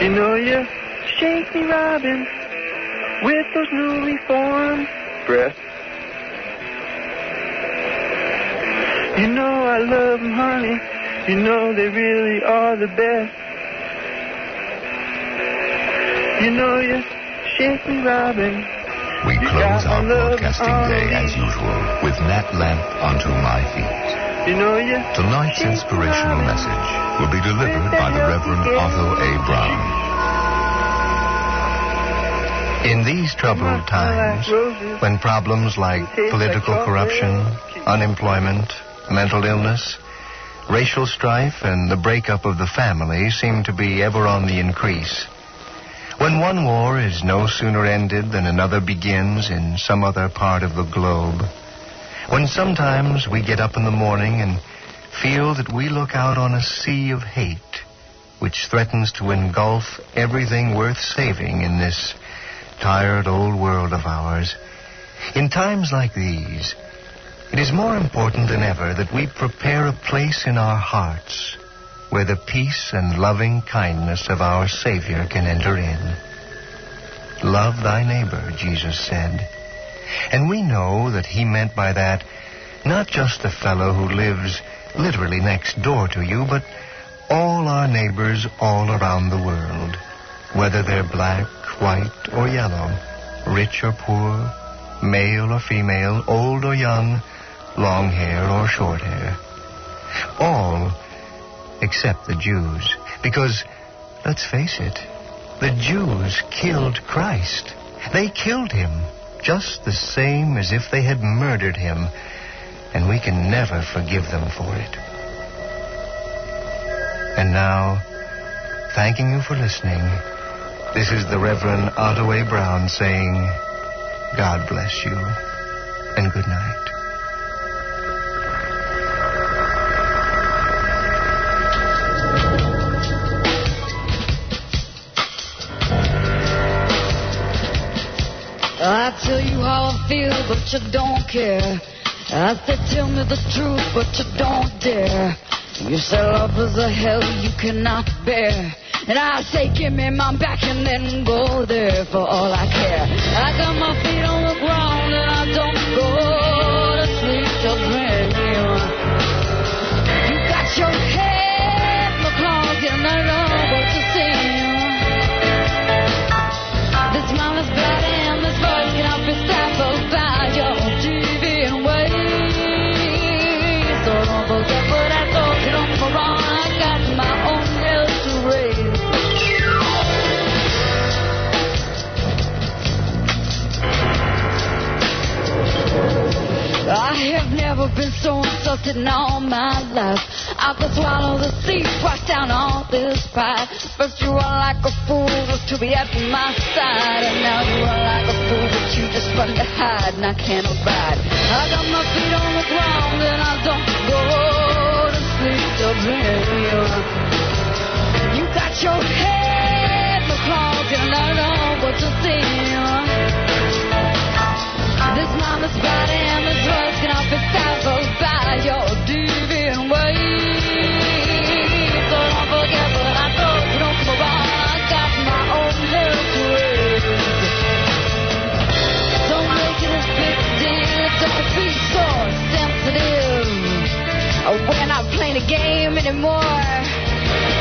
You know you shake me, Robin, with those newly formed breasts. You know I love them, honey. You know they really are the best. You know you shake me, Robin. We close our broadcasting day as usual with Nat Lamp Onto My Feet. You know you Tonight's inspirational message will be delivered by the Reverend Otto A. Brown. In these troubled times, when problems like political corruption, unemployment, mental illness, racial strife, and the breakup of the family seem to be ever on the increase, when one war is no sooner ended than another begins in some other part of the globe, when sometimes we get up in the morning and feel that we look out on a sea of hate which threatens to engulf everything worth saving in this tired old world of ours, in times like these, it is more important than ever that we prepare a place in our hearts where the peace and loving kindness of our Savior can enter in. Love thy neighbor, Jesus said. And we know that he meant by that not just the fellow who lives literally next door to you, but all our neighbors all around the world, whether they're black, white, or yellow, rich or poor, male or female, old or young, long hair or short hair. All except the Jews. Because, let's face it, the Jews killed Christ. They killed him just the same as if they had murdered him, and we can never forgive them for it. And now, thanking you for listening, this is the Reverend Otto A. Brown saying, God bless you, and good night. I tell you how I feel, but you don't care. I say tell me the truth, but you don't dare. You say love is a hell you cannot bear. And I say give me my back and then go there for all I care. I got my feet on the ground and I don't go to sleep till dream. You got your head in the closet and I know what you see. This mouth is bloody and this voice cannot be stifled by your deviant ways. So don't forget what I told you, don't go wrong. I got my own hell to raise. I have never been so insulted in all my life. I could swallow the sea, wash down all this pride. First you are like a fool just to be at my side, and now you are like a fool but you just run to hide, and I can't abide. I got my feet on the ground and I don't go to sleep till dream. You got your head in the closet and I know what you see. This mama's body and this voice cannot be stifled by your deviant ways. So don't forget what I told you, don't come around. I got my own hell to raise. Don't make it a big deal, don't be so sensitive. We're not playing a game anymore.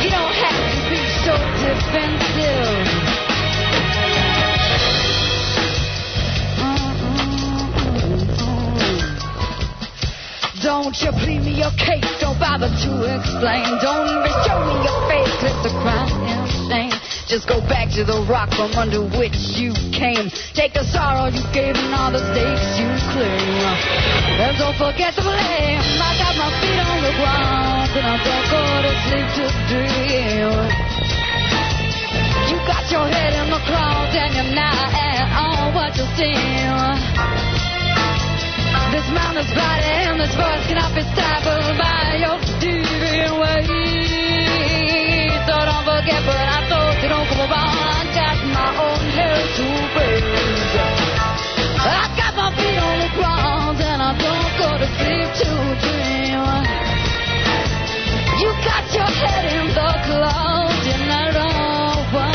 You don't have to be so defensive. Don't you plead me your case, don't bother to explain. Don't even show me your face, it's a crime and shame. Just go back to the rock from under which you came. Take the sorrow you gave and all the stakes you claim. And don't forget to blame. I got my feet on the ground and I don't go to sleep to dream. You got your head in the clouds and you're not at all what you seem. This mountain's body and this voice cannot be stifled by your deviant ways. So don't forget what I told you, don't come around. I got my own hell to raise. I got my feet on the ground and I don't go to sleep to dream. You got your head in the clouds and I know what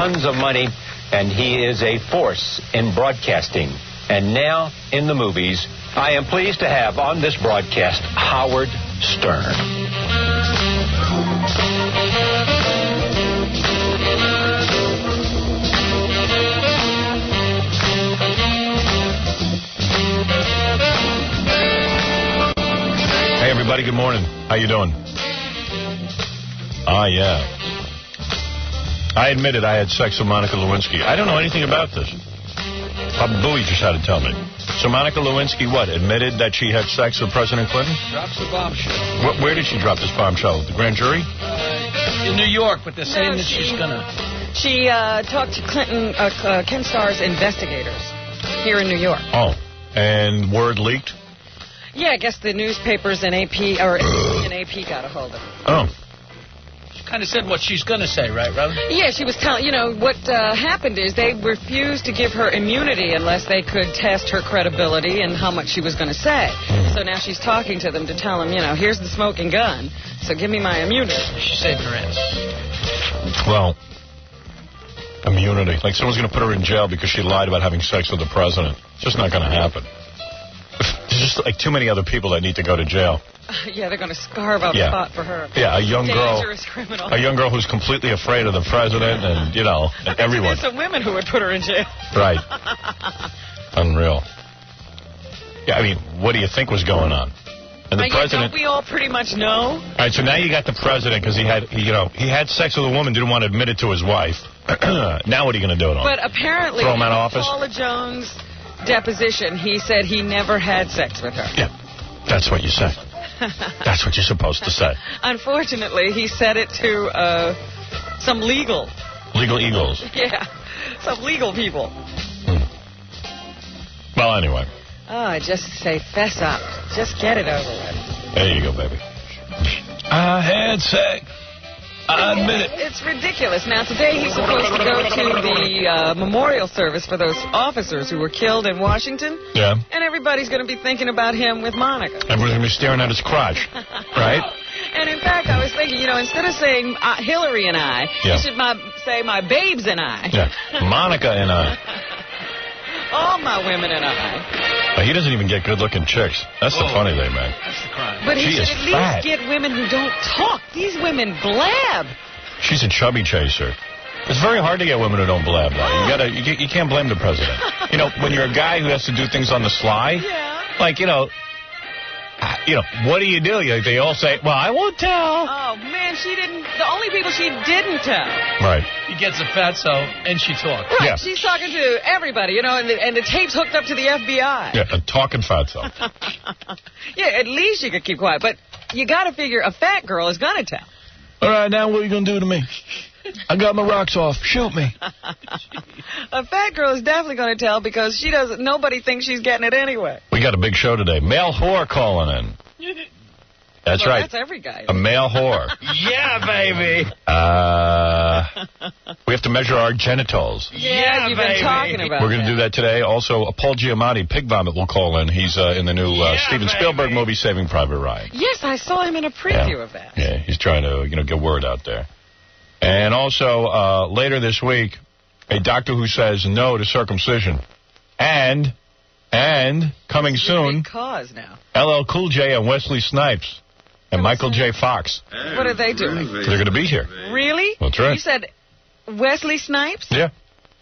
Tons of money, and he is a force in broadcasting. And now, in the movies, I am pleased to have on this broadcast Howard Stern. Hey, everybody, good morning. How you doing? Yeah. I admitted I had sex with Monica Lewinsky. I don't know anything about this. Bob Bowie just had to tell me. So Monica Lewinsky, what, admitted that she had sex with President Clinton? Drops the bombshell. Where did she drop this bombshell? The grand jury? In New York, but they're saying that she's going to... She talked to Ken Starr's investigators here in New York. Oh, and word leaked? Yeah, I guess the newspapers and AP, or and AP got a hold of it. Oh. Kind of said what she's going to say, right, Robin? Yeah, she was telling, what happened is they refused to give her immunity unless they could test her credibility and how much she was going to say. So now she's talking to them to tell them, here's the smoking gun, so give me my immunity. She saved her ass. Well, immunity. Like someone's going to put her in jail because she lied about having sex with the president. It's just not going to happen. There's just like too many other people that need to go to jail. Yeah, they're going to carve out a spot for her. Yeah, a young Dangerous criminal. A young girl who's completely afraid of the president and, and everyone. There's some women who would put her in jail. Right. Unreal. Yeah, I mean, what do you think was going on? And the president... Don't we all pretty much know? All right, so now you got the president because he had sex with a woman, didn't want to admit it to his wife. Now what are you going to do? But apparently, throw him out of office? Paula Jones' deposition, he said he never had sex with her. Yeah, that's what you say. That's what you're supposed to say. Unfortunately, he said it to some legal eagles. Yeah, some legal people. Well, anyway. Oh, just say fess up. Just get it over with. There you go, baby. I had sex. I admit it. It's ridiculous. Now, today he's supposed to go to the memorial service for those officers who were killed in Washington. Yeah. And everybody's going to be thinking about him with Monica. Everyone's going to be staring at his crotch, right? And in fact, I was thinking, instead of saying Hillary and I, you should say my babes and I. Yeah, Monica and I. All my women and I. He doesn't even get good-looking chicks. That's the funny thing, man. That's the crime. But he should at least get women who don't talk. These women blab. She's a chubby chaser. It's very hard to get women who don't blab, though. You can't blame the president. When you're a guy who has to do things on the sly, like, what do? They all say, well, I won't tell. Oh, man, she didn't. The only people she didn't tell. Right. He gets a fatso, and she talks. Right, yeah. She's talking to everybody, and the tape's hooked up to the FBI. Yeah, a talking fatso. Yeah, at least you could keep quiet. But you got to figure a fat girl is going to tell. All right, now what are you going to do to me? I got my rocks off. Shoot me. A fat girl is definitely going to tell because nobody thinks she's getting it anyway. We got a big show today. Male whore calling in. That's right. That's every guy. A male whore. Yeah, baby. We have to measure our genitals. Yeah, you've been talking about We're going to do that today. Also, Paul Giamatti, Pig Vomit, will call in. He's in the new Steven Spielberg movie, Saving Private Ryan. Yes, I saw him in a preview of that. Yeah, he's trying to get word out there. And also, later this week, a doctor who says no to circumcision. And coming soon, cause now. LL Cool J and Wesley Snipes and Michael J. Fox. What are they doing? They're going to be here. Really? That's right. You said Wesley Snipes? Yeah.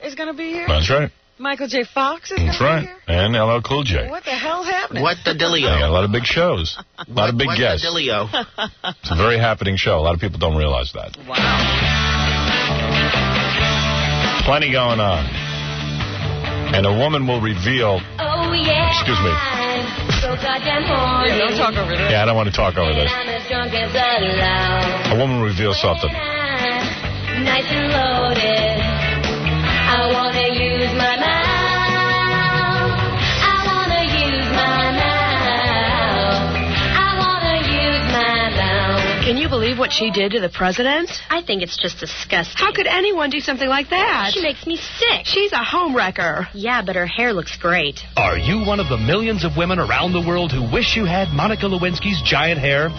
Is going to be here? That's right. Michael J. Fox is going to be here? And LL Cool J. What the hell's happening? What the dealio? They got a lot of big shows. A lot of big guests. What the dealio? It's a very happening show. A lot of people don't realize that. Wow. Plenty going on. And a woman will reveal... Oh, yeah. Excuse me. So goddamn horny. Yeah, don't talk over this. Yeah, I don't want to talk over this. I'm as drunk as a loud. A woman will reveal something. Nice and loaded. I want to use my mouth. I want to use my mouth. I want to use my mouth. Can you believe what she did to the president? I think it's just disgusting. How could anyone do something like that? She makes me sick. She's a homewrecker. Yeah, but her hair looks great. Are you one of the millions of women around the world who wish you had Monica Lewinsky's giant hair?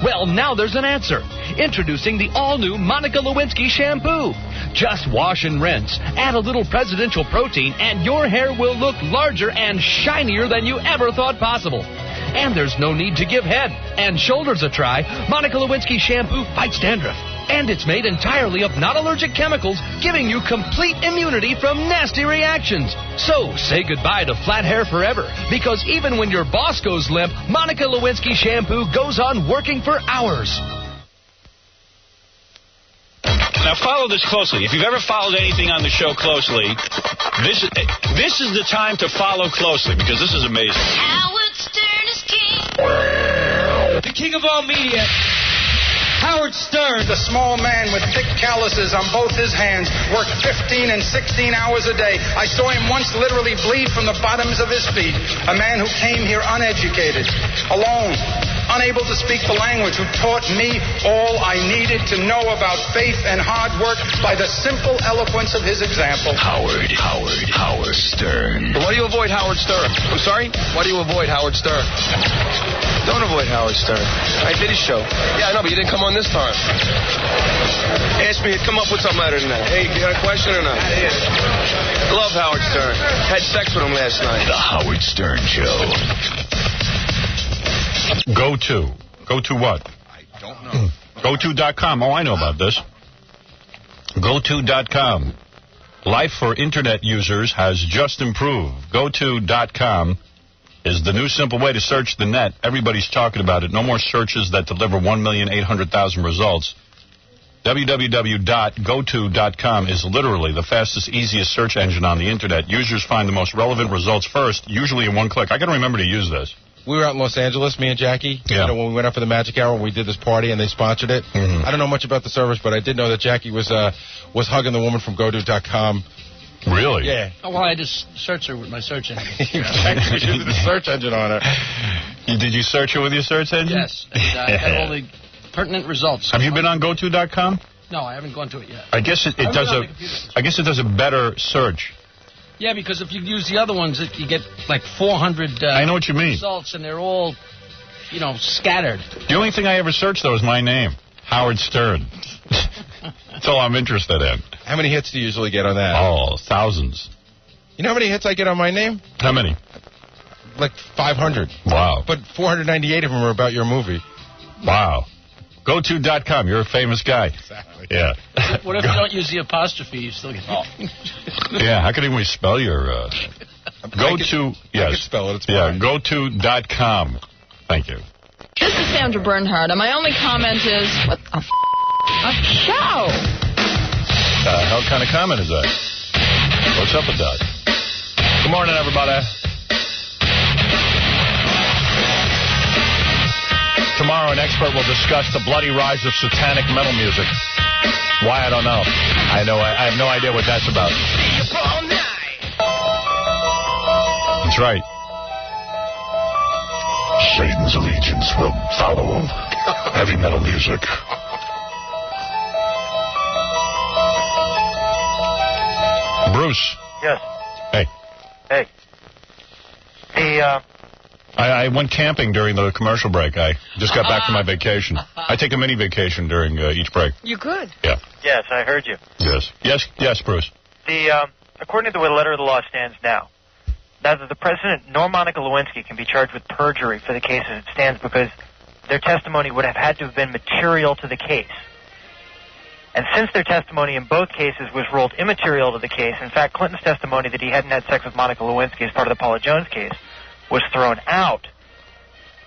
Well, now there's an answer. Introducing the all-new Monica Lewinsky shampoo. Just wash and rinse, add a little presidential protein, and your hair will look larger and shinier than you ever thought possible. And there's no need to give head and shoulders a try. Monica Lewinsky shampoo fights dandruff. And it's made entirely of non-allergic chemicals, giving you complete immunity from nasty reactions. So, say goodbye to flat hair forever, because even when your boss goes limp, Monica Lewinsky shampoo goes on working for hours. Now, follow this closely. If you've ever followed anything on the show closely, this is the time to follow closely, because this is amazing. Howard Stern is king. The king of all media. Howard Stern. The small man with thick calluses on both his hands worked 15 and 16 hours a day. I saw him once literally bleed from the bottoms of his feet. A man who came here uneducated, alone, unable to speak the language, who taught me all I needed to know about faith and hard work by the simple eloquence of his example. Howard Stern. Why do you avoid Howard Stern? I'm sorry? Why do you avoid Howard Stern? Don't avoid Howard Stern. I did his show. Yeah, I know, but you didn't come on this time. Ask me to come up with something better than that. Hey, you got a question or not? I love Howard Stern. Had sex with him last night. The Howard Stern Show. Go to what? I don't know. GoTo.com. Oh, I know about this. GoTo.com. Life for Internet users has just improved. GoTo.com is the new simple way to search the net. Everybody's talking about it. No more searches that deliver 1,800,000 results. www.goto.com is literally the fastest, easiest search engine on the Internet. Users find the most relevant results first, usually in one click. I got to remember to use this. We were out in Los Angeles, me and Jackie. Yeah. You know, when we went out for the Magic Hour, we did this party and they sponsored it. Mm-hmm. I don't know much about the service, but I did know that Jackie was hugging the woman from GoTo.com. Really? Yeah. Oh, well, I just searched her with my search engine. Jackie was using the search engine on her. Did you search it with your search engine? Yes. And I had all the pertinent results. Have you been on GoTo.com? No, I haven't gone to it yet. I guess it does a better search. Yeah, because if you use the other ones, you get like 400 I know what you mean. results, and they're all, scattered. The only thing I ever searched, though, is my name, Howard Stern. That's all I'm interested in. How many hits do you usually get on that? Oh, thousands. You know how many hits I get on my name? How many? Like 500. Wow. But 498 of them are about your movie. Wow. GoTo.com. You're a famous guy. Exactly. Yeah. What if you don't use the apostrophe? You still get Yeah, how can we spell your... I can spell it. It's fine. GoTo.com. Thank you. This is Sandra Bernhard, and my only comment is, what the a show? Hell kind of comment is that? What's up with that? Good morning, everybody. Tomorrow, an expert will discuss the bloody rise of satanic metal music. Why, I don't know. I have no idea what that's about. That's right. Satan's allegiance will follow heavy metal music. Bruce. Yes. Hey. Hey. I went camping during the commercial break. I just got back from my vacation. I take a mini vacation during each break. You could. Yeah. Yes, I heard you. Yes, Bruce. According to the way the letter of the law stands now, neither the president nor Monica Lewinsky can be charged with perjury for the case as it stands because their testimony would have had to have been material to the case. And since their testimony in both cases was ruled immaterial to the case, in fact, Clinton's testimony that he hadn't had sex with Monica Lewinsky as part of the Paula Jones case was thrown out,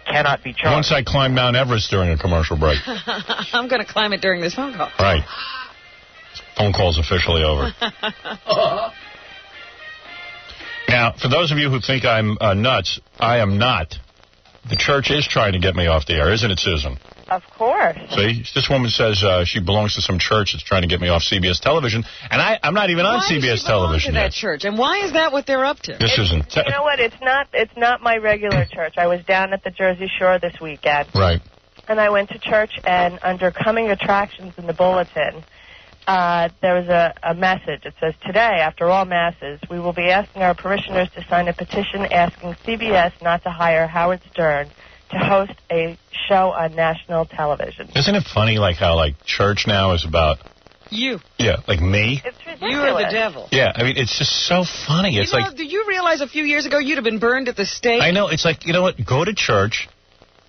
cannot be charged. Once I climbed Mount Everest during a commercial break. I'm going to climb it during this phone call. Right. Phone call's officially over. Now, for those of you who think I'm nuts, I am not. The church is trying to get me off the air, isn't it, Susan? Of course. See, this woman says she belongs to some church that's trying to get me off CBS television, and I'm not even on CBS television to yet. that church, and why is that what they're up to? This isn't. You know what? It's not my regular church. I was down at the Jersey Shore this weekend. Right. And I went to church, and under coming attractions in the bulletin, there was a message. It says, today, after all masses, we will be asking our parishioners to sign a petition asking CBS not to hire Howard Stern to host a show on national television. Isn't it funny, like, how, like, church now is about... You. Yeah, like me. It's ridiculous. You are the devil. Yeah, I mean, it's just so funny. It's like... Do you realize a few years ago you'd have been burned at the stake? I know. It's like, you know what? Go to church,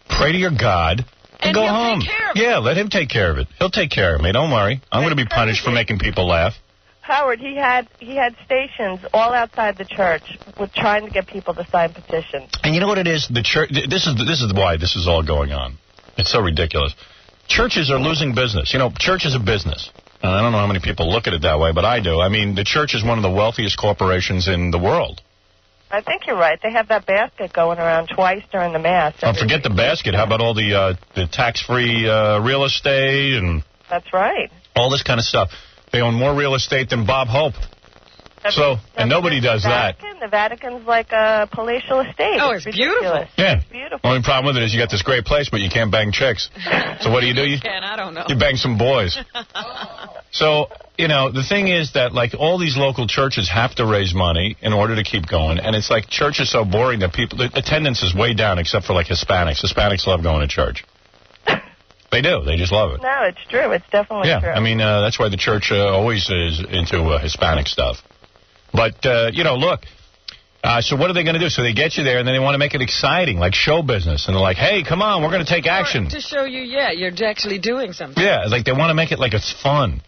pray to your God, and go home. Take care of it. Yeah, let him take care of it. He'll take care of me. Don't worry. I'm going to be punished for making people laugh. Howard, he had stations all outside the church with trying to get people to sign petitions. And you know what it is? The church. This is why this is all going on. It's so ridiculous. Churches are losing business. You know, church is a business. And I don't know how many people look at it that way, but I do. I mean, the church is one of the wealthiest corporations in the world. I think you're right. They have that basket going around twice during the Mass. Oh, forget the basket. How about all the tax-free real estate and... That's right. All this kind of stuff. They own more real estate than Bob Hope. And nobody does that. The Vatican's like a palatial estate. Oh, it's beautiful. Yeah. It's beautiful. Only problem with it is you got this great place, but you can't bang chicks. So what do? You can, I don't know. You bang some boys. So, you know, the thing is that, like, all these local churches have to raise money in order to keep going. And it's like church is so boring that the attendance is way down except for, like, Hispanics. Hispanics love going to church. They do. They just love it. No, it's true. It's definitely true. I mean, that's why the church always is into Hispanic stuff. But, you know, look, so what are they going to do? So they get you there, and then they want to make it exciting, like show business. And they're like, hey, come on, we're going to take action. To show you, you're actually doing something. Yeah, like they want to make it like it's fun.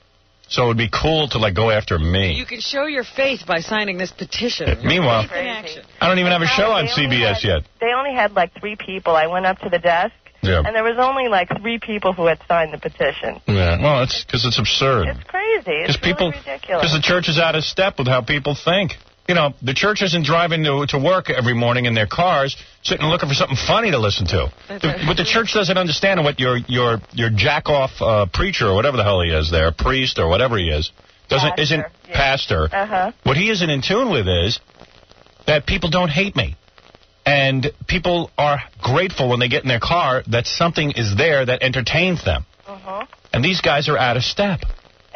So it would be cool to, like, go after me. You can show your faith by signing this petition. Meanwhile, I don't even have a show on CBS yet. They only had, like, 3 people. I went up to the desk. Yeah. And there was only, like, 3 people who had signed the petition. Yeah, well, it's because it's absurd. It's crazy. It's really ridiculous. Because the church is out of step with how people think. You know, the church isn't driving to work every morning in their cars, sitting and looking for something funny to listen to. What the church doesn't understand, what your jack-off preacher or whatever the hell he is there, priest or whatever he is, pastor. Uh-huh. What he isn't in tune with is that people don't hate me. And people are grateful when they get in their car that something is there that entertains them. Uh-huh. And these guys are out of step.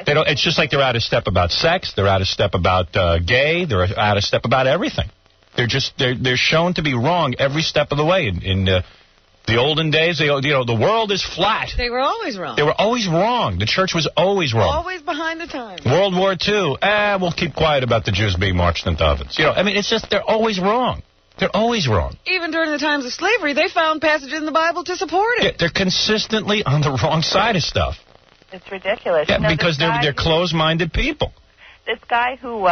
They don't. It's just like they're out of step about sex. They're out of step about gay. They're out of step about everything. They're shown to be wrong every step of the way. In the olden days, the world is flat. They were always wrong. They were always wrong. The church was always wrong. Always behind the times. World War II. We'll keep quiet about the Jews being marched into ovens. You know, I mean, it's just they're always wrong. They're always wrong. Even during the times of slavery, they found passages in the Bible to support it. Yeah, they're consistently on the wrong side of stuff. It's ridiculous. Yeah, because they're closed-minded people. This guy who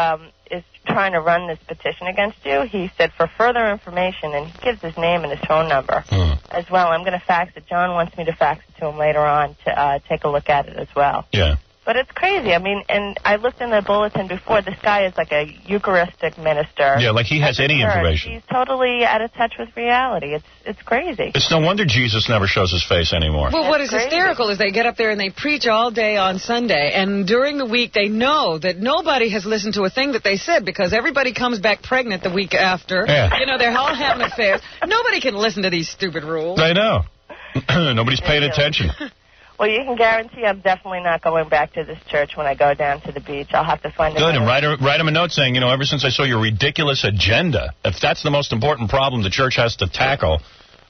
is trying to run this petition against you, he said for further information, and he gives his name and his phone number as well. I'm going to fax it. John wants me to fax it to him later on to take a look at it as well. Yeah. But it's crazy. I mean, and I looked in the bulletin before. This guy is like a Eucharistic minister. Yeah, like he has any information. He's totally out of touch with reality. It's crazy. It's no wonder Jesus never shows his face anymore. Well, what is hysterical is they get up there and they preach all day on Sunday, and during the week they know that nobody has listened to a thing that they said because everybody comes back pregnant the week after. Yeah. You know, they're all having affairs. Nobody can listen to these stupid rules. I know. Nobody's paying attention. Well, you can guarantee I'm definitely not going back to this church when I go down to the beach. I'll have to find Good, and write him a note saying, you know, ever since I saw your ridiculous agenda, if that's the most important problem the church has to tackle,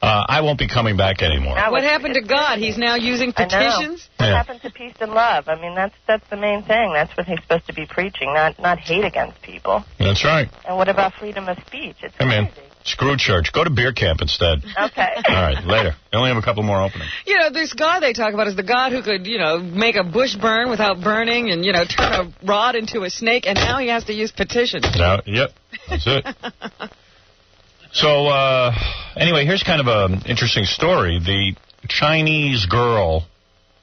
I won't be coming back anymore. What happened to God? He's now using petitions? What happened to peace and love? I mean, that's the main thing. That's what he's supposed to be preaching, not hate against people. That's right. And what about freedom of speech? It's crazy. Man, screw church. Go to beer camp instead. Okay. All right, later. I only have a couple more openings. You know, this God they talk about is the God who could, you know, make a bush burn without burning and, you know, turn a rod into a snake, and now he has to use petitions. Yep, that's it. So, anyway, here's kind of an interesting story. The Chinese girl,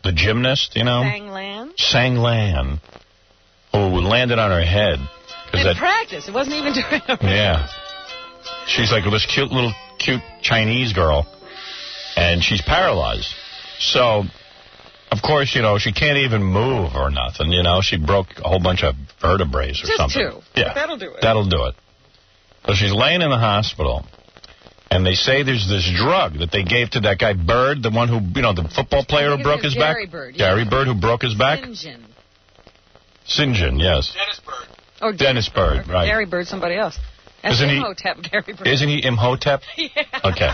the gymnast, you know? Sang Lan, who landed on her head. In practice. It wasn't even during a Yeah. She's like this cute Chinese girl, and she's paralyzed. So, of course, she can't even move or nothing, She broke a whole bunch of vertebrae or something. Just 2. Yeah. That'll do it. That'll do it. So she's laying in the hospital, and they say there's this drug that they gave to that guy Bird, the one who, the football player who broke his back? Gary Bird. Gary Bird, who broke his back? St. John, yes. Dennis Bird. Oh, Dennis Bird, right. Gary Bird, somebody else. That's Isn't he- Imhotep, Gary Bird. Isn't he Imhotep? Yeah. Okay.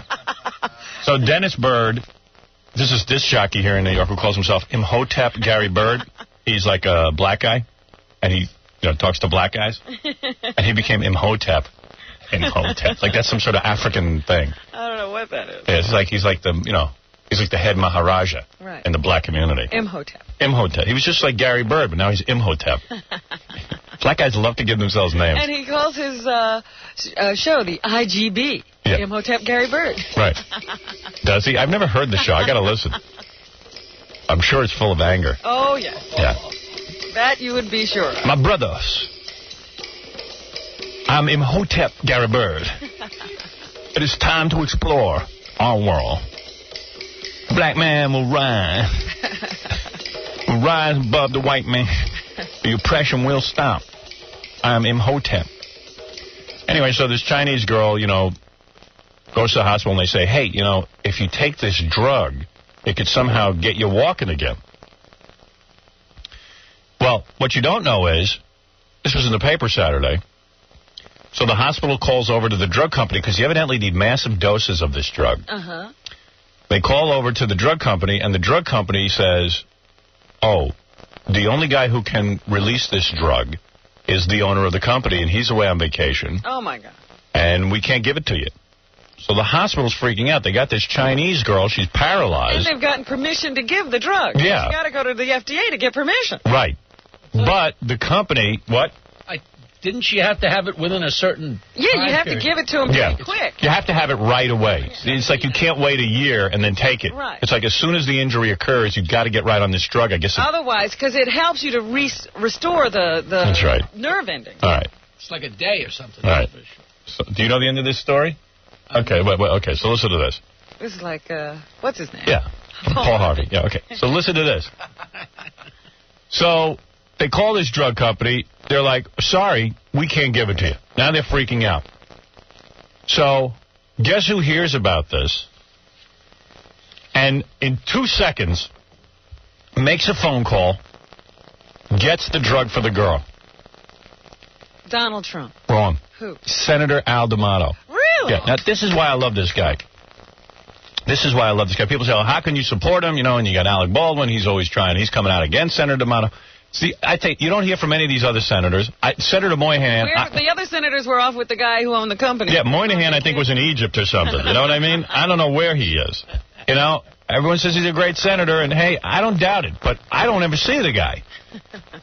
So Dennis Bird, this is this jockey here in New York who calls himself Imhotep Gary Bird. He's like a black guy, and he talks to black guys, and he became Imhotep. Imhotep, like that's some sort of African thing. I don't know what that is. Yeah, he's like the he's like the head Maharaja in the black community. Imhotep. Imhotep. He was just like Gary Bird, but now he's Imhotep. Black guys love to give themselves names. And he calls his show the IGB. Yeah. Imhotep Gary Bird. Right. Does he? I've never heard the show. I got to listen. I'm sure it's full of anger. Oh, yes. Yeah. That you would be sure of. My brothers, I'm Imhotep Gary Bird. It is time to explore our world. The black man will rise. Will rise above the white man. The oppression will stop. I'm Imhotep. Anyway, so this Chinese girl, goes to the hospital and they say, hey, if you take this drug, it could somehow get you walking again. Well, what you don't know is, this was in the paper Saturday, so the hospital calls over to the drug company because you evidently need massive doses of this drug. Uh-huh. They call over to the drug company, and the drug company says, oh, the only guy who can release this drug is the owner of the company, and he's away on vacation, Oh, my God. and we can't give it to you. So the hospital's freaking out. They got this Chinese girl. She's And paralyzed. they've gotten permission to give the drug. Yeah. You got to go to the FDA to get permission. Right. But the company, what? Didn't she have to have it within a certain Yeah, you time have period? to give it to them pretty quick. You have to have it right away. It's like you can't wait a year and then take it. Right. It's like as soon as the injury occurs, you've got to get right on this drug. I guess. Otherwise, because it helps you to restore the That's right. nerve ending. All right. It's like a day or something. All right. So, do you know the end of this story? Okay. Wait. Okay. So listen to this. This is like, what's his name? Yeah. Paul Harvey. Yeah. Okay. So listen to this. So they call this drug company. They're like, sorry, we can't give it to you. Now they're freaking out. So guess who hears about this? And in 2 seconds, makes a phone call, gets the drug for the girl. Donald Trump. Wrong. Who? Senator Al D'Amato. Really? Yeah. Now, this is why I love this guy. This is why I love this guy. People say, oh, how can you support him? And you got Alec Baldwin. He's always trying. He's coming out against Senator D'Amato. See, I think you don't hear from any of these other senators. Senator Moynihan. The other senators were off with the guy who owned the company. Yeah, Moynihan, I think, was in Egypt or something. You know what I mean? I don't know where he is. Everyone says he's a great senator, and hey, I don't doubt it, but I don't ever see the guy.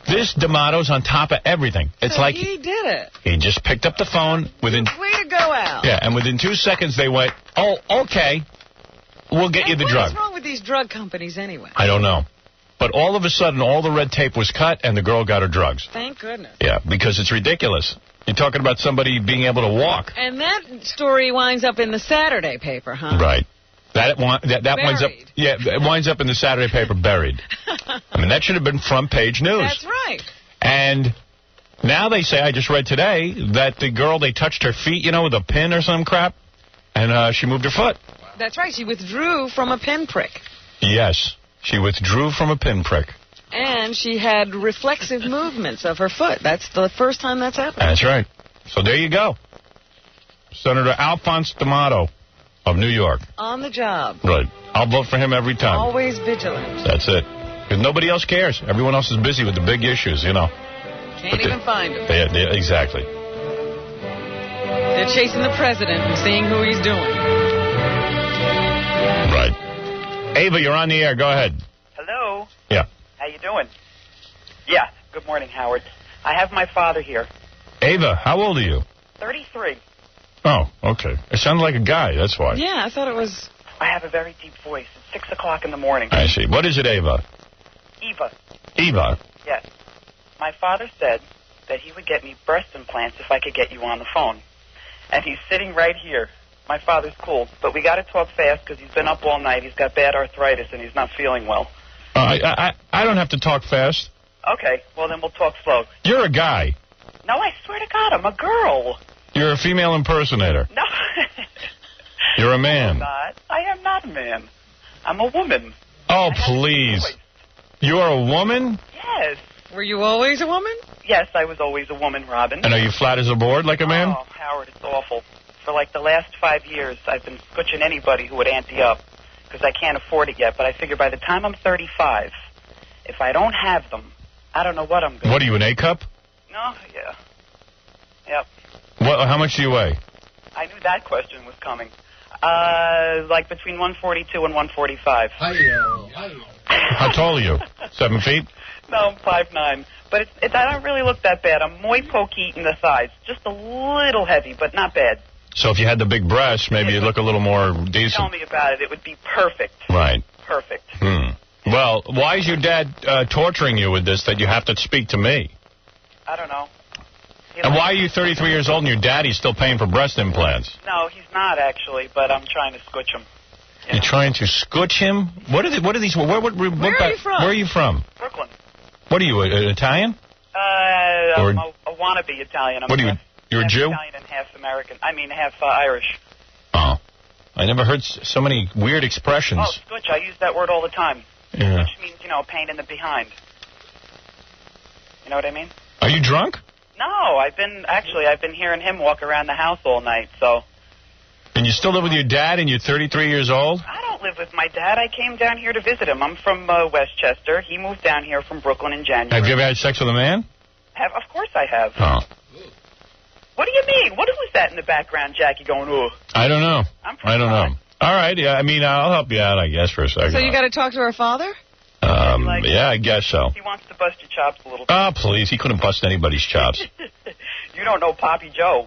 This D'Amato's on top of everything. It's So like he did it. he just picked up the phone within. Way to go, Al. Yeah, and within 2 seconds they went, oh, okay, we'll get you the drug. What's wrong with these drug companies anyway? I don't know. But all of a sudden, all the red tape was cut, and the girl got her drugs. Thank goodness. Yeah, because it's ridiculous. You're talking about somebody being able to walk. And that story winds up in the Saturday paper, huh? Right. That winds up. Yeah, it winds up in the Saturday paper buried. I mean, that should have been front page news. That's right. And now they say, I just read today, that the girl, they touched her feet, with a pin or some crap, and she moved her foot. That's right. She withdrew from a pinprick. Yes, she withdrew from a pinprick. And she had reflexive movements of her foot. That's the first time that's happened. That's right. So there you go. Senator Alphonse D'Amato of New York. On the job. Right. I'll vote for him every time. Always vigilant. That's it. Because nobody else cares. Everyone else is busy with the big issues, Can't even find him. Exactly. They're chasing the president and seeing who he's doing. Right. Ava, you're on the air. Go ahead. Hello. Yeah. How you doing? Yeah. Good morning, Howard. I have my father here. Ava, how old are you? 33. Oh, okay. It sounded like a guy. That's why. Yeah, I thought it was... I have a very deep voice. It's 6 o'clock in the morning. I see. What is it, Ava? Eva. Eva. Yes. My father said that he would get me breast implants if I could get you on the phone. And he's sitting right here. My father's cool, but we got to talk fast because he's been up all night. He's got bad arthritis, and he's not feeling well. I don't have to talk fast. Okay, well, then we'll talk slow. You're a guy. No, I swear to God, I'm a girl. You're a female impersonator. No. You're a man. I am not a man. I'm a woman. Oh, please. You're a woman? Yes. Were you always a woman? Yes, I was always a woman, Robin. And are you flat as a board like a man? Oh, Howard, it's awful. For like the last 5 years, I've been scutching anybody who would ante up because I can't afford it yet. But I figure by the time I'm 35, if I don't have them, I don't know what I'm going to do. What are you, an A cup? No, yeah. Yep. How much do you weigh? I knew that question was coming. Like between 142 and 145. How tall are you? 7 feet? No, I'm 5'9". But I don't really look that bad. I'm muy poquito in the thighs. Just a little heavy, but not bad. So if you had the big breasts, maybe you'd look a little more decent. Tell me about it. It would be perfect. Right. Perfect. Well, why is your dad torturing you with this that you have to speak to me? I don't know. And why are you 33 years old and your daddy's still paying for breast implants? No, he's not actually, but I'm trying to scutch him. You're trying to scutch him? What are these? Where are you from? Where are you from? Brooklyn. What are you, an Italian? I'm a wannabe Italian. What are you? You're a Jew? Italian and half American. I mean, half Irish. Oh. I never heard so many weird expressions. Oh, scutch. I use that word all the time. Yeah. Which means, pain in the behind. You know what I mean? Are you drunk? No, I've been hearing him walk around the house all night, so. And you still live with your dad and you're 33 years old? I don't live with my dad. I came down here to visit him. I'm from Westchester. He moved down here from Brooklyn in January. Have you ever had sex with a man? Of course I have. Oh. What do you mean? What was that in the background, Jackie, going, ooh? I don't know. I don't know. All right, yeah, I mean, I'll help you out, I guess, for a second. So you got to talk to her father? Yeah, I guess so. He wants to bust your chops a little bit. Oh, please, he couldn't bust anybody's chops. You don't know Poppy Joe.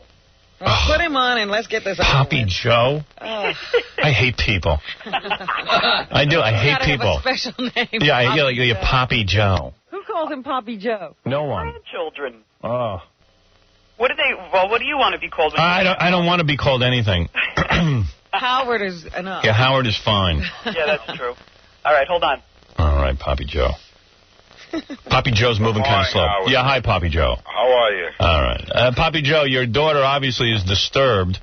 Well, put him on and let's get this over Poppy with. Joe? Oh. I hate people. I do. I hate people. Have a special name. Yeah, I get like Poppy Joe. Who calls him Poppy Joe? No one. Grandchildren. Oh. What do they? Well, what do you want to be called? I don't want to be called anything. Howard is enough. Yeah, Howard is fine. Yeah, that's true. All right, hold on. All right, Poppy Joe. Poppy Joe's moving kind of slow. Howard. Yeah, hi, Poppy Joe. How are you? All right. Poppy Joe, your daughter obviously is disturbed.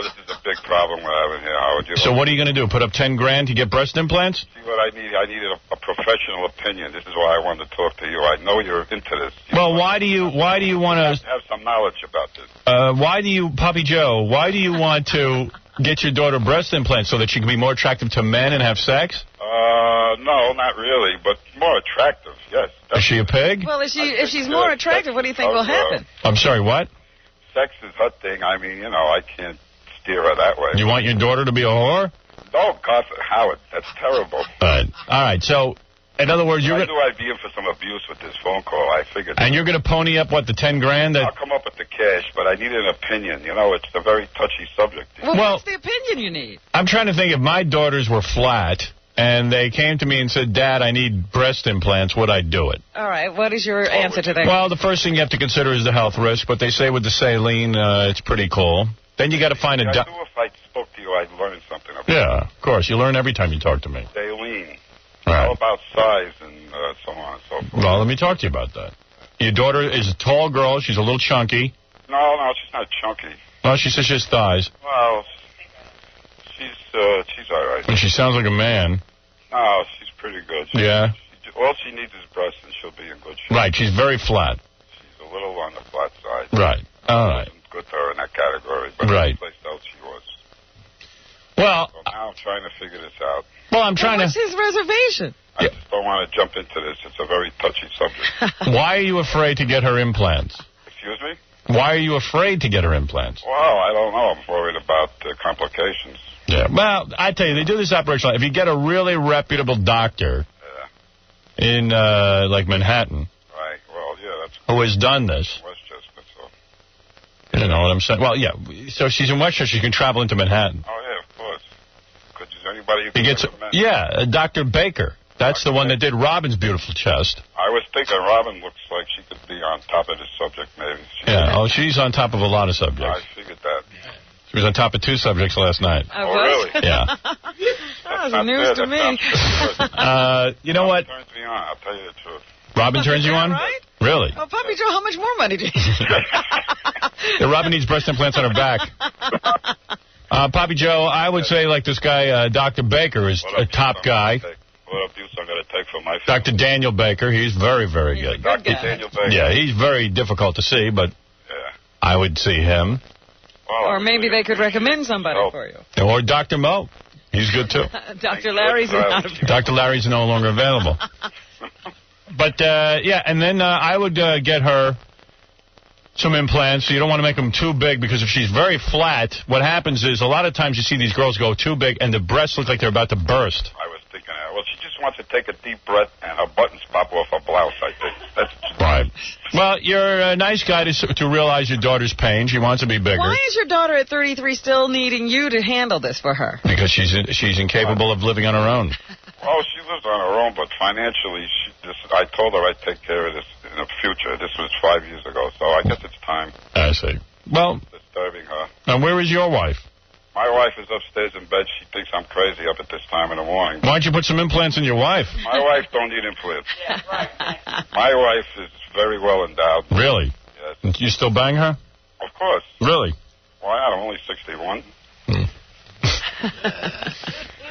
This is a big problem we're having here, Howard. So what are you going to do, put up 10 grand to get breast implants? See what I need? I needed a professional opinion. This is why I wanted to talk to you. I know you're into this. Well, why do you want to have some knowledge about this? Why do you, Poppy Joe, why do you want to get your daughter breast implants so that she can be more attractive to men and have sex? No, not really, but more attractive, yes. Is she a pig? Well, if she's more attractive, what do you think will happen? I'm sorry, what? Sex is her thing. I mean, I can't steer her that way. You want your daughter to be a whore? No, God, Howard, that's terrible. All right, so, in other words, I knew I'd be in for some abuse with this phone call. I figured. And you're going to pony up, what, the 10 grand? I'll come up with the cash, but I need an opinion. It's a very touchy subject. Well, what's the opinion you need? I'm trying to think if my daughters were flat and they came to me and said, Dad, I need breast implants, would I do it? All right, what is your answer to that? Well, the first thing you have to consider is the health risk, but they say with the saline, it's pretty cool. Then you got to find I knew if I spoke to you, I'd learn something about Yeah, of course. You learn every time you talk to me. saline. Right. All about size and so on and so forth. Well, let me talk to you about that. Your daughter is a tall girl. She's a little chunky. No, she's not chunky. Well, she says she has thighs. Well, she's all right. And she sounds like a man. No, she's pretty good. Yeah? All she needs is breasts, and she'll be in good shape. Right, she's very flat. She's a little on the flat side. Right, all right. Good to her in that category, but Right. someplace else she was. Well, So now I'm trying to figure this out. Well, I'm trying What's his reservation? I just don't want to jump into this. It's a very touchy subject. Why are you afraid to get her implants? Excuse me? Why are you afraid to get her implants? Well, I don't know. I'm worried about complications. Yeah, well, I tell you, they do this operation. If you get a really reputable doctor in, like, Manhattan, Right. Well, yeah, that's who has done this, Westchester, so. you know what I'm saying? Well, yeah, so she's in Westchester, she can travel into Manhattan. Oh, yeah, of course. Is there anybody you He can gets, recommend? Dr. Baker. That's the one that did Robin's beautiful chest. I was thinking Robin looks like she could be on top of this subject, maybe. Yeah. Oh, she's on top of a lot of subjects. I figured that. She was on top of 2 subjects last night. Oh, really? Yeah. That was news to me. You know what? Turns me on, I'll tell you the truth. Robin turns you on? Right? Really? Oh, Puppy Joe, how much more money do you need? Yeah, Robin needs breast implants on her back. Poppy Joe, I would say like this guy, Dr. Baker, is a top guy. What abuse I'm going to take from my Dr. Daniel Baker, he's very, very good. Dr. Daniel Baker. Yeah, he's very difficult to see, but I would see him. Or maybe they could recommend somebody for you. Or Dr. Mo. He's good, too. Dr. Larry's not available. Dr. Larry's no longer available. But, yeah, and then I would get her some implants. So you don't want to make them too big, because if she's very flat, what happens is a lot of times you see these girls go too big and the breasts look like they're about to burst. I was thinking, well, she just wants to take a deep breath and her buttons pop off her blouse, I think. That's right. Well, you're a nice guy to realize your daughter's pain. She wants to be bigger. Why is your daughter at 33 still needing you to handle this for her? Because she's incapable of living on her own. Well, she lives on her own, but financially, I told her I'd take care of this in the future. This was 5 years ago, so I guess it's time. I see. Well, disturbing her. And where is your wife? My wife is upstairs in bed. She thinks I'm crazy up at this time in the morning. Why don't you put some implants in your wife? My wife don't need implants. My wife is very well endowed. Really? Yes. You still bang her? Of course. Really? Why not? I'm only 61.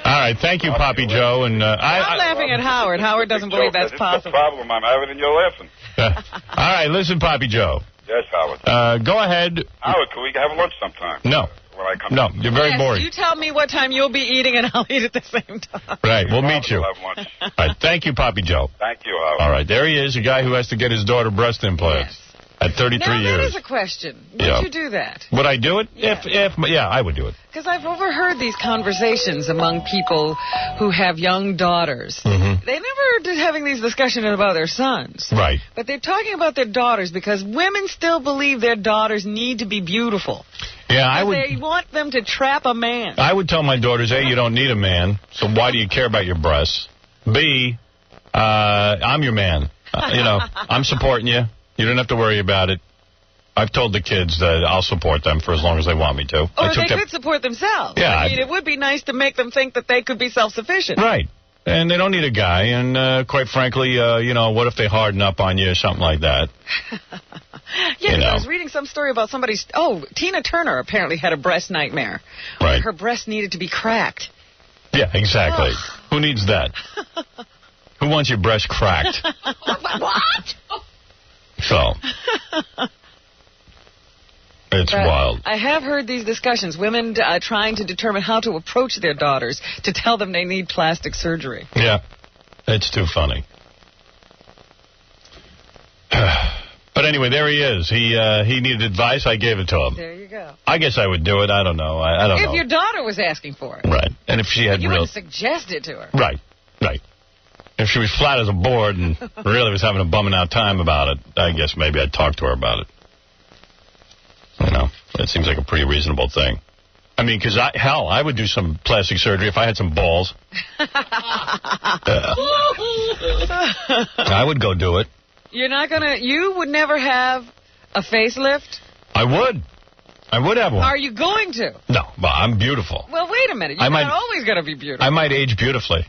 All right, thank you, Poppy Joe. And I'm laughing at Howard. Howard doesn't believe that's possible. It's the problem I'm having, and you're laughing. All right, listen, Poppy Joe. Yes, Howard. Go ahead. Howard, can we have lunch sometime? No. When I come No, you're very boring. You tell me what time you'll be eating, and I'll eat at the same time. Right, we'll meet you. We'll have lunch. All right, thank you, Poppy Joe. Thank you, Howard. All right, there he is, a guy who has to get his daughter breast implants at 33 now, years. that is a question. Would you do that? Would I do it? Yeah, I would do it. Because I've overheard these conversations among people who have young daughters. Mm-hmm. They never did having these discussions about their sons. Right. But they're talking about their daughters because women still believe their daughters need to be beautiful. Yeah, I would. They want them to trap a man. I would tell my daughters, A, you don't need a man, so why do you care about your breasts? B, I'm your man. I'm supporting you. You don't have to worry about it. I've told the kids that I'll support them for as long as they want me to. Or they could support themselves. Yeah. I mean, it would be nice to make them think that they could be self-sufficient. Right. And they don't need a guy. And quite frankly, what if they harden up on you or something like that? I was reading some story about somebody's... Oh, Tina Turner apparently had a breast nightmare. Right. Her breast needed to be cracked. Yeah, exactly. Who needs that? Who wants your breast cracked? What? So... It's wild. I have heard these discussions, women trying to determine how to approach their daughters to tell them they need plastic surgery. Yeah, it's too funny. But anyway, there he is. He needed advice. I gave it to him. There you go. I guess I would do it. I don't know. I don't know. If your daughter was asking for it. Right. And if she had you wouldn't suggest it to her. Right. If she was flat as a board and really was having a bumming out time about it, I guess maybe I'd talk to her about it. That seems like a pretty reasonable thing. I mean, because I would do some plastic surgery if I had some balls. I would go do it. You would never have a facelift? I would have one. Are you going to? No, but I'm beautiful. Well, wait a minute. You're not always going to be beautiful. I might age beautifully.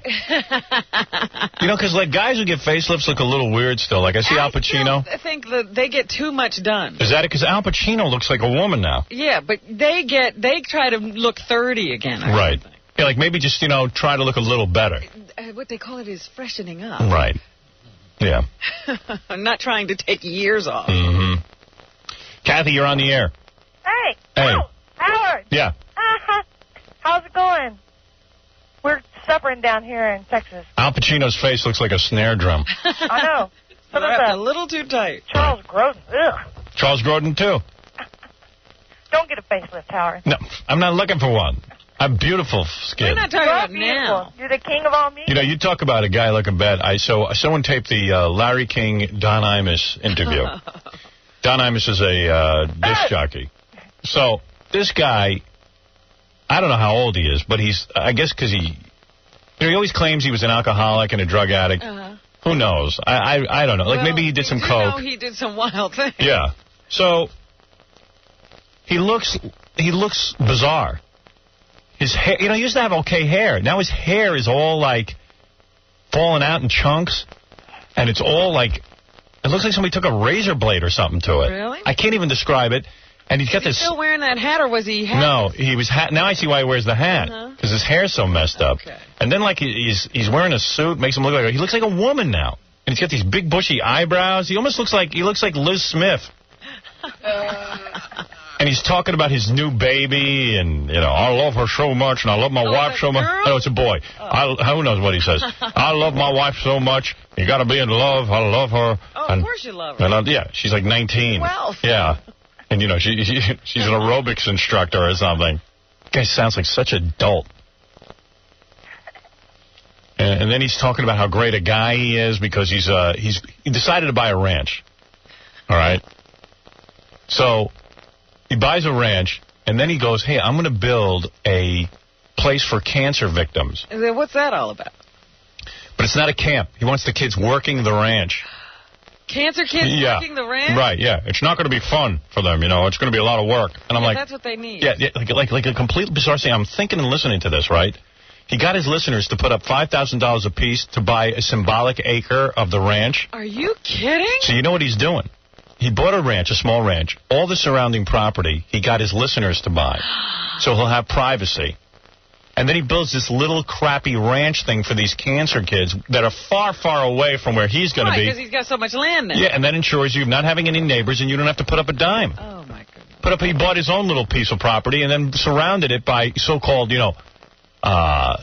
Because guys who get facelifts look a little weird still. Like I see Al Pacino. I think that they get too much done. Is that it? Because Al Pacino looks like a woman now. Yeah, but they try to look 30 again. Right. Yeah, like maybe just, try to look a little better. What they call it is freshening up. Right. Yeah. I'm not trying to take years off. Mm-hmm. Kathy, you're on the air. Hey. Hey. Oh, Howard. Yeah. How's it going? We're suffering down here in Texas. Al Pacino's face looks like a snare drum. I know. Wrapped a little too tight. Charles Grodin. Ugh. Charles Grodin, too. Don't get a facelift, Howard. No, I'm not looking for one. I'm beautiful skin. We're not talking about now. You're the king of all meat. You talk about a guy looking bad. Someone taped the Larry King Don Imus interview. Don Imus is a disc jockey. So this guy, I don't know how old he is, but I guess because he always claims he was an alcoholic and a drug addict. Who knows? I don't know. Like, maybe he did some coke. No, he did some wild things. Yeah. So, he looks bizarre. His hair, he used to have okay hair. Now his hair is all, like, falling out in chunks. And it's all, like, it looks like somebody took a razor blade or something to it. Really? I can't even describe it. And he's got this... still wearing that hat, or was he hat? No, he was hat. Now I see why he wears the hat. Because his hair's so messed up. Okay. And then, like, he's wearing a suit, makes him look like... He looks like a woman now. And he's got these big, bushy eyebrows. He almost looks like... He looks like Liz Smith. And he's talking about his new baby, and, I love her so much, and I love my wife so much. No, it's a boy. Who knows what he says? I love my wife so much. You got to be in love. I love her. Oh, of course you love her. Yeah, she's like 19. 12. Yeah. And, she's an aerobics instructor or something. Guy sounds like such a dolt. And then he's talking about how great a guy he is because he decided to buy a ranch. All right? So... he buys a ranch, and then he goes, hey, I'm going to build a place for cancer victims. What's that all about? But it's not a camp. He wants the kids working the ranch. Cancer kids working the ranch? Right, yeah. It's not going to be fun for them, It's going to be a lot of work. And I'm like... that's what they need. Yeah, like a complete bizarre thing. I'm thinking and listening to this, right? He got his listeners to put up $5,000 apiece to buy a symbolic acre of the ranch. Are you kidding? So you know what he's doing? He bought a ranch, a small ranch. All the surrounding property, he got his listeners to buy. So he'll have privacy. And then he builds this little crappy ranch thing for these cancer kids that are far, far away from where he's going to be. Because he's got so much land now. Yeah, and that ensures you not having any neighbors, and you don't have to put up a dime. Oh, my goodness. He bought his own little piece of property and then surrounded it by so-called,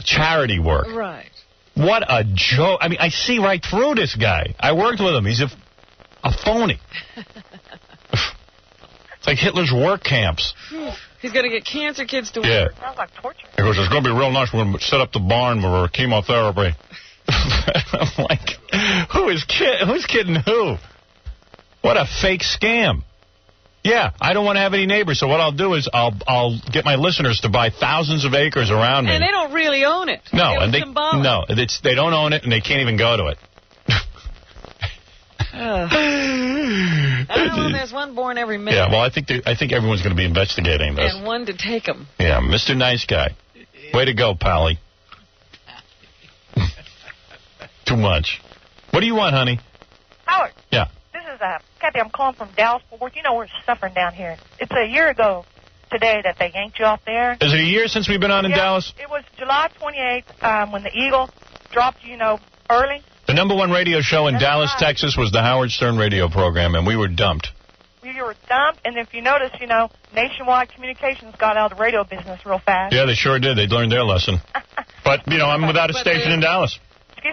charity work. Right. What a joke. I mean, I see right through this guy. I worked with him. He's a phony. It's like Hitler's work camps. He's going to get cancer kids to work. Sounds like torture. He goes, it's going to be real nice. We're going to set up the barn for chemotherapy. I'm like, who's kidding who? What a fake scam. Yeah, I don't want to have any neighbors, so what I'll do is I'll get my listeners to buy thousands of acres around me. And they don't really own it. No, they don't own it, and they can't even go to it. There's one born every minute. Yeah, well, I think everyone's going to be investigating this. And one to take them. Yeah, Mr. Nice Guy. Way to go, Pally. Too much. What do you want, honey? Howard. Yeah. This is Kathy. I'm calling from Dallas, Fort Worth. We're suffering down here. It's a year ago today that they yanked you off there. Is it a year since we've been on in Dallas? It was July 28th when the Eagle dropped you, early. The #1 radio show in Dallas, Texas was the Howard Stern radio program, and we were dumped. You were dumped, and if you notice, Nationwide Communications got out of the radio business real fast. Yeah, they sure did. They learned their lesson. But, I'm without a station in Dallas.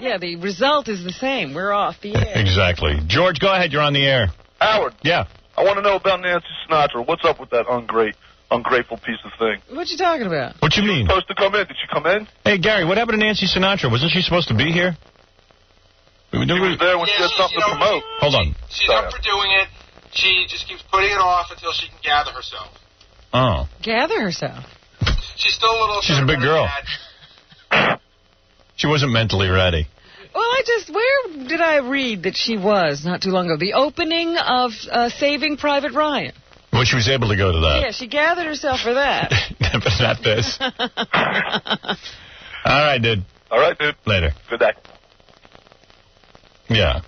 Yeah, the result is the same. We're off the air. Exactly. George, go ahead. You're on the air. Howard. Yeah. I want to know about Nancy Sinatra. What's up with that ungrateful piece of thing? What you talking about? What you mean? Supposed to come in. Did she come in? Hey, Gary, what happened to Nancy Sinatra? Wasn't she supposed to be here? She was there when she had something to promote. Hold on. She's up for doing it. She just keeps putting it off until she can gather herself. Oh. Gather herself? She's still a little... She's a big girl. She wasn't mentally ready. Well, where did I read that she was not too long ago? The opening of Saving Private Ryan. Well, she was able to go to that. Yeah, she gathered herself for that. But not this. All right, dude. All right, dude. Later. Good day. Yeah.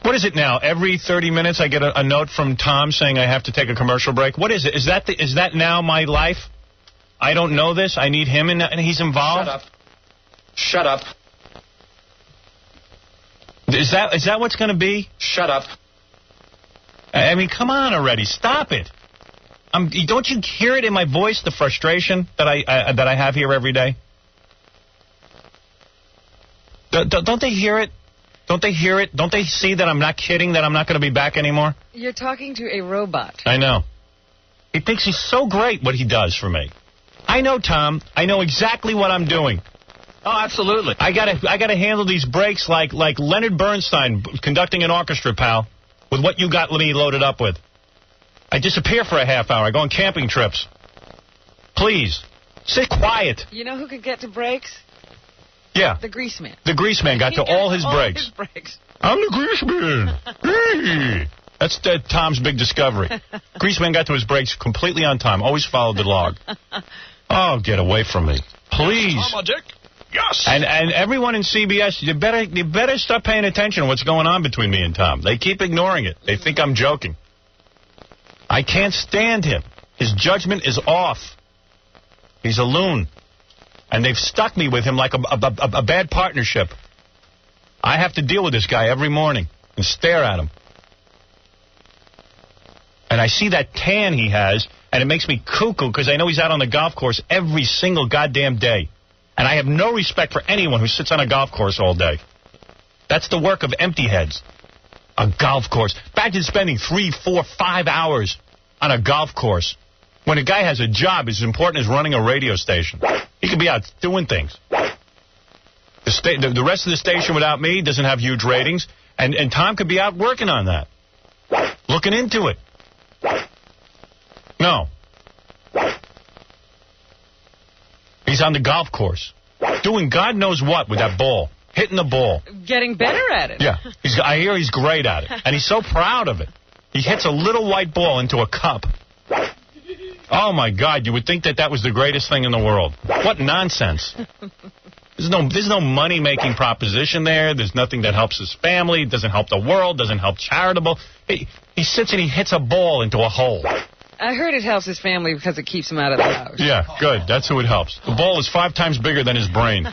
What is it now? Every 30 minutes I get a note from Tom saying I have to take a commercial break? What is it? Is that now my life? I don't know this. I need him, and he's involved? Shut up. Is that what's going to be? Shut up. I mean, come on already. Stop it. Don't you hear it in my voice, the frustration that I have here every day? Don't they hear it? Don't they hear it? Don't they see that I'm not kidding, that I'm not going to be back anymore? You're talking to a robot. I know. He thinks he's so great what he does for me. I know, Tom. I know exactly what I'm doing. Oh, absolutely. I gotta handle these breaks like Leonard Bernstein conducting an orchestra, pal, with what you got me loaded up with. I disappear for a half hour. I go on camping trips. Please, sit quiet. You know who could get to breaks? Yeah. The grease man. The grease man got to all his breaks. His breaks. I'm the grease man. Hey. That's Tom's big discovery. Grease man got to his breaks completely on time. Always followed the log. Oh, get away from me. Please. Mama Dick. Yes. And everyone in CBS, you better start paying attention to what's going on between me and Tom. They keep ignoring it. They think I'm joking. I can't stand him. His judgment is off. He's a loon. And they've stuck me with him like a bad partnership. I have to deal with this guy every morning and stare at him. And I see that tan he has, and it makes me cuckoo because I know he's out on the golf course every single goddamn day. And I have no respect for anyone who sits on a golf course all day. That's the work of empty heads. A golf course. Back to spending 3, 4, 5 hours on a golf course. When a guy has a job as important as running a radio station, he could be out doing things. The rest of the station without me doesn't have huge ratings, and Tom could be out working on that. Looking into it. No. He's on the golf course, doing God knows what with that ball, hitting the ball. Getting better at it. Yeah, I hear he's great at it, and he's so proud of it. He hits a little white ball into a cup. Oh, my God, you would think that was the greatest thing in the world. What nonsense. There's no money-making proposition there. There's nothing that helps his family, doesn't help the world, doesn't help charitable. He sits and he hits a ball into a hole. I heard it helps his family because it keeps him out of the house. Yeah, good. That's who it helps. The ball is 5 times bigger than his brain.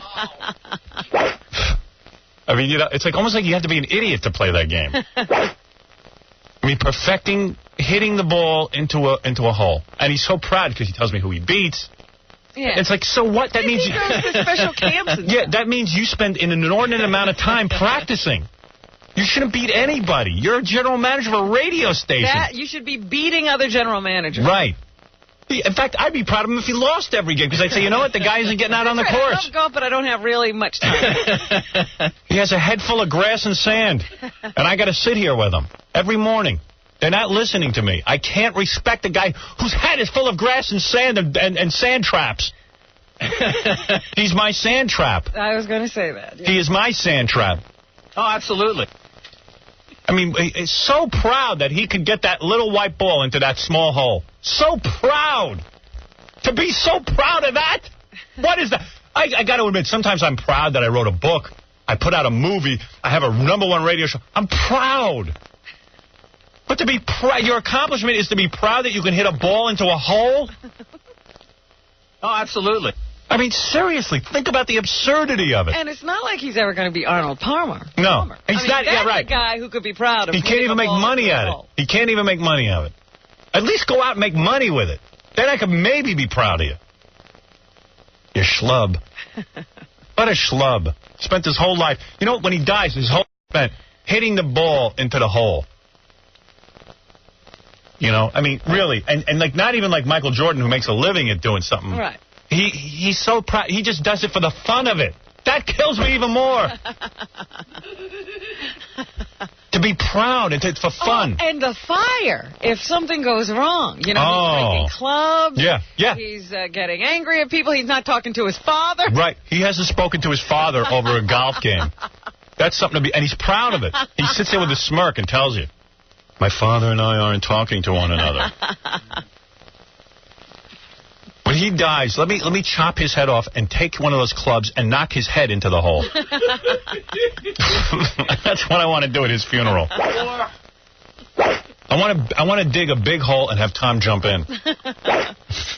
I mean, it's like almost like you have to be an idiot to play that game. I mean, perfecting hitting the ball into a hole. And he's so proud because he tells me who he beats. Yeah. It's like, so what? That means he goes to special camps and yeah, that means you spend an inordinate amount of time practicing. You shouldn't beat anybody. You're a general manager of a radio station. You should be beating other general managers. Right. In fact, I'd be proud of him if he lost every game, because I'd say, you know what, the guy isn't getting out on the course. I love golf, but I don't have really much time. He has a head full of grass and sand, and I got to sit here with him every morning. They're not listening to me. I can't respect a guy whose head is full of grass and sand and sand traps. He's my sand trap. I was going to say that. Yeah. He is my sand trap. Oh, absolutely. I mean, he's so proud that he could get that little white ball into that small hole. So proud. To be so proud of that? What is that? I got to admit, sometimes I'm proud that I wrote a book. I put out a movie. I have a #1 radio show. I'm proud. But to be proud, your accomplishment is to be proud that you can hit a ball into a hole? Oh, absolutely. I mean, seriously, think about the absurdity of it. And it's not like he's ever going to be Arnold Palmer. No. He's not, that's yeah, right. a guy who could be proud of. He can't even make money at it. He can't even make money out of it. At least go out and make money with it. Then I could maybe be proud of you. You schlub. What a schlub. Spent his whole life. You know, when he dies, his whole life spent hitting the ball into the hole. You know, I mean, really. And like, not even like Michael Jordan, who makes a living at doing something. Right. He's so proud. He just does it for the fun of it. That kills me even more. To be proud and for fun. And the fire. If something goes wrong, you know, he's breaking clubs. Yeah. He's getting angry at people. He's not talking to his father. Right. He hasn't spoken to his father over a golf game. That's something to be, and he's proud of it. He sits there with a smirk and tells you, my father and I aren't talking to one another. When he dies, let me chop his head off and take one of those clubs and knock his head into the hole. That's what I want to do at his funeral. I want to dig a big hole and have Tom jump in.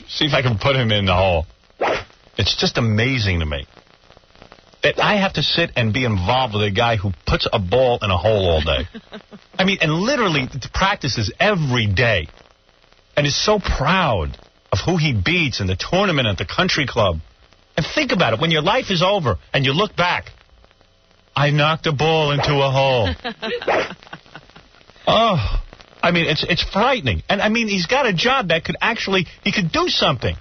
See if I can put him in the hole. It's just amazing to me that I have to sit and be involved with a guy who puts a ball in a hole all day. I mean, and literally practices every day and is so proud of who he beats in the tournament at the country club. And think about it. When your life is over and you look back, I knocked a ball into a hole. Oh, I mean, it's frightening. And, I mean, he's got a job that he could do something.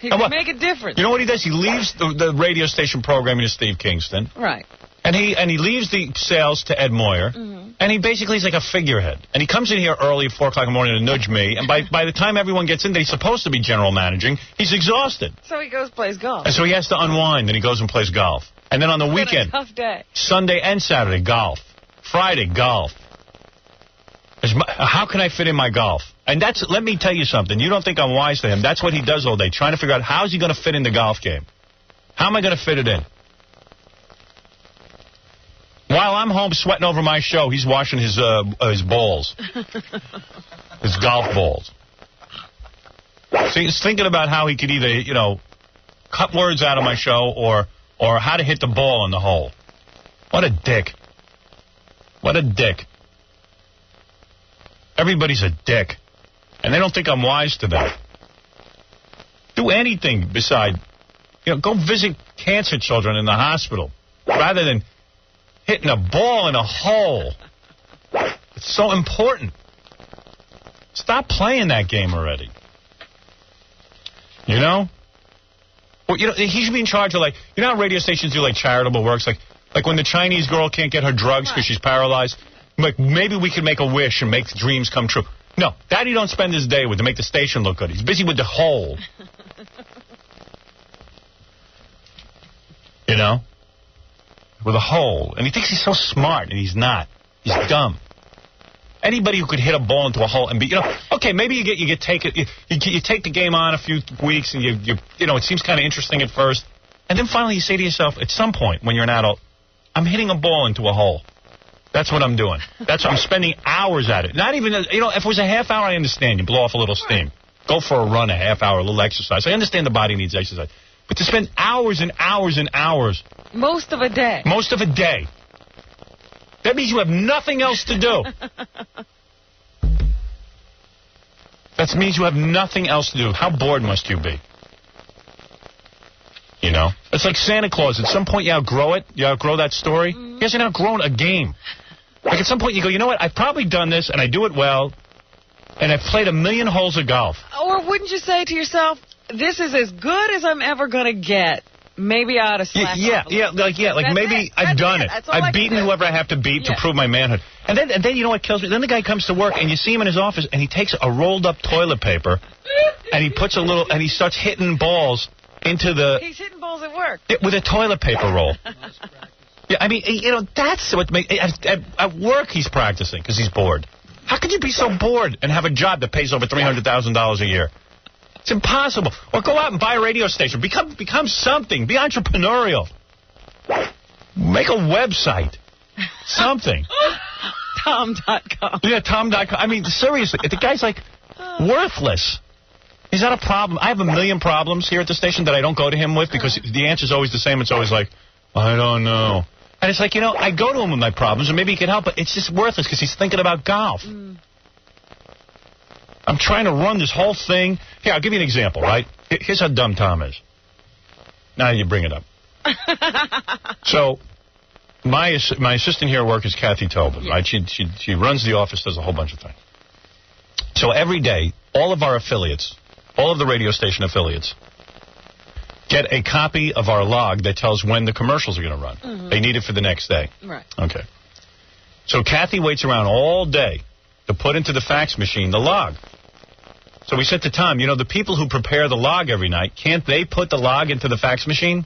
He can make a difference. You know what he does? He leaves the radio station programming to Steve Kingston. Right. And he leaves the sales to Ed Moyer, and he basically is like a figurehead. And he comes in here early at 4 o'clock in the morning to nudge me, and by the time everyone gets in that he's supposed to be general managing, he's exhausted. So he goes plays golf. And so he has to unwind, and he goes and plays golf. And then on the It's been weekend, a tough day. Sunday and Saturday, golf. Friday, golf. How can I fit in my golf? And let me tell you something. You don't think I'm wise to him. That's what he does all day, trying to figure out how's he going to fit in the golf game. How am I going to fit it in? While I'm home sweating over my show, he's washing his balls. His golf balls. So he's thinking about how he could either, cut words out of my show or how to hit the ball in the hole. What a dick. What a dick. Everybody's a dick. And they don't think I'm wise to that. Do anything beside, go visit cancer children in the hospital rather than hitting a ball in a hole. It's so important. Stop playing that game already. Well, he should be in charge of, how radio stations do, charitable works? Like when the Chinese girl can't get her drugs because she's paralyzed. Maybe we could make a wish and make dreams come true. No, that he don't spend his day with to make the station look good. He's busy with the hole. With a hole. And he thinks he's so smart, and he's not. He's dumb. Anybody who could hit a ball into a hole and be, okay, maybe you take the game on a few weeks, and it seems kind of interesting at first, and then finally you say to yourself, at some point when you're an adult, I'm hitting a ball into a hole. That's what I'm doing. I'm spending hours at it. Not even, if it was a half hour, I understand. You blow off a little steam. Go for a run, a half hour, a little exercise. I understand the body needs exercise. But to spend hours and hours and hours. Most of a day. Most of a day. That means you have nothing else to do. That means you have nothing else to do. How bored must you be? It's like Santa Claus. At some point you outgrow it. You outgrow that story. He hasn't outgrown a game. At some point you go, you know what? I've probably done this, and I do it well, and I've played 1,000,000 holes of golf. Or wouldn't you say to yourself, this is as good as I'm ever going to get. Maybe I ought to slack off. Maybe I've done it. I've beaten whoever I have to beat to prove my manhood. And then you know what kills me? Then the guy comes to work, and you see him in his office, and he takes a rolled-up toilet paper, and he puts and he starts hitting balls into the... He's hitting balls at work. With a toilet paper roll. That's what makes... At work, he's practicing, because he's bored. How could you be so bored and have a job that pays over $300,000 a year? It's impossible. Or go out and buy a radio station. Become something. Be entrepreneurial. Make a website. Something. Tom.com. Yeah, Tom.com. Seriously, the guy's worthless. He's not a problem. I have 1,000,000 problems here at the station that I don't go to him with because the answer's always the same. It's always I don't know. And it's I go to him with my problems, and maybe he can help, but it's just worthless because he's thinking about golf. I'm trying to run this whole thing. Here, I'll give you an example, right? Here's how dumb Tom is. Now you bring it up. So, my assistant here at work is Kathy Tobin, right? She runs the office, does a whole bunch of things. So every day, all of our affiliates, all of the radio station affiliates, get a copy of our log that tells when the commercials are going to run. Mm-hmm. They need it for the next day. Right. Okay. So Kathy waits around all day to put into the fax machine the log. So we said to Tom, the people who prepare the log every night, can't they put the log into the fax machine?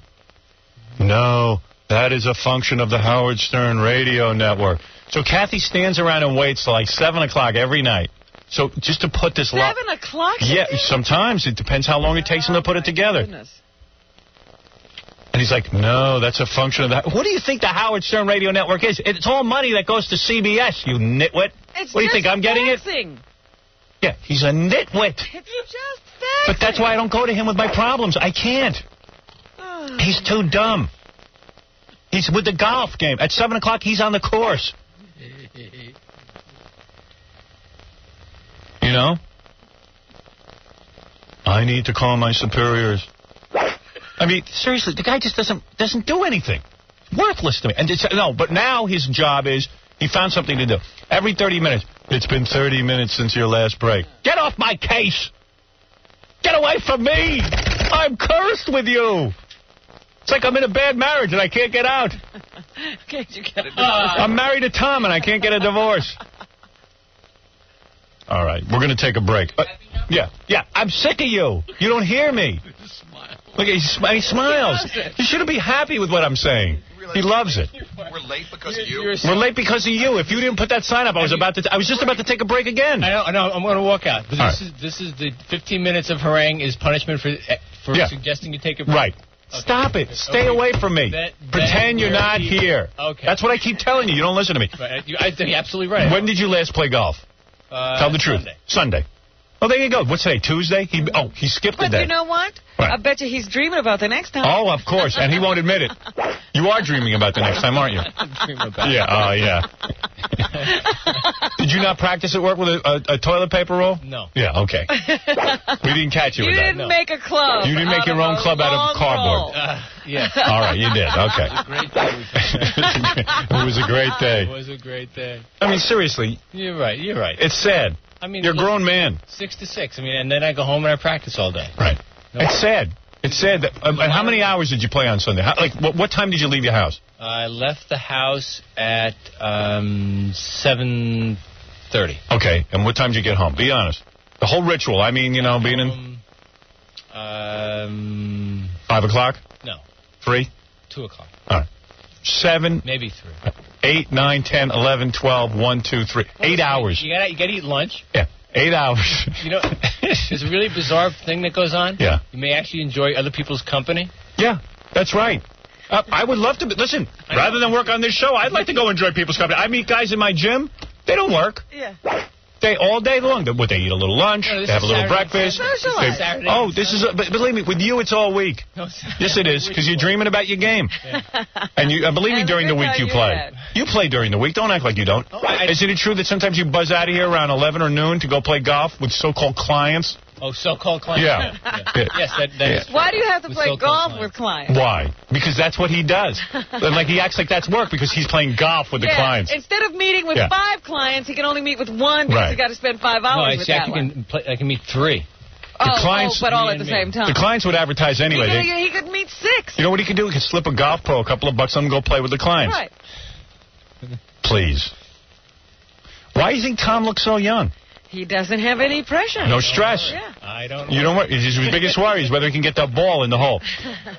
No, that is a function of the Howard Stern radio network. So Kathy stands around and waits till 7 o'clock every night. So just to put this log... 7 o'clock? Yeah, sometimes. It depends how long it takes him to put it together. Goodness. And he's like, no, that's a function of that. What do you think the Howard Stern radio network is? It's all money that goes to CBS, you nitwit. What do you think, I'm getting it? Yeah, he's a nitwit. It's just But that's why I don't go to him with my problems. I can't. He's too dumb. He's with the golf game. At 7 o'clock, he's on the course. I need to call my superiors. Seriously, the guy just doesn't do anything. Worthless to me. And but now his job is he found something to do. Every 30 minutes. It's been 30 minutes since your last break. Get off my case. Get away from me. I'm cursed with you. It's like I'm in a bad marriage and I can't get out. Can't you get a divorce? I'm married to Tom and I can't get a divorce. All right, we're going to take a break. Yeah, I'm sick of you. You don't hear me. Look, he smiles. You shouldn't be happy with what I'm saying. He loves it. We're late because of you. We're late because of you. If you didn't put that sign up, I was just about to take a break again. I know. I'm going to walk out. But this is the 15 minutes of harangue is punishment for suggesting you take a break. Right. Okay. Stop it. Stay away from me. Pretend you're not here. Okay. That's what I keep telling you. You don't listen to me. I think you're absolutely right. When did you last play golf? Tell the truth. Sunday. Oh, there you go. What's today? Tuesday? He skipped the day. But you know what? Right. I bet you he's dreaming about the next time. Oh, of course. And he won't admit it. You are dreaming about the next time, aren't you? I'm dreaming about it. Yeah. Oh, yeah. Did you not practice at work with a toilet paper roll? No. Yeah, okay. We didn't catch you with that. You didn't make a club. You didn't make your own club out of cardboard. Yeah. All right, you did. Okay. It was a great day. It was a great day. I mean, seriously. You're right. It's sad. I mean, you're a grown man. 6 to 6. I mean, and then I go home and I practice all day. Right. It's sad. It's sad. That, and how many hours did you play on Sunday? What time did you leave your house? I left the house at 7:30. Okay. And what time did you get home? Be honest. The whole ritual. I mean, being in. 5 o'clock? No. 3? 2 o'clock. All right. 7. Maybe 3. 8, 9, 10, 11, 12, 1, 2, 3. 8 hours. You gotta eat lunch. Yeah. 8 hours. There's a really bizarre thing that goes on. Yeah. You may actually enjoy other people's company. Yeah, that's right. I would love to. Listen, rather than work on this show, I'd like to go enjoy people's company. I meet guys in my gym. They don't work. Yeah. All day long. They eat a little lunch. No, they have a little Saturday, breakfast. This is. But believe me, with you, it's all week. No, yes, it is, because you're dreaming about your game. Yeah. And believe me, during the week you play. You play during the week. Don't act like you don't. Isn't it true that sometimes you buzz out of here around 11 or noon to go play golf with so-called clients? Oh, so-called clients. Yeah. Yes, that is. Why do you have to play golf with clients? Why? Because that's what he does. And he acts like that's work because he's playing golf with the clients. Instead of meeting with 5 clients, he can only meet with 1 because he's got to spend 5 hours with that one. I can meet 3. But all at the same time. The clients would advertise anyway. He could meet 6. You know what he could do? He could slip a golf pro a couple of bucks and go play with the clients. Right. Please. Why do you think Tom looks so young? He doesn't have any pressure. No stress. Yeah. I don't know. You don't worry. His biggest worry is whether he can get that ball in the hole.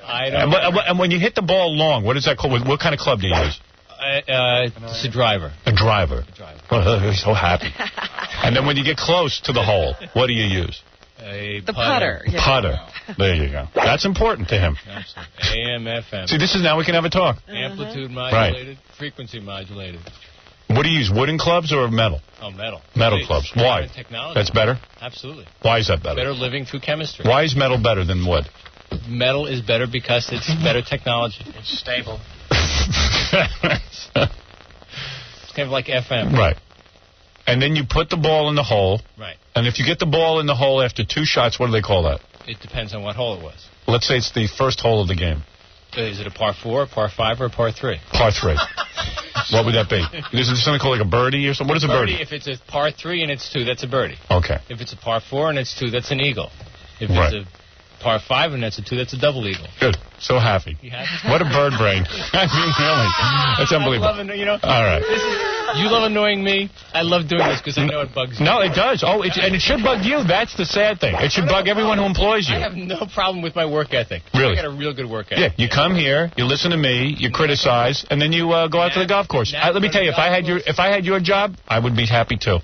I don't know. And when you hit the ball long, what is that called? What kind of club do you use? It's a driver. A driver. Oh, he's so happy. And then when you get close to the hole, what do you use? The putter. Yeah. Putter. There you go. That's important to him. Absolutely. AM, FM. See, this is now we can have a talk. Amplitude modulated, frequency modulated. What do you use, wooden clubs or metal? Oh, metal. Metal clubs. Why? Technology. That's better? Absolutely. Why is that better? Better living through chemistry. Why is metal better than wood? Metal is better because it's better technology. It's stable. It's kind of like FM. Right. And then you put the ball in the hole. Right. And if you get the ball in the hole after 2 shots, what do they call that? It depends on what hole it was. Let's say it's the first hole of the game. Is it a par 4, par 5, or a par 3? Par 3. What would that be? Is it something called like a birdie or something? What is a birdie? If it's a par 3 and it's 2, that's a birdie. Okay. If it's a par 4 and it's 2, that's an eagle. If it's a par 5 and that's a 2, that's a double eagle. Good. So happy. What a bird brain. I mean, really. That's unbelievable. All right. You love annoying me. I love doing this because I know it bugs you. No, it does. Oh, and it should bug you. That's the sad thing. It should bug everyone who employs you. I have no problem with my work ethic. Really? I got a real good work ethic. Yeah, you come here, you listen to me, you criticize, and then you go out to the golf course. Let me tell you, if I had your job, I would be happy too.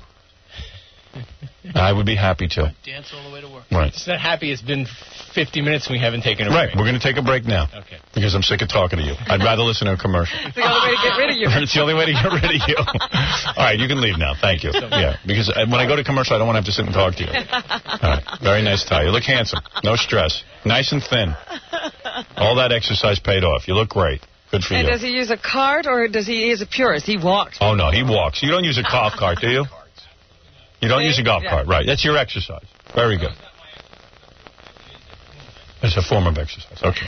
I would be happy too. Dance all the way to work. Right. It's not happy. It's been 50 minutes and we haven't taken a break. Right. We're going to take a break now. Okay. Because I'm sick of talking to you. I'd rather listen to a commercial. It's the only way to get rid of you. It's the only way to get rid of you. All right, you can leave now. Thank you. Yeah, because when I go to commercial, I don't want to have to sit and talk to you. All right. Very nice tie. You look handsome. No stress. Nice and thin. All that exercise paid off. You look great. Good for you. And does he use a cart or does he use a purist? He walks. Oh, no, he walks. You don't use a golf cart, do you? You don't use a golf cart, right. That's your exercise. Very good. It's a form of exercise. Okay.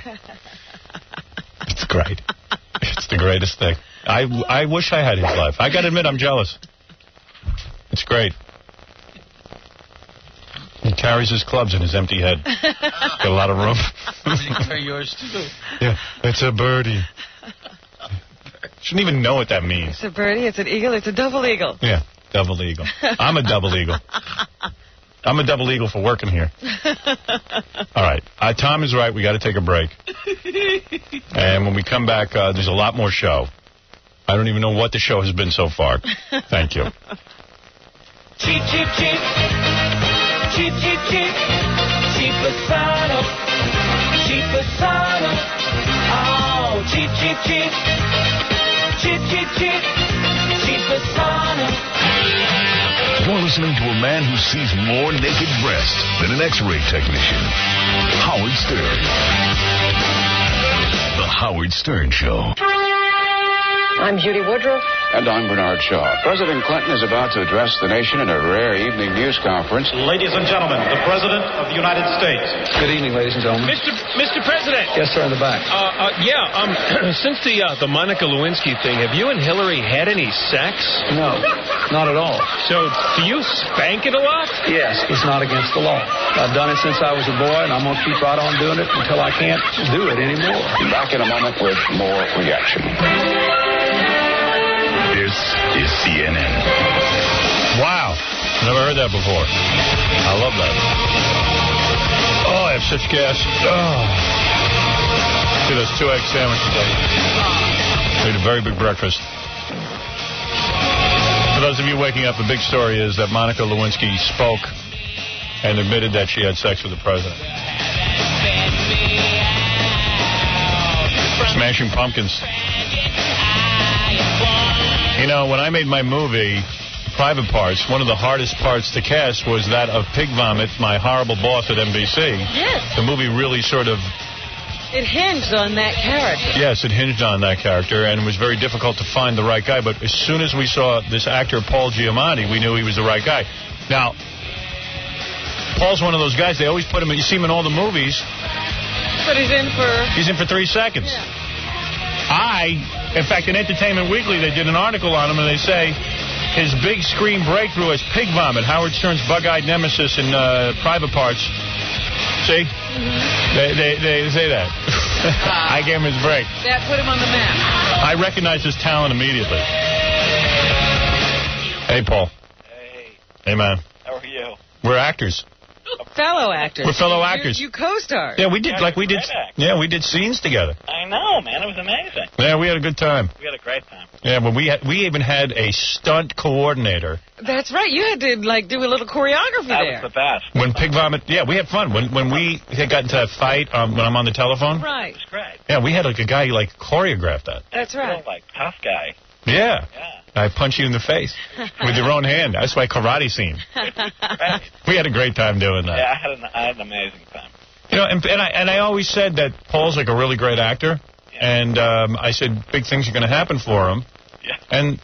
It's great. It's the greatest thing. I wish I had his life. I got to admit, I'm jealous. It's great. He carries his clubs in his empty head. Got a lot of room. They're yours, too. Yeah, it's a birdie. Shouldn't even know what that means. It's a birdie, it's an eagle, it's a double eagle. Yeah. Double eagle. I'm a double eagle. I'm a double eagle for working here. All right. Tom is right. We got to take a break. And when we come back, there's a lot more show. I don't even know what the show has been so far. Thank you. Cheap, cheap, cheap. Cheap, cheap, cheap. Cheapasano. Cheapasano. Oh, cheap, cheap, cheap. Cheap, cheap, cheap. Cheapasano. You're listening to a man who sees more naked breasts than an X-ray technician. Howard Stern. The Howard Stern Show. I'm Judy Woodruff. And I'm Bernard Shaw. President Clinton is about to address the nation in a rare evening news conference. Ladies and gentlemen, the President of the United States. Good evening, ladies and gentlemen. Mr. President. Yes, sir, in the back. Since the Monica Lewinsky thing, have you and Hillary had any sex? No, not at all. So, do you spank it a lot? Yes, it's not against the law. I've done it since I was a boy, and I'm going to keep right on doing it until I can't do it anymore. Back in a moment with more reaction. This is CNN. Wow. Never heard that before. I love that. Oh, I have such gas. Oh. See those 2 egg sandwiches. I ate a very big breakfast. For those of you waking up, the big story is that Monica Lewinsky spoke and admitted that she had sex with the president. Smashing Pumpkins. You know, when I made my movie, Private Parts, one of the hardest parts to cast was that of Pig Vomit, my horrible boss at NBC. Yes. The movie really sort of... It hinged on that character. Yes, it hinged on that character, and it was very difficult to find the right guy. But as soon as we saw this actor, Paul Giamatti, we knew he was the right guy. Now, Paul's one of those guys, they always put him, you see him in all the movies. But he's in for 3 seconds. Yeah. In fact, in Entertainment Weekly, they did an article on him, and they say his big screen breakthrough is Pig Vomit, Howard Stern's bug-eyed nemesis in Private Parts. See? Mm-hmm. They say that. I gave him his break. That put him on the map. I recognize his talent immediately. Hey, Paul. Hey, man. How are you? We're actors. Fellow actors. We're fellow actors. You co-starred. Yeah, we did. We did scenes together. I know, man. It was amazing. Yeah, we had a good time. We had a great time. Yeah, but we even had a stunt coordinator. That's right. You had to do a little choreography there. That was the best. When Pig Vomit, we had fun. When we had gotten to that fight when I'm on the telephone. Right. It was great. Yeah, we had a guy choreographed that. That's right. Real, tough guy. Yeah. I punch you in the face with your own hand. That's my karate scene. We had a great time doing that. Yeah, I had an amazing time. You know, and I always said that Paul's a really great actor, and I said big things are going to happen for him, and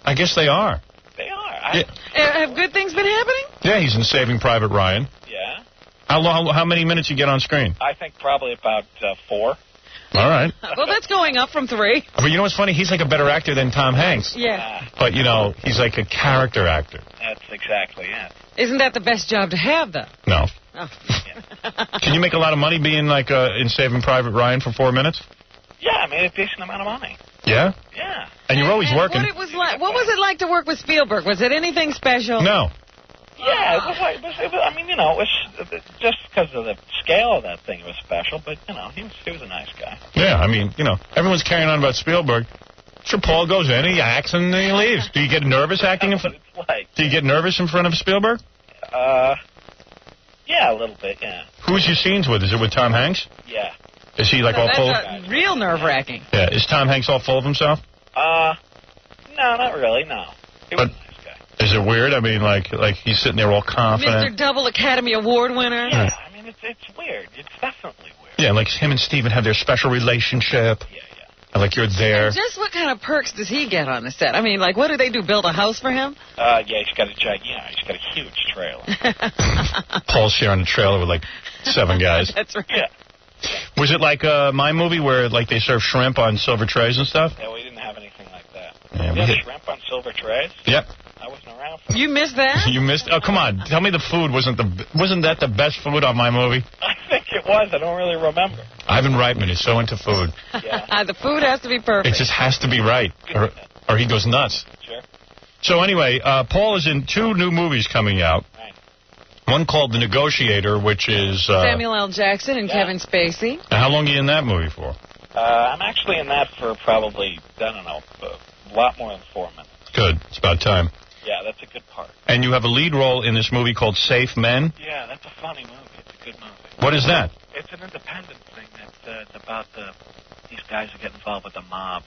I guess they are. They are. Have good things been happening? Yeah, he's in Saving Private Ryan. Yeah. How many minutes you get on screen? I think probably about 4. All right. Well, that's going up from 3. But you know what's funny? He's like a better actor than Tom Hanks. Yeah. But, he's like a character actor. That's exactly it. Isn't that the best job to have, though? No. Oh. Can you make a lot of money being in Saving Private Ryan for 4 minutes? Yeah, I made a decent amount of money. Yeah? Yeah. And you're always working. What was it like to work with Spielberg? Was it anything special? No. Yeah, it was just because of the scale of that thing, it was special, but, he was a nice guy. Yeah, everyone's carrying on about Spielberg. Sure, Paul goes in, he acts, and then he leaves. Do you get nervous acting in front? Do you get nervous in front of Spielberg? Yeah, a little bit, yeah. Who's your scenes with? Is it with Tom Hanks? Yeah. Is he, all full? That's real nerve-wracking. Yeah, is Tom Hanks all full of himself? No, not really, no. He was a nice guy. Is it weird? Like he's sitting there all confident. Mr. Double Academy Award winner. Yeah, it's weird. It's definitely weird. Yeah, like him and Steven have their special relationship. Yeah. And you're there. And just what kind of perks does he get on the set? What do they do, build a house for him? Yeah, he's got a huge trailer. Paul's sharing a trailer with 7 guys. That's right. Yeah. Was it like my movie where they serve shrimp on silver trays and stuff? Yeah, we didn't have anything like that. Yeah, shrimp on silver trays? Yep. I wasn't around for that. You missed that? You missed? Oh, come on. Tell me the food wasn't that the best food on my movie? I think it was. I don't really remember. Ivan Reitman is so into food. Yeah. The food has to be perfect. It just has to be right, or he goes nuts. Sure. So anyway, Paul is in 2 new movies coming out. Right. One called The Negotiator, which is... Samuel L. Jackson and Kevin Spacey. How long are you in that movie for? I'm actually in that for probably, I don't know, a lot more than 4 minutes. Good. It's about time. Yeah, that's a good part. And you have a lead role in this movie called Safe Men? Yeah, that's a funny movie. It's a good movie. What is that? It's an independent thing. It's about these guys who get involved with the mob.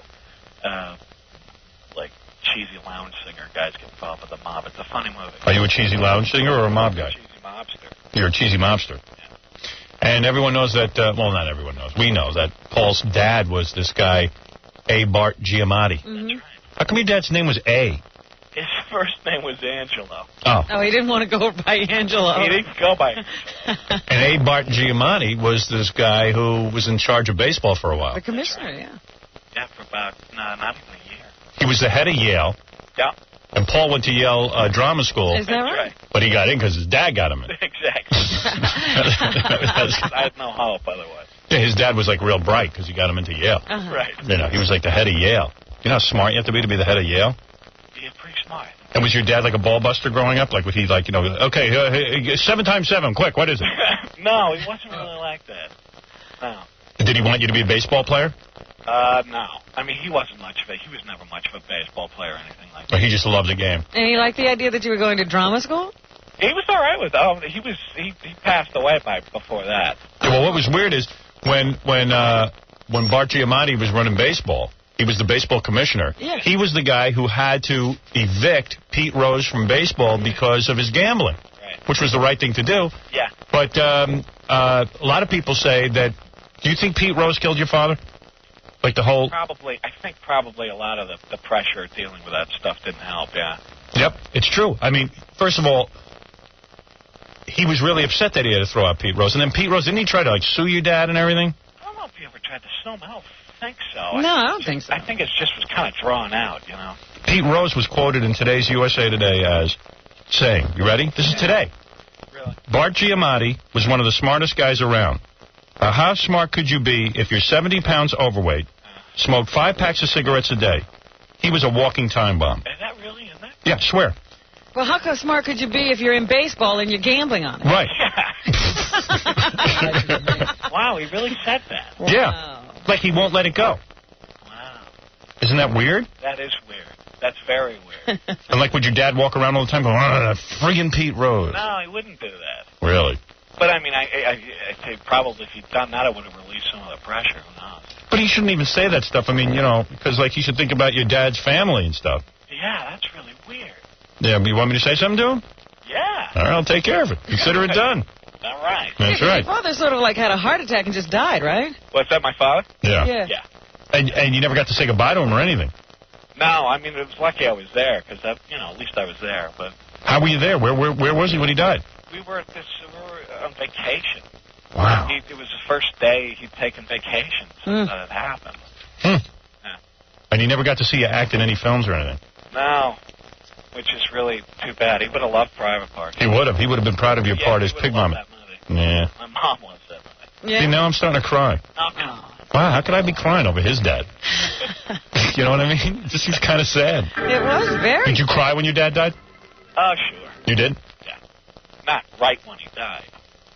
Like cheesy lounge singer guys get involved with the mob. It's a funny movie. Are you a cheesy lounge singer or a mob guy? Cheesy mobster. You're a cheesy mobster. Yeah. And everyone knows that, well, not everyone knows. We know that Paul's dad was this guy, A. Bart Giamatti. Mm-hmm. How come your dad's name was A? His first name was Angelo. Oh. Oh, he didn't want to go by Angelo. He didn't go by And A. Bart Giamatti was this guy who was in charge of baseball for a while. The commissioner, yeah. Yeah, for about, not even a year. He was the head of Yale. Yeah. And Paul went to Yale drama school. Is that right? But he got in because his dad got him in. Exactly. I had no hope otherwise. Yeah, his dad was like real bright because he got him into Yale. Right. You know, he was like the head of Yale. You know how smart you have to be the head of Yale? You're pretty smart. And was your dad like a ball buster growing up? Like, would he like, you know, okay, 7 times 7, quick, what is it? No, he wasn't really like that. No. Did he want you to be a baseball player? No. I mean, he wasn't much of a, he was never much of a baseball player or anything like that. Or he just loved the game? And he liked the idea that you were going to drama school? He was all right with it. He passed away before that. Yeah, well, what was weird is when Bart Giamatti was running baseball, he was the baseball commissioner. Yeah. He was the guy who had to evict Pete Rose from baseball because of his gambling, which was the right thing to do. Yeah. But a lot of people say that. Do you think Pete Rose killed your father? Like the whole... Probably. I think probably a lot of the pressure dealing with that stuff didn't help, yeah. Yep, it's true. I mean, first of all, he was really upset that he had to throw out Pete Rose. And then Pete Rose, didn't he try to, like, sue your dad and everything? I don't know if he ever tried to sue him. I don't think so. No, I don't think so. I think it just was kind of drawn out, you know. Pete Rose was quoted in today's USA Today as saying, you ready? This is today. Really? Bart Giamatti was one of the smartest guys around. How smart could you be if you're 70 pounds overweight, smoked 5 packs of cigarettes a day? He was a walking time bomb. Is that really in there? Yeah, swear. Well, how smart could you be if you're in baseball and you're gambling on it? Right. Wow, he really said that. Wow. Yeah. Like he won't let it go. Wow. Isn't that weird? That is weird. That's very weird. And like, would your dad walk around all the time going, friggin' Pete Rose? No, he wouldn't do that. Really? But, I mean, I'd say probably if he'd done that, it would have relieved some of the pressure. Who knows? But he shouldn't even say that stuff. I mean, you know, because, like, he should think about your dad's family and stuff. Yeah, that's really weird. Yeah, but you want me to say something to him? Yeah. All right, I'll take care of it. Consider it done. All right. That's right. Your father sort of like had a heart attack and just died, right? What's that, my father? Yeah. Yeah. And you never got to say goodbye to him or anything? No, I mean, it was lucky I was there, because, you know, at least I was there. But how were you there? Where was he when he died? We were on vacation. Wow. It was the first day he'd taken vacation since that had happened. Yeah. And he never got to see you act in any films or anything? No, which is really too bad. He would have loved Private Parts. He would have. He would have been proud of your part as Pig Mama. Yeah. My mom loves that movie. Yeah. See, now I'm starting to cry. Wow, how could I be crying over his dad? You know what I mean? It just seems kind of sad. It was very. Did you cry when your dad died? Oh, sure. You did? Yeah. Not right when he died.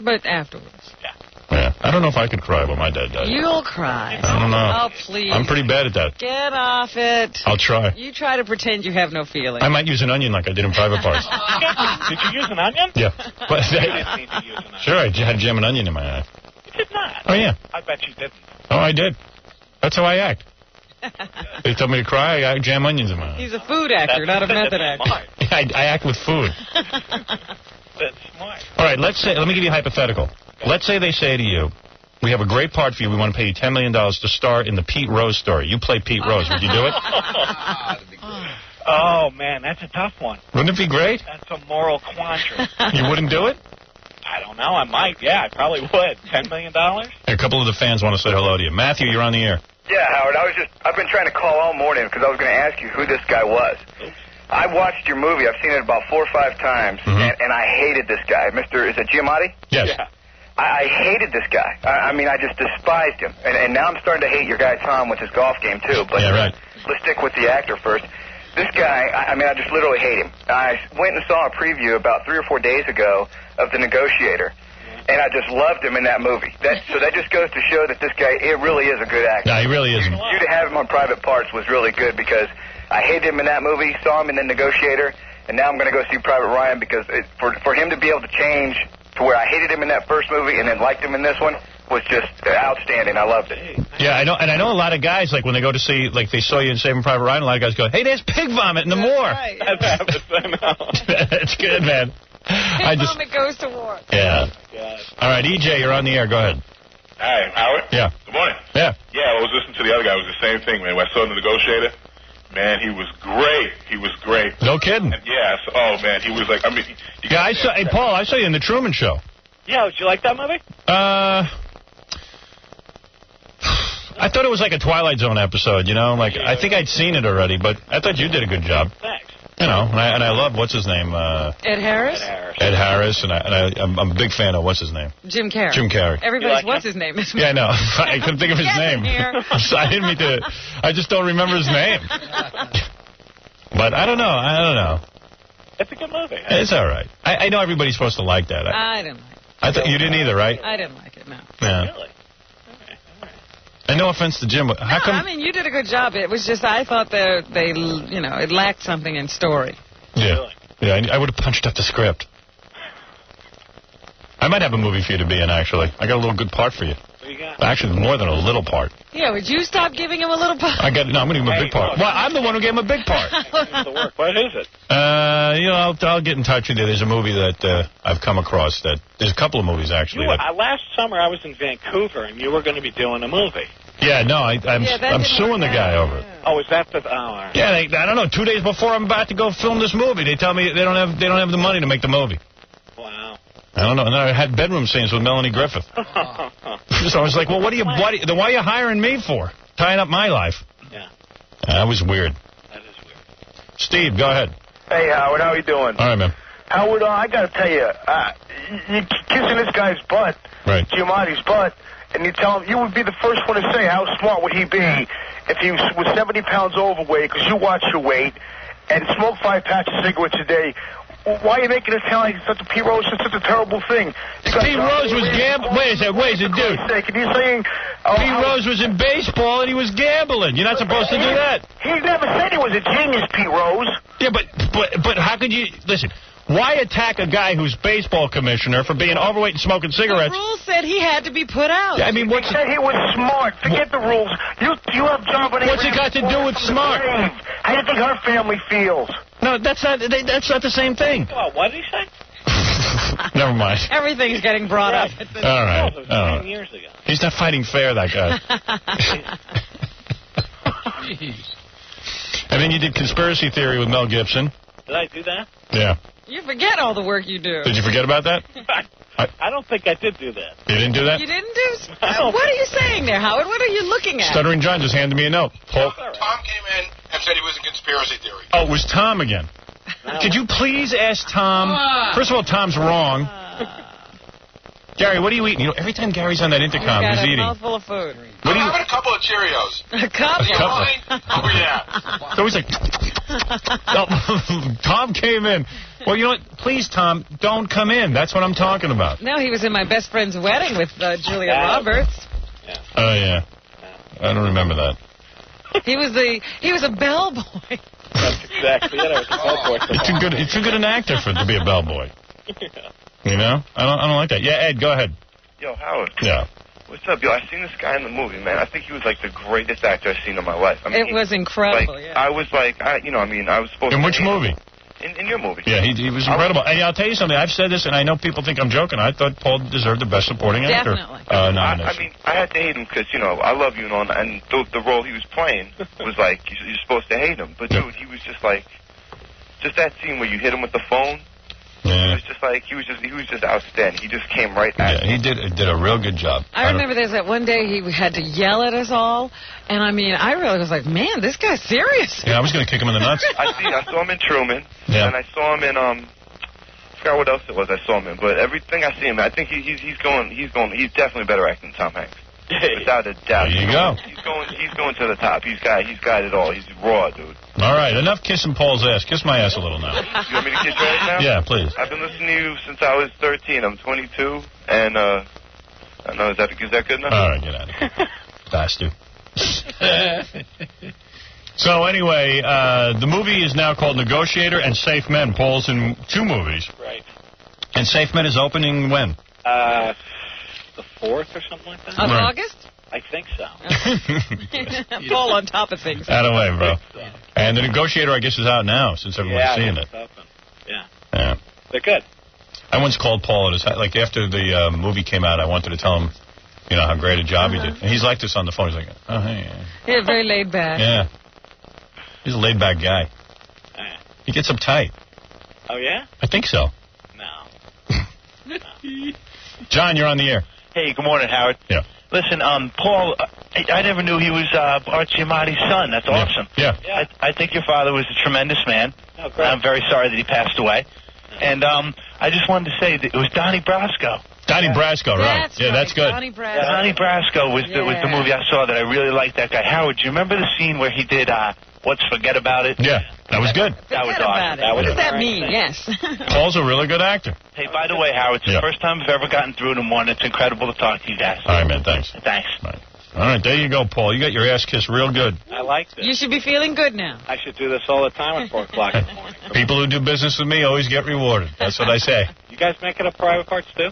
But afterwards. Yeah. I don't know if I could cry when my dad died. You'll cry. I don't know. Oh, please. I'm pretty bad at that. Get off it. I'll try. You try to pretend you have no feeling. I might use an onion like I did in Private Parts. Did you use an onion? Yeah. But You didn't need to use an onion. sure, I had to jam an onion in my eye. You did not. Oh, yeah. I bet you didn't. Oh, I did. That's how I act. They told me to cry, I jam onions in my eye. He's a food actor, not a method actor. Smart. I act with food. That's smart. All right, let me give you a hypothetical. Let's say they say to you, we have a great part for you. We want to pay you $10 million to star in the Pete Rose story. You play Pete Rose. Would you do it? Oh, man, that's a tough one. Wouldn't it be great? That's a moral quandary. You wouldn't do it? I don't know. I might. Yeah, I probably would. $10 million? A couple of the fans want to say hello to you. Matthew, you're on the air. Yeah, Howard, I've been trying to call all morning because I was going to ask you who this guy was. I watched your movie. I've seen it about 4 or 5 times, and I hated this guy. Is it Giamatti? Yes. Yeah. I hated this guy. I mean, I just despised him. And now I'm starting to hate your guy Tom with his golf game, too. But yeah, right. Let's stick with the actor first. This guy, I just literally hate him. I went and saw a preview about 3 or 4 days ago of The Negotiator. And I just loved him in that movie. So that just goes to show that this guy, it really is a good actor. No, he really isn't. You to have him on Private Parts was really good because I hated him in that movie, saw him in The Negotiator, and now I'm going to go see Private Ryan because for him to be able to change to where I hated him in that first movie and then liked him in this one was just outstanding. I loved it. Yeah, I know, and I know a lot of guys, like, when they go to see, like, they saw you in Saving Private Ryan, a lot of guys go, hey, there's pig vomit in the moor. Right. It's good, man. Vomit goes to war. Yeah. All right, EJ, you're on the air. Go ahead. Hi, Howard. Yeah. Good morning. Yeah. Yeah, I was listening to the other guy. It was the same thing, man. When I saw The Negotiator, man, he was great. He was great. No kidding. And yeah, oh, man, he was like, I mean... Yeah, hey, Paul, I saw you in The Truman Show. Yeah, did you like that movie? I thought it was like a Twilight Zone episode, you know? Like, I think I'd seen it already, but I thought you did a good job. Thanks. You know, and I love, what's his name? Ed Harris? Ed Harris, and I'm a big fan of, what's his name? Jim Carrey. Jim Carrey. Everybody's what's his name? Yeah, I know. I couldn't think of his name. I didn't mean to. I just don't remember his name. But I don't know. It's a good movie. It's all right. I know everybody's supposed to like that. I didn't like it. I thought you didn't either, right? I didn't like it, no. Yeah. Really? And no offense to Jim, but how come... I mean, you did a good job. It was just, I thought it lacked something in story. Yeah. Yeah, I would have punched up the script. I might have a movie for you to be in, actually. I got a little good part for you. What you got? Actually, more than a little part. Yeah, would you stop giving him a little part? I'm going to give him a big part. Well, I'm the one who gave him a big part. What is it? I'll get in touch with you. There's a movie that I've come across that... There's a couple of movies, actually. Last summer, I was in Vancouver, and you were going to be doing a movie. Yeah, no, I'm suing the guy over it. Oh, is that the... Oh, all right. Yeah, I don't know. 2 days before I'm about to go film this movie, they tell me they don't have the money to make the movie. Wow. I don't know. And then I had bedroom scenes with Melanie Griffith. So I was like, well, why are you hiring me for? Tying up my life. Yeah. That was weird. That is weird. Steve, go ahead. Hey, Howard, how you doing? All right, man. Howard, I got to tell you, you're kissing this guy's butt, right. Giamatti's butt, and you tell him, you would be the first one to say, how smart would he be if he was 70 pounds overweight, because you watch your weight, and smoke 5 packs of cigarettes a day. Why are you making it sound like such a Pete Rose is such a terrible thing? Pete Rose was gambling. Wait a second, dude. You're saying, Pete Rose was in baseball and he was gambling. You're not supposed to do that. He never said he was a genius, Pete Rose. Yeah, but how could you listen? Why attack a guy who's baseball commissioner for being overweight and smoking cigarettes? The rules said he had to be put out. Yeah, I mean, He said he was smart. Forget the rules. You have John Bonet. What's it got to do with smart? How do you think her family feels? No, that's not the same thing. Well, what did he say? Never mind. Everything's getting brought up. All right. It was 10 years ago. He's not fighting fair, that guy. And then you did Conspiracy Theory with Mel Gibson. Did I do that? Yeah. You forget all the work you do. Did you forget about that? I don't think I did do that. You didn't do that? You didn't do... What are you saying there, Howard? What are you looking at? Stuttering John just handed me a note. Tom came in and said he was a conspiracy theory. Oh, it was Tom again. Could you please ask Tom? First of all, Tom's wrong. Gary, what are you eating? You know, every time Gary's on that intercom, he's eating. Got a mouthful of food. I'm having a couple of Cheerios. A couple? Oh, yeah. So he's like... Tom came in. Well, you know what? Please, Tom, don't come in. That's what I'm talking about. No, he was in my best friend's wedding with Julia Roberts. Oh, yeah. I don't remember that. He was a bellboy. That's exactly it. I was a bellboy for He's too good an actor to be a bellboy. You know? I don't like that. Yeah, Ed, go ahead. Yo, Howard. Yeah. What's up, yo? I seen this guy in the movie, man. I think he was like the greatest actor I've seen in my life. I mean, it was incredible. Like, yeah. I was like, I was supposed to. In which movie? In your movie. Yeah, he was incredible. And I'll tell you something. I've said this, and I know people think I'm joking. I thought Paul deserved the Best Supporting Actor nomination. I mean, I had to hate him because, you know, I love you and all that, and the role he was playing was like, you're supposed to hate him. But, dude, he was just like, just that scene where you hit him with the phone. Yeah. It was just like, he was just outstanding. He just came right at he did a real good job. I remember there's that one day he had to yell at us all, and I mean, I really was like, man, this guy's serious. Yeah, I was going to kick him in the nuts. I saw him in Truman, yeah. And I saw him in, I forgot what else it was I saw him in, but everything I see him, I think he's definitely better acting than Tom Hanks. Without a doubt. There you go. He's going to the top. He's got it all. He's raw, dude. All right, enough kissing Paul's ass. Kiss my ass a little now. You want me to kiss your ass now? Yeah, please. I've been listening to you since I was 13. I'm 22, and I don't know, is that good enough? All right, get out of here. Bastard. So anyway, the movie is now called Negotiator and Safe Men. Paul's in 2 movies. Right. And Safe Men is opening when? The 4th or something like that? Of August? I think so. Paul on top of things. Out of the way, bro. And The Negotiator, I guess, is out now since everyone's seeing it. Yeah. They're good. I once called Paul at his like after the movie came out. I wanted to tell him, you know, how great a job he did. And he's like this on the phone. He's like, oh, hey. Yeah, very laid back. Yeah. He's a laid back guy. He gets uptight. Oh, yeah? I think so. No. John, you're on the air. Hey, good morning, Howard. Yeah. Listen, Paul, I never knew he was Art Giamatti's son. That's awesome. Yeah. I think your father was a tremendous man. Oh, great. I'm very sorry that he passed away. And I just wanted to say that it was Donnie Brasco. Donnie Brasco, right. That's yeah, that's good. Donnie Brasco. Donnie Brasco was the movie I saw that I really liked that guy. Howard, do you remember the scene where he did Let's Forget About It? Yeah, that was good. That was Forget awesome. about it. What does that mean? Yes. Paul's a really good actor. Hey, by the way, Howard, it's the first time I've ever gotten through to one. It's incredible to talk to you guys. All right, man, thanks. Thanks. All right, there you go, Paul. You got your ass kissed real good. I like this. You should be feeling good now. I should do this all the time at 4 o'clock in the morning. People who do business with me always get rewarded. That's what I say. You guys making up private parts, too?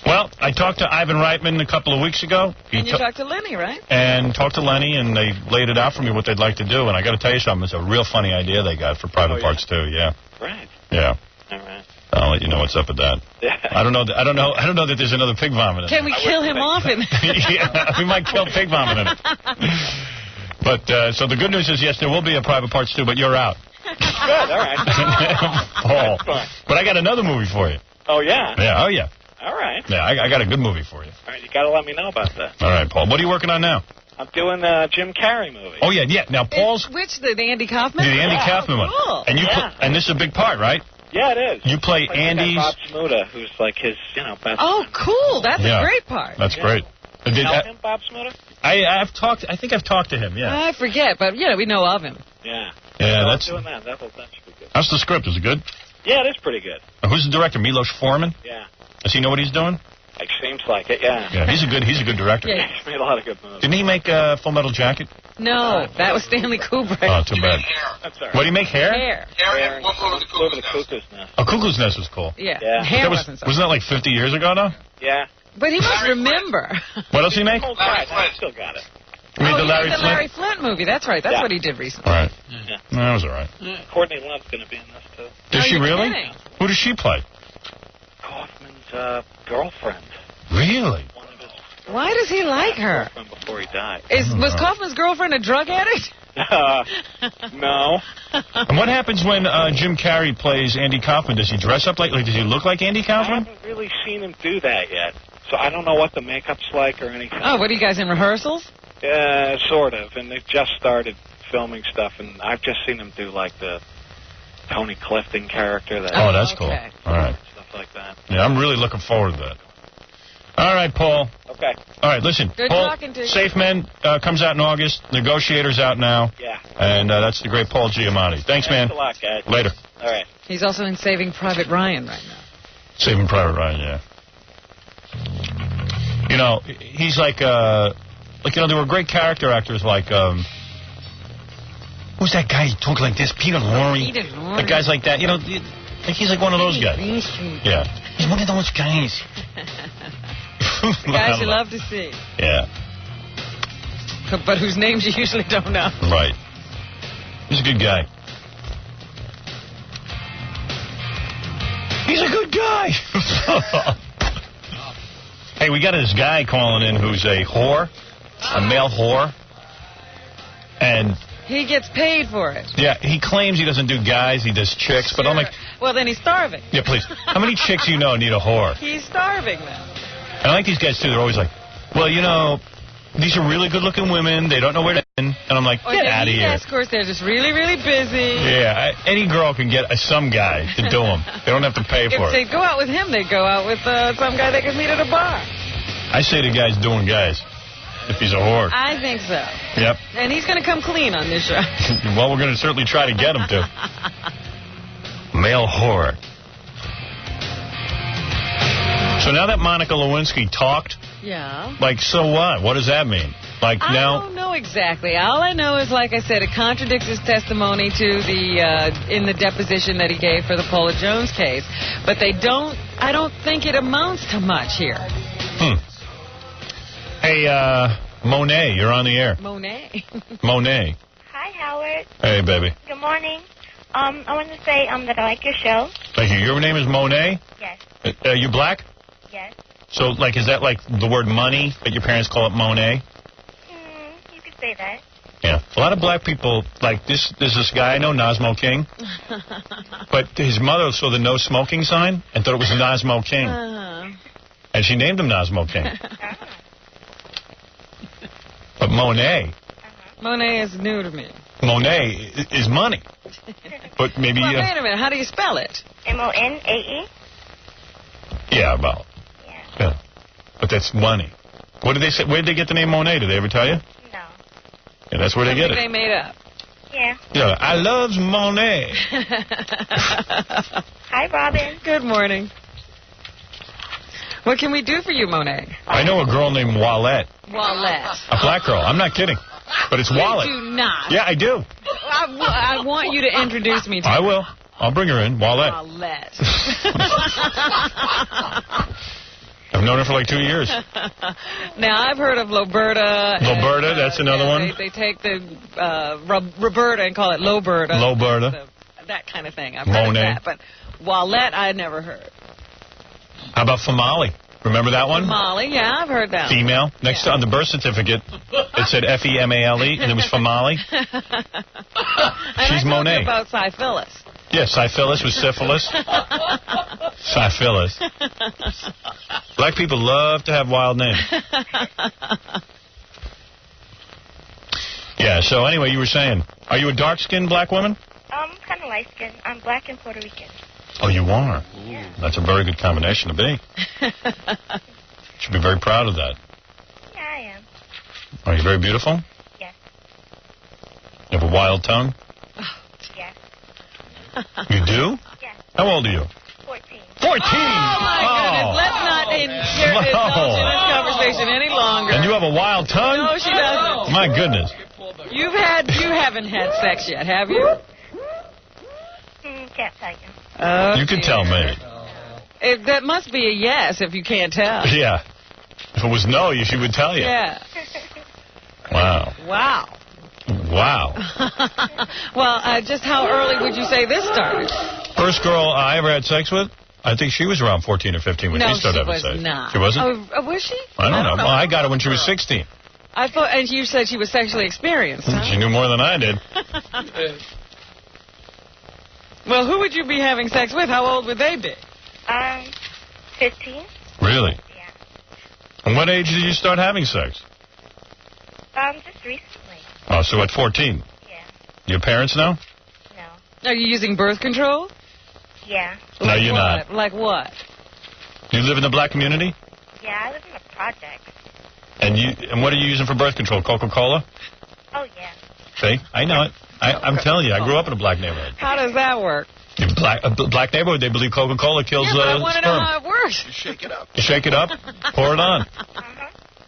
Well, I talked to Ivan Reitman a couple of weeks ago. And you talked to Lenny, right? And talked to Lenny, and they laid it out for me what they'd like to do. And I got to tell you something. It's a real funny idea they got for private parts, too. Yeah. Right. Yeah. All right. I'll let you know what's up with that. Yeah. I don't know that there's another pig vomit in it. Can we kill him off? Yeah, we might kill pig vomit in it. But, so the good news is, yes, there will be a private parts, too, but you're out. Good, all right. Paul. But I got another movie for you. Oh, yeah? Yeah, oh, yeah. All right. Yeah, I got a good movie for you. All right, you got to let me know about that. All right, Paul. What are you working on now? I'm doing a Jim Carrey movie. Oh, yeah. Now, Paul's... Which, the Andy Kaufman? The Andy Kaufman one. Cool. And, and this is a big part, right? Yeah, it is. You play Andy's... Bob Smuda, who's like his, best Oh, friend. cool. That's a great part. That's great. You know him, Bob Smuda? I think I've talked to him, yeah. I forget, but, we know of him. Yeah. Yeah, so that's... I'm doing that. That should be good. How's the script? Is it good? Yeah, it is pretty good. Who's the director? Milos Forman? Yeah. Does he know what he's doing? It seems like it, yeah. Yeah, he's a good director. Yeah. He's made a lot of good movies. Didn't he make Full Metal Jacket? No, that was Stanley Kubrick. Oh, too bad. That's all right. What, did he make Hair? Hair and One Flew Over the Cuckoo's Nest. Oh, Cuckoo's Nest was cool. Yeah. Hair wasn't that like 50 years ago now? Yeah. But he must remember. What else did he make? I still got it. You mean the Larry Flint movie. That's right. That's what he did recently. All right. Yeah. No, that was all right. Courtney Love's going to be in this, too. Does she really? Kidding? Who does she play? Kaufman's girlfriend. Really? Why does he like her? Before he died. Was Kaufman's girlfriend a drug addict? No. And what happens when Jim Carrey plays Andy Kaufman? Does he dress up like does he look like Andy Kaufman? I haven't really seen him do that yet, so I don't know what the makeup's like or anything. Oh, what are you guys in rehearsals? Sort of, and they've just started filming stuff, and I've just seen him do like the Tony Clifton character. That's cool. All right. Stuff like that. Yeah, I'm really looking forward to that. All right, Paul. Okay. All right, listen. Good Paul, talking to you. Safe Men comes out in August. Negotiator's out now. Yeah. And that's the great Paul Giamatti. Thanks, man. Thanks a lot, guys. Later. All right. He's also in Saving Private Ryan right now. Saving Private Ryan, yeah. You know, he's like there were great character actors like, who's that guy? He talks like this, Peter Lorre. Like guys like that, he's like one of those guys. Yeah. He's one of those guys. The guys you love to see. Yeah. But whose names you usually don't know. Right. He's a good guy. He's a good guy. Hey, we got this guy calling in who's a whore, a male whore. And he gets paid for it. Yeah, he claims he doesn't do guys, he does chicks. But I'm like... Well, then he's starving. Yeah, please. How many chicks you know need a whore? He's starving, then. And I like these guys, too. They're always like, well, these are really good-looking women. They don't know where to end. And I'm like, get out of here. Escorts, they're just really, really busy. Yeah, any girl can get some guy to do them. They don't have to pay for If they go out with him, they go out with some guy they can meet at a bar. I say to guys doing guys, if he's a whore. I think so. Yep. And he's going to come clean on this show. Well, we're going to certainly try to get him to. Male whore. So now that Monica Lewinsky talked, yeah. Like, so what? What does that mean? Like I now? don't know exactly. All I know is, like I said, it contradicts his testimony to the in the deposition that he gave for the Paula Jones case. But I don't think it amounts to much here. Hey, Monet, you're on the air. Monet. Monet. Hi, Howard. Hey, baby. Good morning. I wanted to say that I like your show. Thank you. Your name is Monet? Yes. Are you black? Yes. So, like, is that like the word money, but your parents call it Monet? You could say that. Yeah. A lot of black people, like, there's this guy I know, Nazmo King. But his mother saw the no smoking sign and thought it was Nazmo King. And she named him Nazmo King. But Monet. Monet is new to me. Monet is money. But maybe... Well, wait a minute. How do you spell it? Monae? Yeah, well. Yeah. But that's money. What did they say? Where did they get the name Monet? Did they ever tell you? No. Yeah, that's where they get it. They made up. Yeah. Yeah, I love Monet. Hi, Robin. Good morning. What can we do for you, Monet? I know a girl named Wallette. Wallette. A black girl. I'm not kidding. But it's Wallet. You do not. Yeah, I do. I want you to introduce me to her. I will. I'll bring her in. Wallette. Wallette. I've known her for like 2 years. Now, I've heard of Loberta. Loberta, that's another one. They take the Roberta and call it Loberta. Loberta. That kind of thing. I've heard of that. But Wallette, I never heard. How about Famali? Remember that one? Famali, yeah, I've heard that. Female. Next to on the birth certificate, it said Female, and it was Famali. She's Monet. About syphilis. Yeah, syphilis was syphilis. Syphilis. Black people love to have wild names. Yeah, so anyway, you were saying, are you a dark-skinned black woman? Kind of light-skinned. I'm black and Puerto Rican. Oh, you are? Yeah. That's a very good combination to be. Should be very proud of that. Yeah, I am. Are you very beautiful? Yes. You have a wild tongue? Yes. You do? Yes. How old are you? 14. 14! Oh, my goodness. Let's not indulge in this conversation any longer. And you have a wild tongue? No, she doesn't. My goodness. You haven't had sex yet, have you? Can't tell you. You can tell me. That must be a yes if you can't tell. Yeah. If it was no, she would tell you. Yeah. Wow. Wow. Wow. Well, just how early would you say this started? First girl I ever had sex with, I think she was around 14 or 15 when she started having sex. No, she was not. She wasn't? Oh, was she? I don't know. Well, I got her when she was 16. I thought, and you said she was sexually experienced, huh? She knew more than I did. Well, who would you be having sex with? How old would they be? 15. Really? Yeah. And what age did you start having sex? Just recently. Oh, so at 14? Yeah. Your parents know? No. Are you using birth control? Yeah. No, you're not. Like what? You live in the black community? Yeah, I live in a project. And what are you using for birth control? Coca-Cola? Oh, yeah. See? I know it. I'm telling you, I grew up in a black neighborhood. How does that work? A black neighborhood, they believe Coca-Cola kills but I want to know sperm. how it works. You shake it up. You shake it up, pour it on.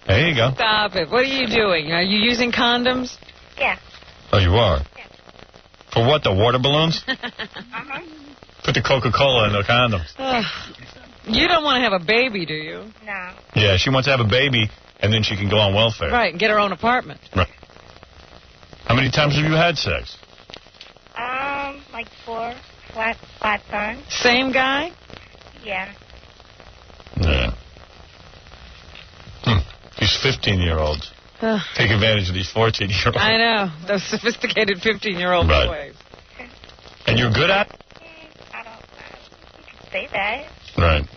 There you go. Stop it. What are you doing? Are you using condoms? Yeah. Oh, you are? Yeah. For what, the water balloons? Put the Coca-Cola in the condoms. You don't want to have a baby, do you? No. Yeah, she wants to have a baby, and then she can go on welfare. Right, and get her own apartment. Right. How many times have you had sex? Like 4, 5 times. Same guy? Yeah. Yeah. These 15-year-olds take advantage of these 14-year-olds. I know. Those sophisticated 15-year-old boys. And you're good at it? I don't know. You can say that. Right.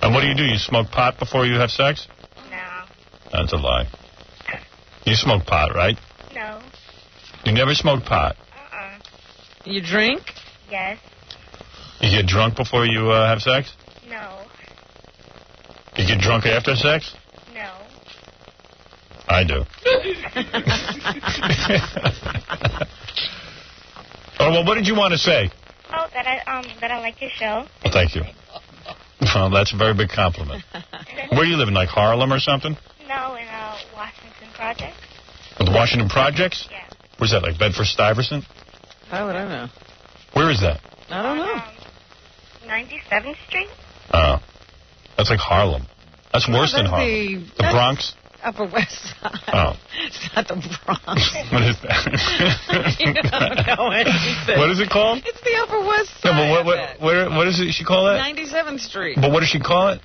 And what do? You smoke pot before you have sex? No. That's a lie. You smoke pot, right? No. You never smoked pot? You drink? Yes. You get drunk before you have sex? No. You get drunk after sex? No. I do. Oh, well, what did you want to say? Oh, that I like your show. Well, thank you. Well, that's a very big compliment. Where do you live, in like Harlem or something? No, in Washington Projects. The Washington Projects? Yeah. Where's that, like Bedford-Stuyvesant? How would I know? Where is that? I don't know. 97th Street? Oh. That's like Harlem. That's worse than Harlem. The Bronx? Upper West Side. Oh. It's not the Bronx. What is that? You don't know anything. What is it called? It's the Upper West Side. No, but what does she call that? 97th Street. But what does she call it?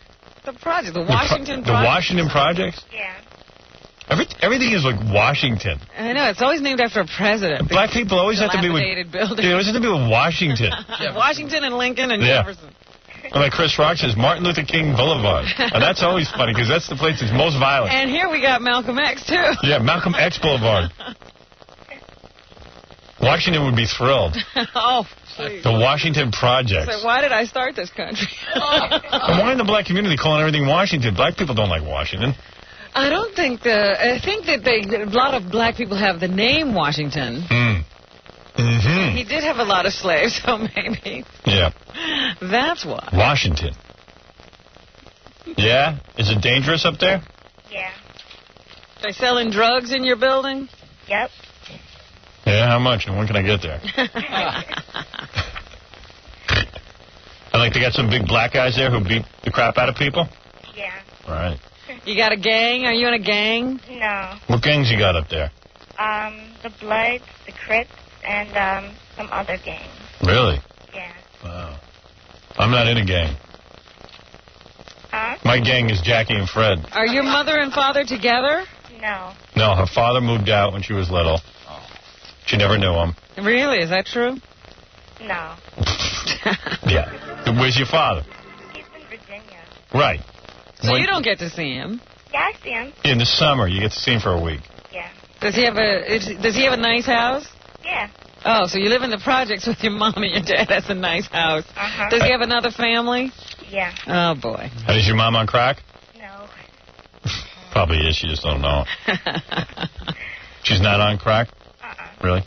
The project, the Washington Project. The Washington Projects? Yeah. Everything is like Washington. I know, it's always named after a president. Black people always have to be with... Building. Yeah, always have to be with Washington. Washington and Lincoln and Yeah. Jefferson. And like Chris Rock says, Martin Luther King Boulevard. And that's always funny, because that's the place that's most violent. And here we got Malcolm X, too. Yeah, Malcolm X Boulevard. Washington would be thrilled. Oh, please. The Washington Projects. So why did I start this country? And why in the black community calling everything Washington? Black people don't like Washington. I don't think I think that a lot of black people have the name Washington. Mm-hmm. He did have a lot of slaves, so maybe. Yeah. That's why. Washington. Yeah? Is it dangerous up there? Yeah. They selling drugs in your building? Yep. Yeah, how much? And when can I get there? And like they got some big black guys there who beat the crap out of people? Yeah. Right. You got a gang? Are you in a gang? No. What gangs you got up there? The Bloods, the Crips, and some other gangs. Really? Yeah. Wow. I'm not in a gang. Huh? My gang is Jackie and Fred. Are your mother and father together? No. No, her father moved out when she was little. She never knew him. Really? Is that true? No. Yeah. Where's your father? He's in Virginia. Right. So you don't get to see him? Yeah, I see him. In the summer, you get to see him for a week. Yeah. Does he have a nice house? Yeah. Oh, so you live in the projects with your mom and your dad. That's a nice house. Uh-huh. Does he have another family? Yeah. Oh, boy. And is your mom on crack? No. Probably is. You just don't know. She's not on crack? Really?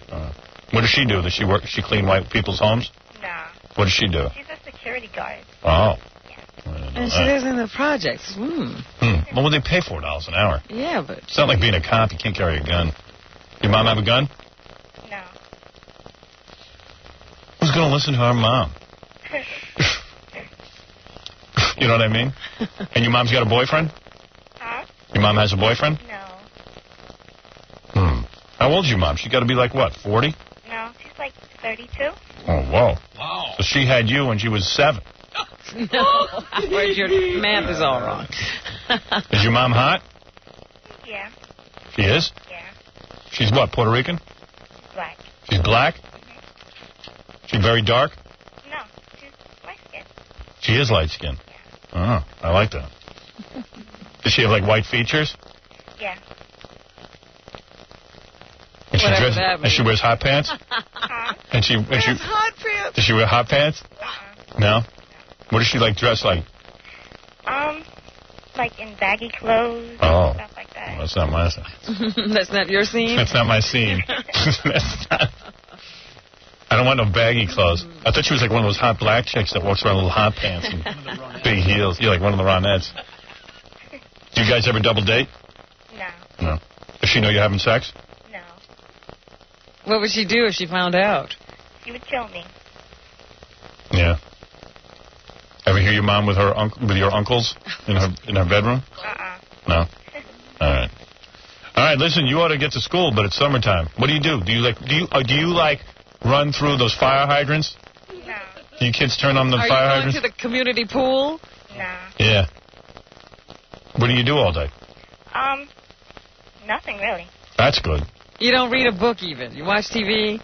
What does she do? Does she work? She clean white people's homes? No. What does she do? She's a security guard. Oh. And she lives in the projects. What would they pay $4 an hour? Yeah, but... It's not like being a cop. You can't carry a gun. Your mom have a gun? No. Who's going to listen to our mom? You know what I mean? And your mom's got a boyfriend? Huh? Your mom has a boyfriend? No. How old's your mom? She got to be like, what, 40? No, she's like 32. Oh, whoa. Wow. So she had you when she was 7. No. Where's your math is all wrong. Is your mom hot? Yeah. She is? Yeah. She's what, Puerto Rican? Black. She's black? She's very dark? No, she's light skinned. She is light skinned. Oh, I like that. Does she have like white features? Yeah. And she, Whatever that and she wears hot pants? Huh? And she hot pants. Does she wear hot pants? No? What does she like dress like? Like in baggy clothes Oh. and stuff like that. Well, that's not my scene. That's not your scene? That's not my scene. I don't want no baggy clothes. I thought she was like one of those hot black chicks that walks around in little hot pants and big heels. Yeah, like one of the Ronettes. Do you guys ever double date? No. No. Does she know you're having sex? No. What would she do if she found out? She would kill me. Yeah. Ever hear your mom with her with your uncles in her bedroom? No. All right. All right. Listen, you ought to get to school, but it's summertime. What do? Do you like run through those fire hydrants? No. Do you kids turn on the fire Are you going hydrants? to the community pool? No. Yeah. What do you do all day? Nothing really. That's good. You don't read a book even. You watch TV?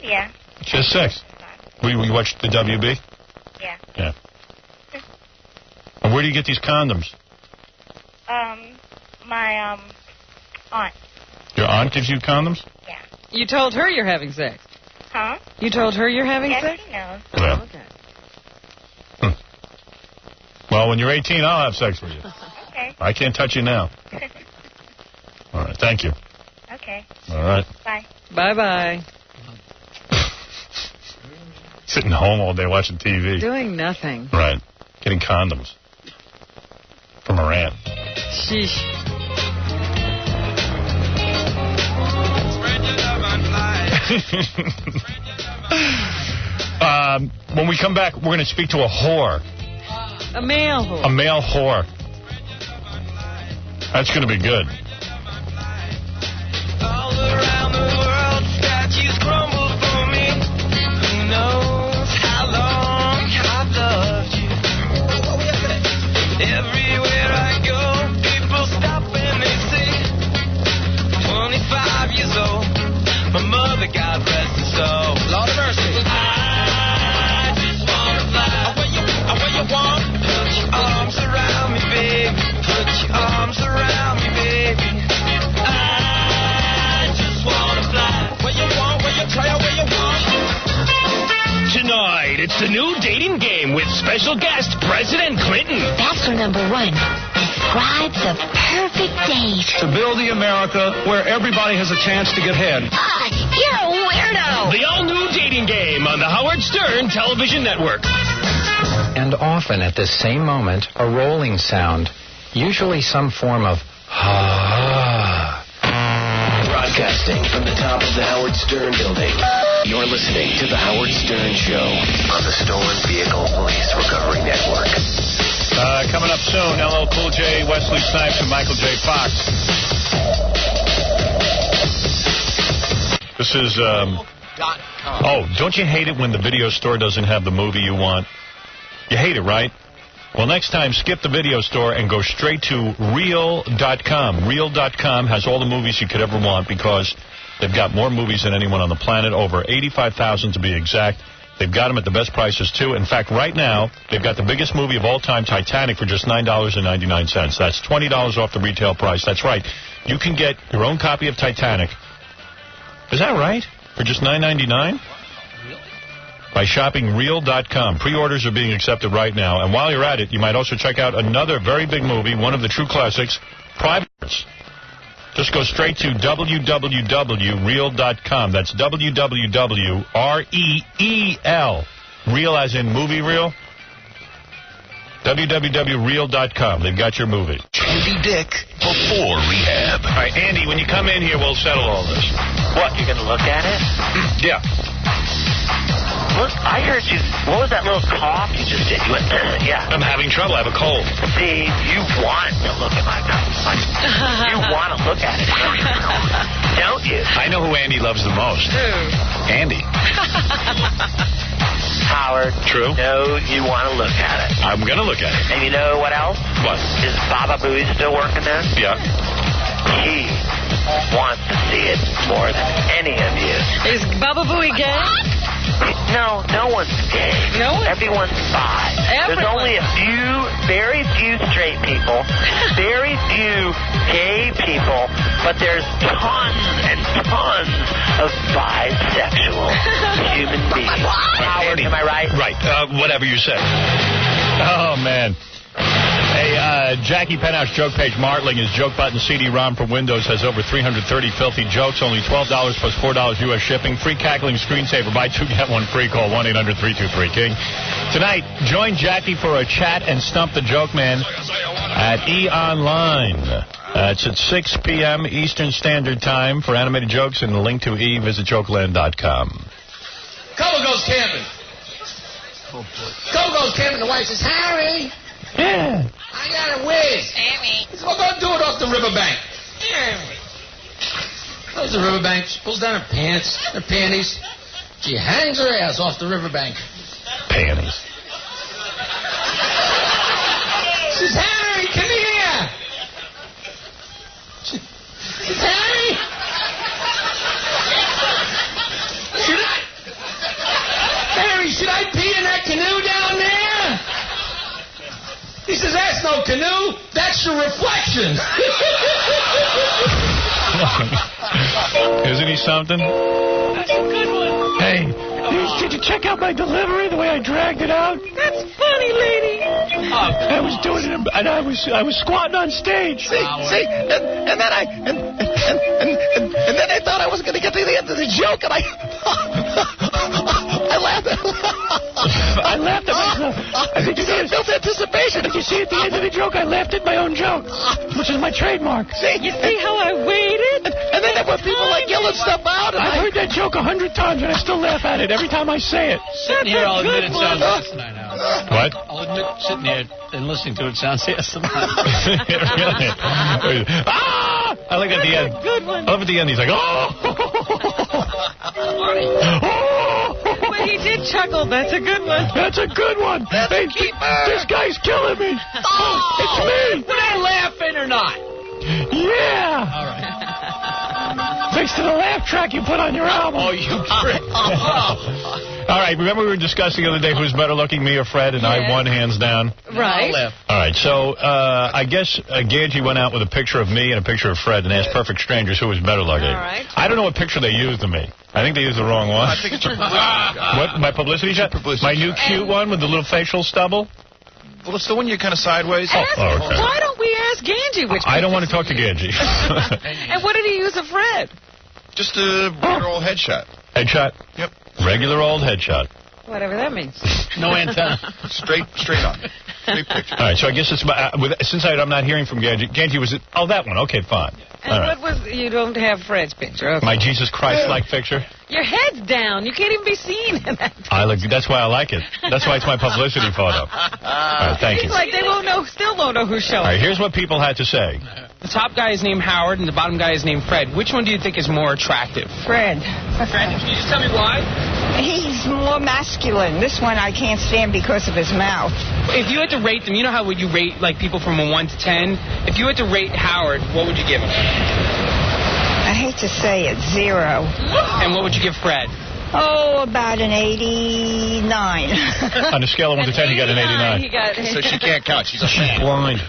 Yeah. Just sex. You watch the WB? Yeah. Yeah. And where do you get these condoms? My aunt. Your aunt gives you condoms? Yeah. You told her you're having sex. Huh? You told her you're having Yes, sex? she knows. Yeah. Okay. Well, when you're 18, I'll have sex with you. Okay. I can't touch you now. All right. Thank you. Okay. All right. Bye. Bye-bye. Sitting home all day watching TV. Doing nothing. Right. Getting condoms. From Iran. Sheesh. When we come back, we're going to speak to a whore. A male whore. A male whore. That's going to be good. All around the world, statues crumble for me. Who knows how long I've loved you? Everywhere I go, people stop and they say, 25 years old, my mother, God rest her soul. Lord of mercy. I just wanna fly where you want. Put your arms around me, baby. Put your arms around me, baby. I just wanna fly where you want, where you try, where you want. Tonight, it's the new dating game with special guest President Clinton. Bachelor number 1. Describe the perfect date. To build the America where everybody has a chance to get head. You're a weirdo. The all-new dating game on the Howard Stern Television Network. And often at this same moment, a rolling sound, usually some form of Broadcasting from the top of the Howard Stern building. You're listening to the Howard Stern Show on the Stolen Vehicle Police Recovery Network. Coming up soon, LL Cool J, Wesley Snipes, and Michael J. Fox. This is, oh, don't you hate it when the video store doesn't have the movie you want? You hate it, right? Well, next time, skip the video store and go straight to Real.com. Real.com has all the movies you could ever want because they've got more movies than anyone on the planet, over 85,000 to be exact. They've got them at the best prices, too. In fact, right now, they've got the biggest movie of all time, Titanic, for just $9.99. That's $20 off the retail price. That's right. You can get your own copy of Titanic. Is that right? For just $9.99? By shopping Real.com. Pre-orders are being accepted right now. And while you're at it, you might also check out another very big movie, one of the true classics, Privates. Just go straight to www.real.com. That's www.real. Real as in movie reel. www.real.com. They've got your movie. Andy Dick before rehab. All right, Andy, when you come in here, we'll settle all this. What, you're going to look at it? Yeah. Look, I heard you. What was that little cough you just did? You went, yeah. I'm having trouble. I have a cold. See, you want to look at my mouth. You want to look at it, don't you? I know who Andy loves the most. Who? Andy. Howard. True. No, you want to look at it. I'm going to look at it. And you know what else? What? Is Baba Booey still working there? Yeah. He wants to see it more than any of you. Is Baba Booey gay? No, no one's gay. No one? Everyone's bi. There's only a few, very few straight people, very few gay people, but there's tons and tons of bisexual human beings. Howard, am I right? Right. Whatever you say. Oh, man. Hey, Jackie Penthouse joke page Martling, his joke button CD-ROM from Windows has over 330 filthy jokes, only $12 plus $4 U.S. shipping, free cackling screensaver, buy two, get one free, call 1-800-323-KING. Tonight, join Jackie for a chat and stump the joke man at E! Online. It's at 6 p.m. Eastern Standard Time for animated jokes, and the link to E! Visit jokeland.com. Coco goes camping. Coco goes camping. The wife says, Harry. Yeah. I got a whiz. We're going to do it off the riverbank. Goes to the riverbank. She pulls down her pants, her panties. She hangs her ass off the riverbank. Panties. She says, Harry, come here. She says, Harry. Should I pee in that canoe down there? He says, that's no canoe. That's your reflection. Isn't he something? That's a good one. Hey, Did you check out my delivery, the way I dragged it out? That's funny, lady. I was doing it, and I was squatting on stage. See, and then I thought I was going to get to the end of the joke, and I laughed. I laughed at myself. Did you see built anticipation? Did you see at the end of the joke? I laughed at my own joke, which is my trademark. You see how I waited? And then there were people like yelling stuff out. And I've heard that joke 100 times, and I still laugh at it every time I say it. Sitting here, I'll admit it sounds asinine now. What? I'll admit sitting here and listening to it sounds asinine. Really? Ah! I like at the end. Good one. I love at the end. He's like, oh! But he did chuckle. That's a good one. That's a good one. Hey, this guy's killing me. It's me. Were they laughing or not? Yeah. All right. Thanks to the laugh track you put on your album. Oh, you prick. All right, remember we were discussing the other day who's better looking, me or Fred, and I won hands down. Right. All right, so I guess Ganji went out with a picture of me and a picture of Fred and asked perfect strangers who was better looking. All right. I don't know what picture they used of me. I think they used the wrong one. I think it's your publicity shot. What, my publicity shot? My new cute one with the little facial stubble? Well, it's the one you're kind of sideways. Okay. Why don't we ask Ganji which I don't want to talk to Ganji. And what did he use of Fred? Just a regular old headshot. Headshot? Yep. Regular old headshot. Whatever that means. No antenna. Straight on. Straight picture. All right, so I guess it's since I'm not hearing from Ganji. Ganji was that one? Okay, fine. And all right. what was you don't have Fred's picture? Okay. My Jesus Christ-like picture. Your head's down. You can't even be seen in that. That's why I like it. That's why it's my publicity photo. All right, thank you. It's like they still won't know who's showing. All right, here's what people had to say. The top guy is named Howard, and the bottom guy is named Fred. Which one do you think is more attractive? Fred. Fred, can you just tell me why? He's more masculine. This one I can't stand because of his mouth. If you had to rate them, you know how would you rate like people from a 1 to 10? If you had to rate Howard, what would you give him? I hate to say it, 0. And what would you give Fred? Oh, about an 89. On a scale of 1 to 10, he got an 89. So she can't count. She's blind.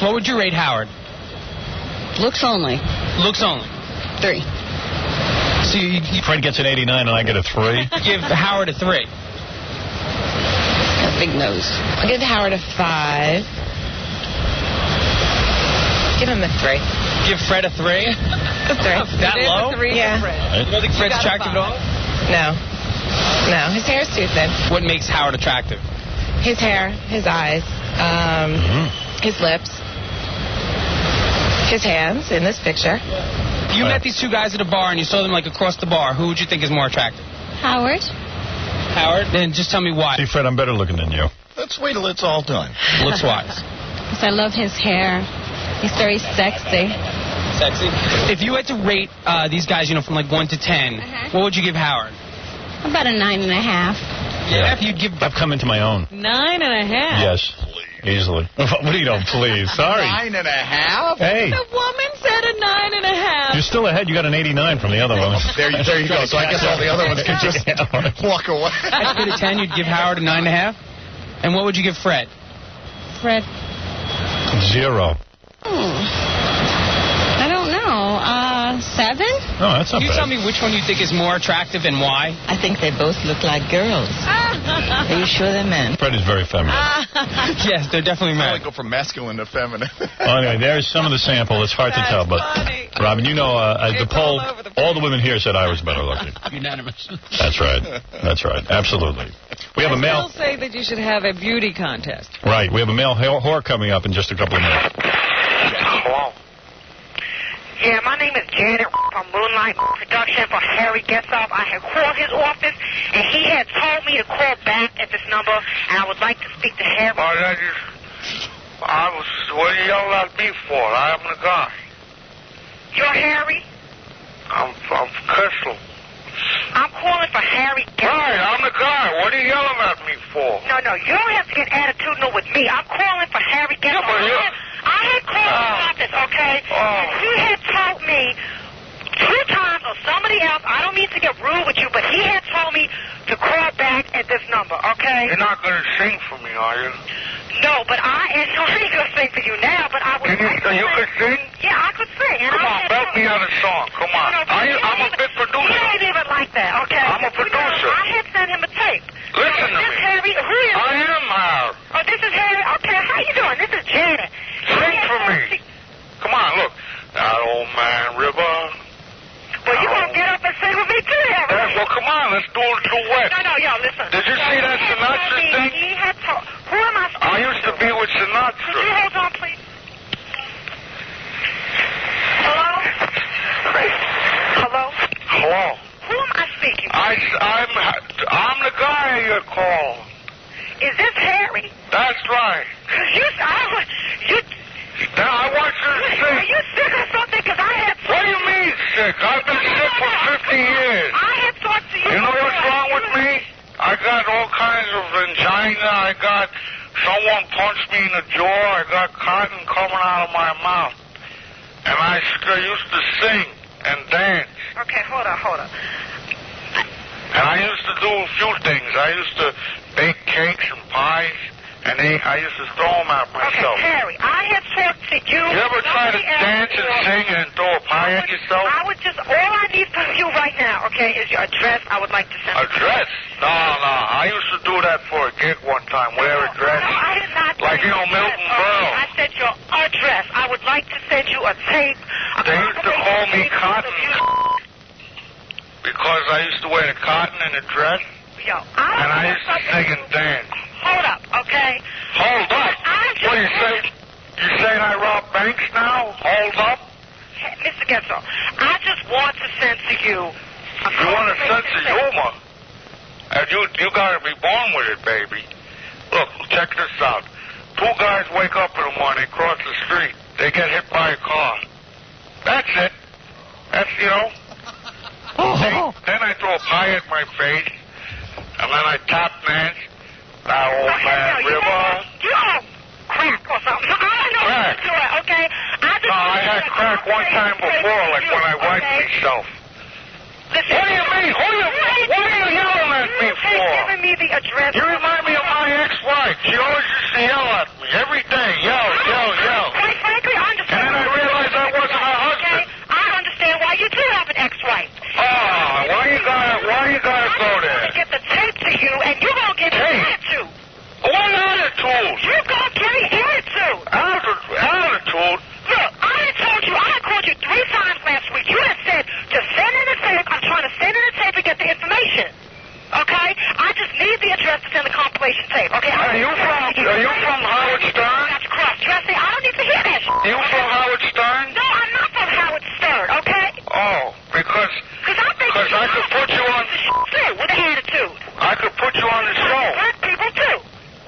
What would you rate Howard? Looks only. Looks only. 3. See, Fred gets an 89 and I get a 3. Give Howard a 3. Got a big nose. I'll give Howard a 5. Give him a 3. Give Fred a 3? A 3. That low? Yeah. You don't think Fred's attractive at all? No. No, his hair's too thin. What makes Howard attractive? His hair, his eyes, his lips, his hands in this picture. You met these two guys at a bar and you saw them like across the bar. Who would you think is more attractive? Howard. Howard? Then just tell me why. See, Fred, I'm better looking than you. Let's wait till it's all done. Looks-wise. Because I love his hair. He's very sexy. Sexy? If you had to rate these guys, from like 1 to 10, what would you give Howard? About a 9.5. Yeah. If you'd give... I've come into my own. 9.5. Yes. Easily. What do you know? Please. Sorry. 9.5? Hey. The woman said a 9.5. You're still ahead. You got an 89 from the other one. There you go. So I guess all the other ones can just walk away. If you had a 10, you'd give Howard a 9.5? And what would you give Fred? Fred. 0. I don't know. 7? Oh, that's not Can you bad. tell me which one you think is more attractive and why? I think they both look like girls. Are you sure they're men? Fred is very feminine. Yes, they're definitely I men. only go from masculine to feminine. Anyway, there's some of the sample. It's hard to tell, but Robin, the poll, all the women here said I was better looking. Unanimous. That's right. That's right. Absolutely. We have a male. Still say that you should have a beauty contest. Right. We have a male whore coming up in just a couple of minutes. Hello. Yeah, my name is Janet from Moonlight Production for Harry Getzoff. I had called his office, and he had told me to call back at this number, and I would like to speak to Harry. What are you yelling at me for? I am the guy. You're Harry? I'm Crystal. I'm calling for Harry Getzoff. Right, I'm the guy. What are you yelling at me for? No, you don't have to get attitudinal with me. I'm calling for Harry Getzoff. I had called his office, okay? And he had told me 2 times, or somebody else, I don't mean to get rude with you, but he had told me to call back at this number, okay? You're not going to sing for me, are you? No, but I ain't going to sing for you now, but I would like to You could sing? Yeah, I could sing. Come on, belt me out a song. Come on. I'm a big producer. You ain't even like that, okay? I'm a producer. I had come on, let's do a duet. No, yo, listen. Did you see that Sinatra thing? He had told... Who am I speaking I used to be with Sinatra. Could you hold on, please? Hello? Hello? Hello. Who am I speaking to? I'm the guy you call. Is this Harry? That's right. Now, I want you to see. Are you sick or something? Because I had... What do you mean sick? I've been sick for 50 years. I had talked to you. You know what's wrong with me? I got all kinds of angina. I got someone punched me in the jaw. I got cotton coming out of my mouth. And I used to sing and dance. Okay, hold on. And I used to do a few things. I used to bake cakes and pies, and I used to throw them at myself. Okay, Harry, I had talked to you. You ever try to dance and sing and throw a pie at yourself? All I need from you right now, okay, is your address. I would like to send it. Address? No. I used to do that for a gig one time. Wear a dress. No, I did not. Like, Milton Berle. I said your address. I would like to send you a tape. They used to call me Cotton because I used to wear the cotton in the dress. Yo, and I used to sing and dance. Hold up, okay? Hold up? What do you say? You saying I rob banks now? Hold up? Hey, Mr. Getzo, I just want to send to you. You want a sense of humor? And you got to be born with it, baby. Look, check this out. Two guys wake up in the morning, cross the street. They get hit by a car. That's it. That's, Then I throw a pie at my face, and then I tap dance. That old man river. Crack or something. I don't know crack. How to do it, okay? I had crack one time before, like when I wiped myself. Listen, what do you mean? What are you yelling at me for? You're giving me the address. You remind me of my ex-wife. She always used to yell at me every day. Yell. Quite frankly, I understand. And then I realized I wasn't her husband. Okay, I understand why you do have an ex-wife. Why you gotta go there? I'm gonna get the tape to you, and you're gonna get an attitude. What attitude? You're gonna get an attitude. Attitude? Look, I told you, I called you 3 times last week. You had said to send in the tape. I'm trying to send in the tape and get the information. Okay? I just need the address to send the compilation tape. Okay? Are you from Howard Stern? That's cross-dressing. I don't need to hear that shit. You from Howard Stern? No, I'm not from Howard Stern, okay? Because I could put you on... too, with an attitude. I could put you on the show. Black people, too.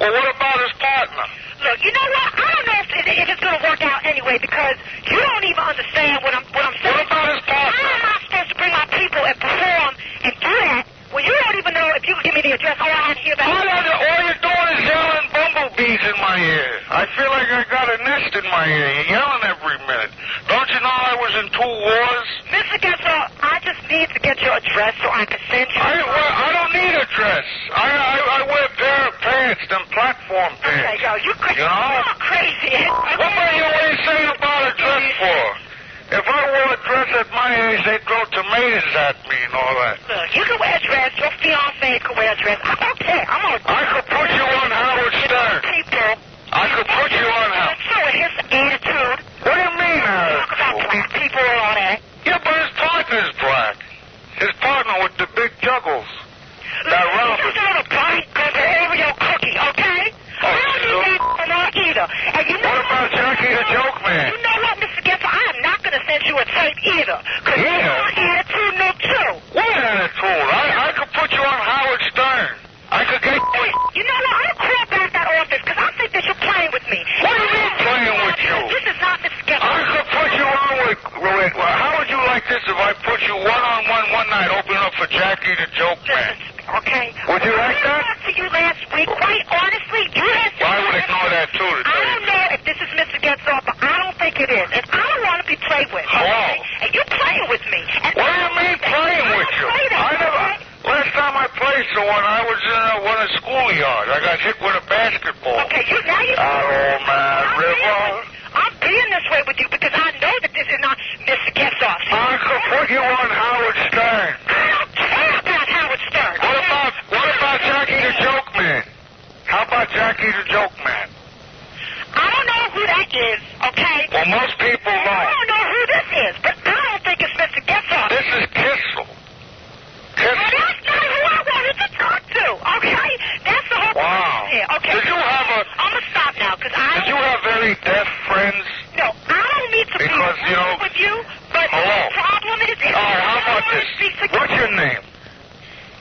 Well, what about his partner? Look, you know what? I don't know if it's going to work out anyway, because you don't even understand what I'm saying. What about his partner? How am I supposed to bring my people and perform and do that when you don't even know if you can give me the address? All I hear about all you're doing is yelling bumblebees in my ear. I feel like I got a nest in my ear. You're yelling every minute. Don't you know I was in 2 wars? Mr. Getzo, I just need to get your address so I can send you. I don't need a dress. I wear a pair of pants, them platform pants. Okay, yo, you're crazy. You're crazy. What are you saying about a dress for? If I wore a dress at my age, they'd throw tomatoes at me and all that. Look, you can wear a dress. Your fiancé could wear a dress. I don't care. I could put you on Howard Stern. I could put you on Howard. So his attitude. What do you mean, Talk about black people and all that. Yeah, but his partner's black. His partner with the big juggles. That Robert. Just a little bite goes Oreo cookie, okay? I don't need that not either. And you know what about Jackie the Joke Man? You know what, Mr. Getzo? I am not going to send you a tape either. Because your attitude, no, too. What attitude? I could put you on Howard Stern. I could get you. You know what? I'll call back that office because I think that you're playing with me. What do you mean playing with you? This is not Mr. Getzo. I could put you on with... How would you like this if I put you one-on-one one night, open up for Jackie the Joke Man? Okay. Would you like that? I talked to you last week. Quite honestly, you had... Well, I would ignore that, too. I don't know if this is Mr. Getzo, but I don't think it is. And I don't want to be played with. Hello? Okay? And you're playing with me. And what do you mean playing with you? Last time I played someone, I was in a schoolyard. I got hit with a basketball. Okay, now you... Oh, man, River. I'm being this way with you because I know that this is not Mr. Getzo. I could put you on Howard Stern. I don't care about Howard Stern. What about Jackie the Joke Man? How about Jackie the Joke Man? I don't know who that is, okay? Well, most people know. I don't know who this is, but I don't think it's Mr. Getzo. This is Kissel. Kissel. your name?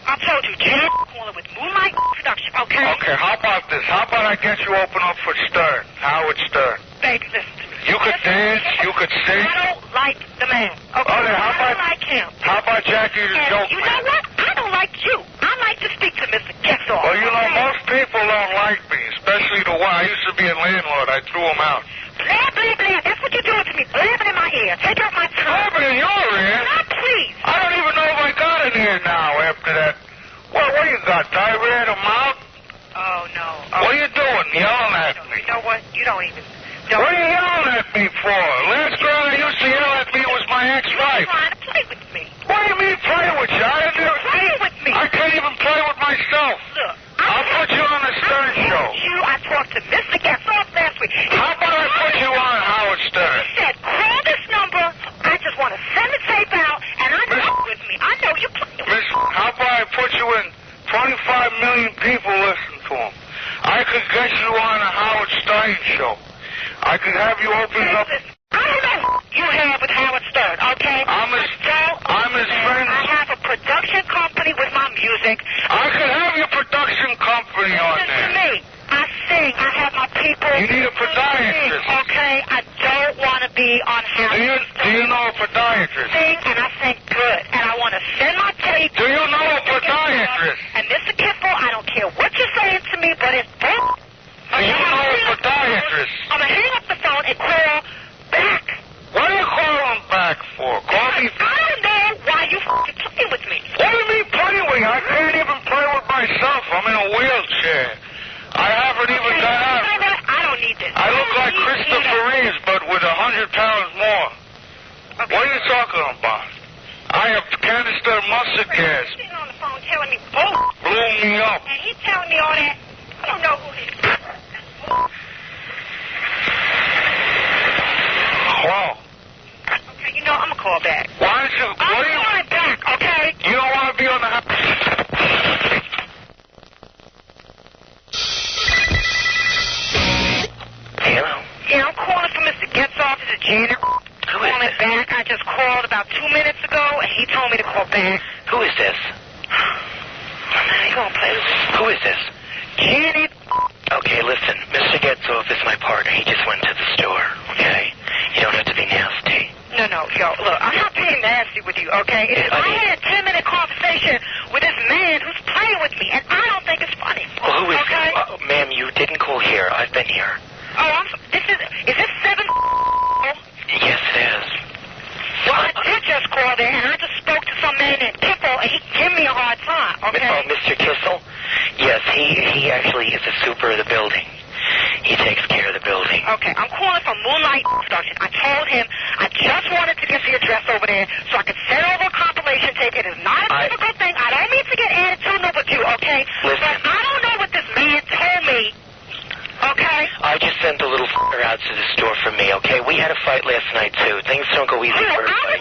I told you, Janet calling with Moonlight Production, okay? Okay, how about this? How about I get you open up for Stern, Howard Stern? Baby, listen to me. You could dance, you could sing. I don't like the man, okay? Okay, how I about, don't like him. How about Jackie the And Joke you Man? know what? I don't like you. I like to speak to Mr. Getzoff. Well, you know, okay? most people don't like me, especially the one. I used to be a landlord. I threw him out. Blah, blah, blah. That's what you're doing to me. Blabbing in my ear. Take out my tongue. Blabbing in your ear? Not please. I don't even know if I got an ear now after that. What do you got, diarrhea in the mouth? Oh, no. What are you doing, yelling at me? You know what? You don't even... What are you yelling at me for? Last girl that used to yell at me was my ex-wife. You're trying to play with me. What do you mean play with you? Play with me. I can't even play with myself. Look, I'll put you on the Stern Show. I talked to Mr. Getzoff last week. How about I put you on Howard Stern? He said, call this number. I just want to send the tape out, and I know with me. I know you play with me. Miss, how about I put you in 25 million people listen to him? I could get you on a Howard Stern Show. I could have you open up. I don't know who you have with Howard Stern, okay? I'm his friend. I have a production company with my music. I could have your production company on Listen there. to me. I sing. I have my people. You need a podiatrist. Okay? I don't want to be on Howard Stern. Do you know a podiatrist? Sing, and I sing good. And I want to send my tape. Do you know a podiatrist? And Mr. Kiffle, I don't care what you're saying to me, but it's bull. Do you know a podiatrist? I'm going to hang up the phone and call back. What are you calling back for? Call me. I don't know why you fucking playing with me. What do you mean playing with you? I can't even play with myself. I'm in a wheelchair. I haven't even done that. I don't need this. I look like Christopher Reeves, but with 100 pounds more. Okay. What are you talking about? I have canister mustard gas. He's sitting on the phone telling me bull. Blew me up. And he's telling me all that. I don't know who he is. Wow. Okay, you know, I'm going to call back. Why don't you... I'm calling back, okay? You don't want to be on the... Hello? Yeah, I'm calling for Mr. Getzoff. This is Janet. Who is calling this? back. I just called about 2 minutes ago, and he told me to call back. Who is this? You gonna play with me? Who is this? Janet. Okay, listen. Mr. Getzoff is my partner. He just went to the store, okay? You don't have to be nasty. No, yo, look, I'm not being nasty with you, okay? I had a 10-minute conversation with this man who's playing with me, and I don't think it's funny. Well, who is okay? Ma'am, you didn't call here. I've been here. Oh, is this 7? Yes, it is. Well, I did just call there, and I just spoke to some man named Kiffle, and he gave me a hard time, okay? Oh, Mr. Kissel? Yes, he actually is the super of the building. He takes care of the building. Okay, I'm calling from Moonlight Production. I told him I just wanted to get the address over there so I could send over a compilation tape. It is not a difficult thing. I don't mean to get attitude with you, okay? Listen. But I don't know what this man told me, okay? I just sent a little f***er out to the store for me, okay? We had a fight last night, too. Things don't go easy for everybody.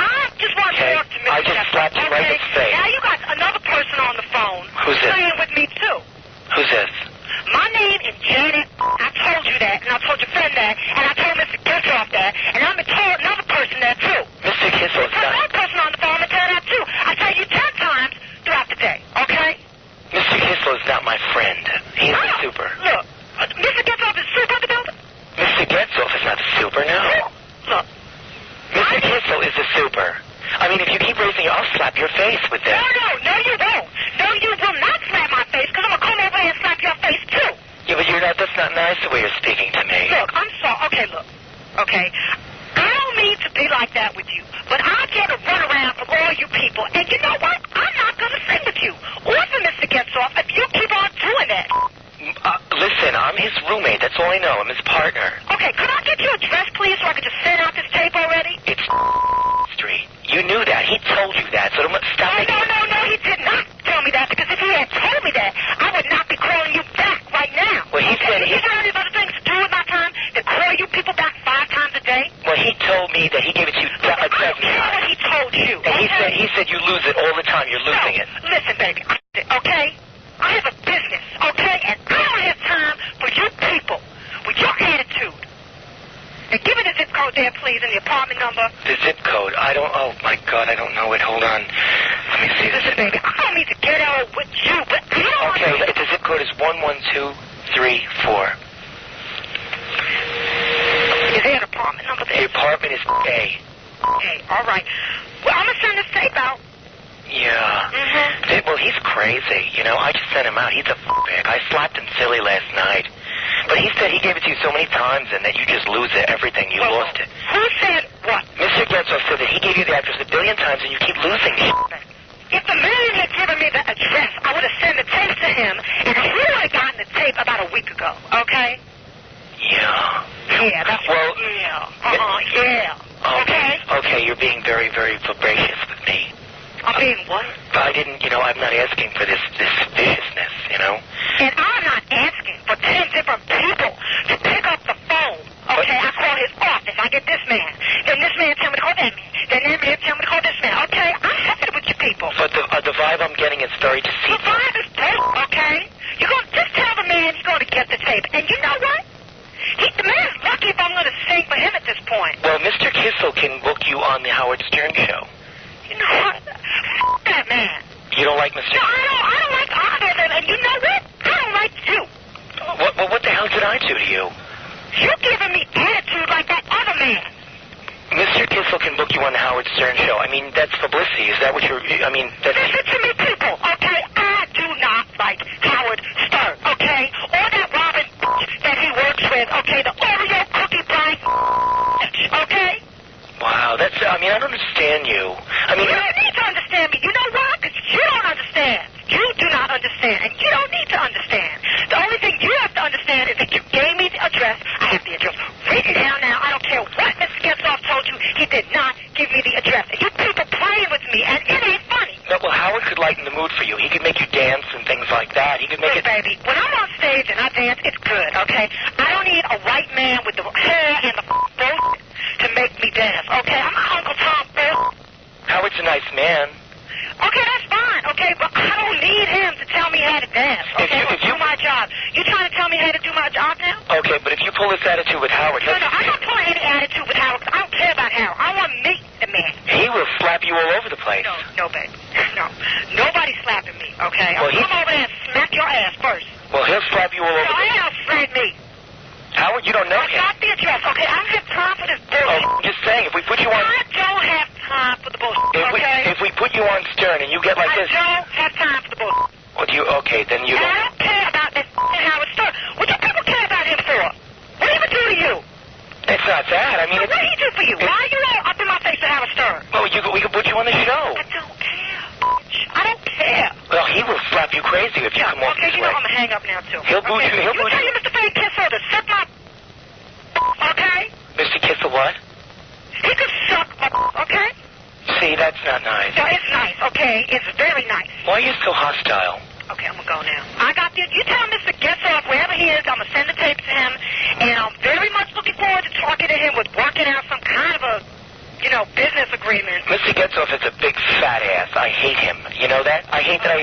I just want to talk to Mr. I just slapped you right in the face. Now you got another person on the phone. Who's this? Playing with me, too. Who's this? My name is Janet. I told you that, and I told your friend that, and I told Mr. Getzoff that, and I'm going to tell another person that, too. Mr. Kissel is not... Another person on the phone, I'm going to tell that, too. I tell you 10 times throughout the day, okay? Mr. Kissel is not my friend. He's the super. Look, Mr. Getzoff is super of the building? Mr. Getzoff is not the super, no. Look. Mr. Kissel is the super. I mean, if you keep raising your... I'll slap your face with this. No, you won't. No, you will not slap my face, because I'm going to come over here and slap your face, too. Yeah, but you're not... That's not nice the way you're speaking to me. Look, I'm sorry. Okay, look. Okay. I don't mean to be like that with you, but I get a runaround from all you people, and you know what? I'm not going to sing with you. Or for Mr. Getzoff if you keep on doing that. Listen, I'm his roommate. That's all I know. I'm his partner. Okay, could I get your address, please, so I could just send out this tape already? It's Street. You knew that. He told you that, so stop making... No, he did not tell me that, because if he had told me that, I would not be calling you back right now. Well, he said... He had these other things to do with my time, to call you people back 5 times a day? Well, he told me that he gave it to you a dozen times. I know what he told you. And he said you lose it all the time. You're losing it. Listen, baby, okay? I have a business, okay? And I don't have time for you people with your attitude. And give me the zip code there, please, and the apartment number. The zip code? Oh, my God, I don't know it. Hold on. Let me go with you, but I don't Okay, the zip code is 11234. Is there an apartment number there? The apartment is A. Okay, all right. Well, I'm going to send this tape out. Yeah. Well, he's crazy. You know, I just sent him out. He's a f***bag. I slapped him silly last night. But he said he gave it to you so many times and that you just lose it, everything. You lost it. Who said what? Mr. Getzoff said that he gave you the address 1 billion times and you keep losing it. If the man had given me the address, I would have sent the tape to him, and he would have gotten the tape about a week ago, okay? Yeah. Yeah, that's well, yeah. Okay? Okay, you're being very, very vivacious with me. I'm being what? I didn't, you know, I'm not asking for this viciousness, you know? And I'm not asking for 10 different people to pick up the phone. Okay, I call his office. I get this man. Then this man tell me to call that man. Then that man tell me to call this man. Okay, I'm happy with you people. But the vibe I'm getting is very deceitful. The vibe is dope, okay? You're going to just tell the man he's going to get the tape. And you know what? The man's lucky if I'm going to sing for him at this point. Well, Mr. Kissel can book you on the Howard Stern show. You know what? F*** that man. You don't like Mr. No, I don't like either of them. And you know what? I don't like you. What the hell did I do to you? You're giving me attitude like that other man. Mr. Kissel can book you on the Howard Stern show. I mean, that's publicity. Is that what you're... I mean, that's... Listen to me, people, okay? I do not like Howard Stern, okay? Or that Robin that he works with, okay? The Oreo cookie blind, okay? Wow, that's... I mean, I don't understand you. I mean... You don't need to understand me. You know why? Because you don't understand. You do not understand, and you don't need to understand. The only thing you have to understand is that you gave me the address. I have the address written down now. I don't care what Mr. Getzoff told you. He did not give me the address. And you people playing with me, and it ain't funny. No, well, Howard could lighten the mood for you. He could make you dance and things like that. He could make Look, baby, when I'm on stage and I dance, it's good, okay? I don't need a white man with the hair and the bullshit to make me dance, okay? I'm not Uncle Tom bullshit. Howard's a nice man. Okay, that's fine, okay? But I don't need him to tell me how to dance, okay? If you do my job. You trying to tell me how to do my job now? Okay, but if you pull this attitude with Howard... No, I'm not pulling any attitude with Howard. I don't care about Howard. I want to meet the man. He will slap you all over the place. No, baby. No. Nobody's slapping me, okay? Well, I'll come over there and smack your ass first. Well, he'll slap you all over No, he don't slap me. Howard, you don't know him. I got the address, okay? I don't have time for this bullshit. Oh, I'm just saying, if we put you on... I don't have time for the bullshit, okay? If we put you on Stern and you get like this... I don't have time for the bullshit. Well, do you... Okay, then you don't... I don't care about this Howard Stern. What do people care about him for? What did he ever do to you? It's not that. I mean... So what did he do for you? Why are you all up in my face to Howard Stern? Oh, we could put you on the show. I don't care, bitch. I don't care. Well, he will slap you crazy if you come off this way. Okay, you know I'm going to hang up now, too. He'll boot you. You tell you Mr. Fake Kissel to suck my... Okay? Mr. Kissel what? He could suck my... Okay? See, that's not nice. No, it's nice, okay? It's very nice. Why are you so hostile? Okay, I'm going to go now. I got the... You tell Mr. Getzoff wherever he is, I'm going to send the tape to him, and I'm very much looking forward to talking to him with working out some kind of a, business agreement. Mr. Getzoff is a big fat ass. I hate him. You know that? I hate that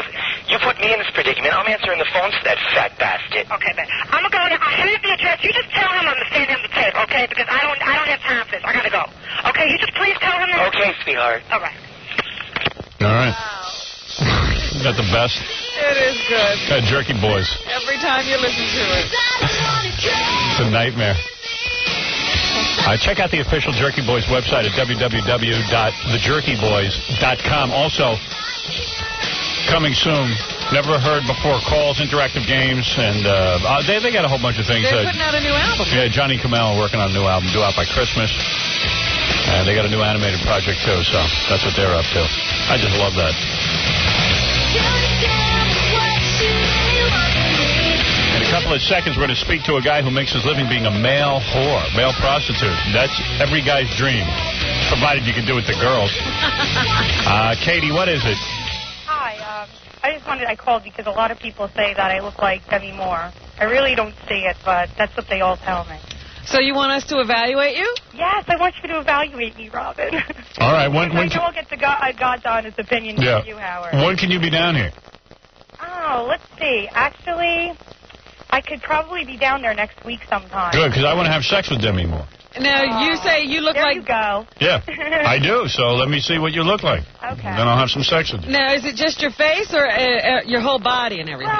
You put me in this predicament. I'm answering the phones to that fat bastard. Okay, man. I'm going to go now. I have the address. You just tell him I'm going to send him the tape, okay? Because I don't have time for this. I got to go. Okay, you just please tell him that. Okay, sweetheart. All right. All right. Is that the best? It is good. Jerky Boys. Every time you listen to it. It's a nightmare. Check out the official Jerky Boys website at www.thejerkyboys.com. Also, coming soon, never heard before, calls, interactive games, and they got a whole bunch of things. They're putting out a new album. Yeah, Johnny Kamel working on a new album, due out by Christmas. And they got a new animated project, too, so that's what they're up to. I just love that. In a couple of seconds, we're going to speak to a guy who makes his living being a male whore, male prostitute. That's every guy's dream, provided you can do it to girls. Katie, what is it? Hi, I called because a lot of people say that I look like Demi Moore. I really don't see it, but that's what they all tell me. So you want us to evaluate you? Yes, I want you to evaluate me, Robin. All right. When I know I'll get the God's honest opinion from you, Howard. When can you be down here? Oh, let's see. Actually, I could probably be down there next week sometime. Good, because I want to have sex with Demi Moore. Now, you say you look like... There you go. Yeah, I do. So let me see what you look like. Okay. Then I'll have some sex with you. Now, is it just your face or your whole body and everything?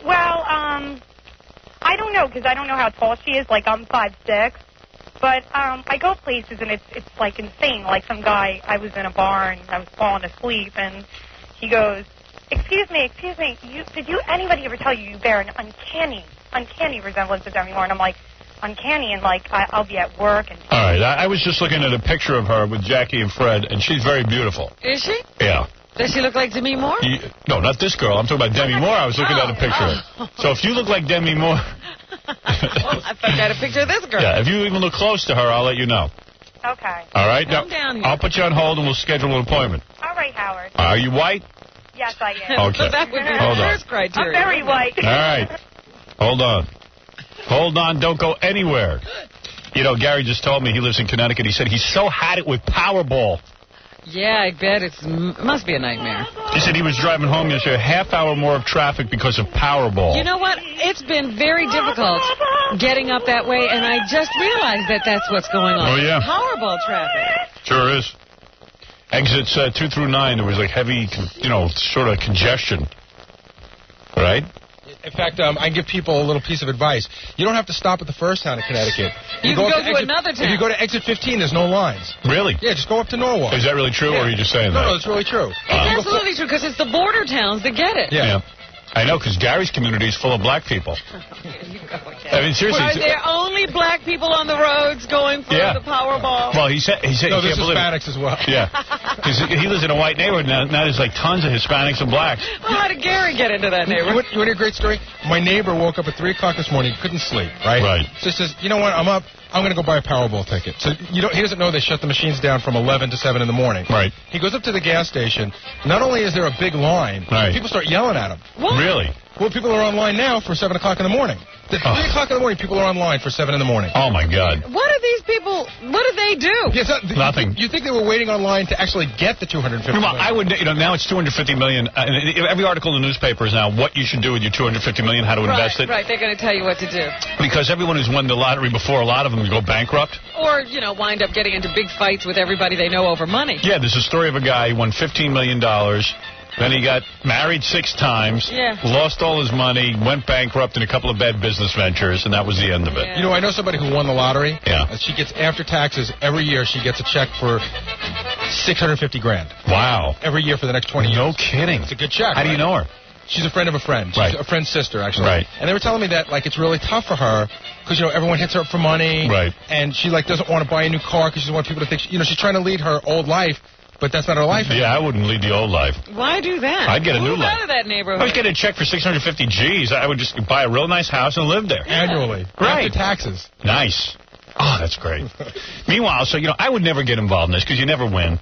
Well, I don't know, because I don't know how tall she is. Like, I'm 5'6". But I go places, and it's like, insane. Like, some guy, I was in a bar, and I was falling asleep, and he goes, excuse me, did anybody ever tell you bear an uncanny resemblance to Demi Moore? And I'm like, uncanny, and like, I'll be at work. And all right, I was just looking at a picture of her with Jackie and Fred, and she's very beautiful. Is she? Yeah. Does she look like Demi Moore? No, not this girl. I'm talking about Demi Moore. I was looking at a picture of. So if you look like Demi Moore... Well, I thought I had a picture of this girl. Yeah, if you even look close to her, I'll let you know. Okay. All right? Come down here. I'll put you on hold, and we'll schedule an appointment. All right, Howard. Are you white? Yes, I am. Okay. That would be Hold the on. first criteria. I'm very white. All right. Hold on. Hold on. Don't go anywhere. You know, Gary just told me he lives in Connecticut. He said he's so had it with Powerball. Yeah, I bet it must be a nightmare. He said he was driving home yesterday, a half hour more of traffic because of Powerball. You know what? It's been very difficult getting up that way, and I just realized that that's what's going on. Oh, yeah. Powerball traffic. Sure is. Exits 2 through 9, there was like heavy, sort of congestion. Right? In fact, I give people a little piece of advice. You don't have to stop at the first town in Connecticut. You can go to another town. If you go to exit 15, there's no lines. Really? Yeah, just go up to Norwalk. Is that really true, or are you just saying that? No, it's really true. It's absolutely true, because it's the border towns that get it. Yeah. I know, because Gary's community is full of black people. I mean, seriously. Are there only black people on the roads going for the Powerball? Well, he said no, he there's can't believe Hispanics as well. Yeah. Because he lives in a white neighborhood now. Now there's like tons of Hispanics and blacks. Well, how did Gary get into that neighborhood? You want a great story? My neighbor woke up at 3 o'clock this morning, couldn't sleep, right? Right. So he says, you know what, I'm up. I'm going to go buy a Powerball ticket. So he doesn't know they shut the machines down from 11 to 7 in the morning. Right. He goes up to the gas station. Not only is there a big line, people start yelling at him. What? Really? Well, people are online now for 7 o'clock in the morning. At 3 o'clock in the morning, people are online for 7 in the morning. Oh, my God. What are these people, what do they do? Nothing. You think they were waiting online to actually get the $250 million? Well, I would, now it's $250 million. Every article in the newspaper is now what you should do with your $250 million, how to invest it. Right, they're going to tell you what to do. Because everyone who's won the lottery before, a lot of them go bankrupt. Or, wind up getting into big fights with everybody they know over money. Yeah, there's a story of a guy who won $15 million. Then he got married 6 times, lost all his money, went bankrupt in a couple of bad business ventures, and that was the end of it. You know, I know somebody who won the lottery. Yeah. She gets, after taxes, every year she gets a check for $650,000. Wow. Every year for the next 20 years. No kidding. It's a good check. How do you know her? She's a friend of a friend. She's Right. a friend's sister, actually. Right. And they were telling me that, it's really tough for her because, everyone hits her up for money. Right. And she, doesn't want to buy a new car because she doesn't want people to think, she's trying to lead her old life, but that's not her life. Yeah, I wouldn't lead the old life. Why do that? I'd get a new Move life. out of that neighborhood. I would get a check for 650 G's. I would just buy a real nice house and live there. Annually. Right. After taxes. Nice. Oh, that's great. Meanwhile, I would never get involved in this because you never win.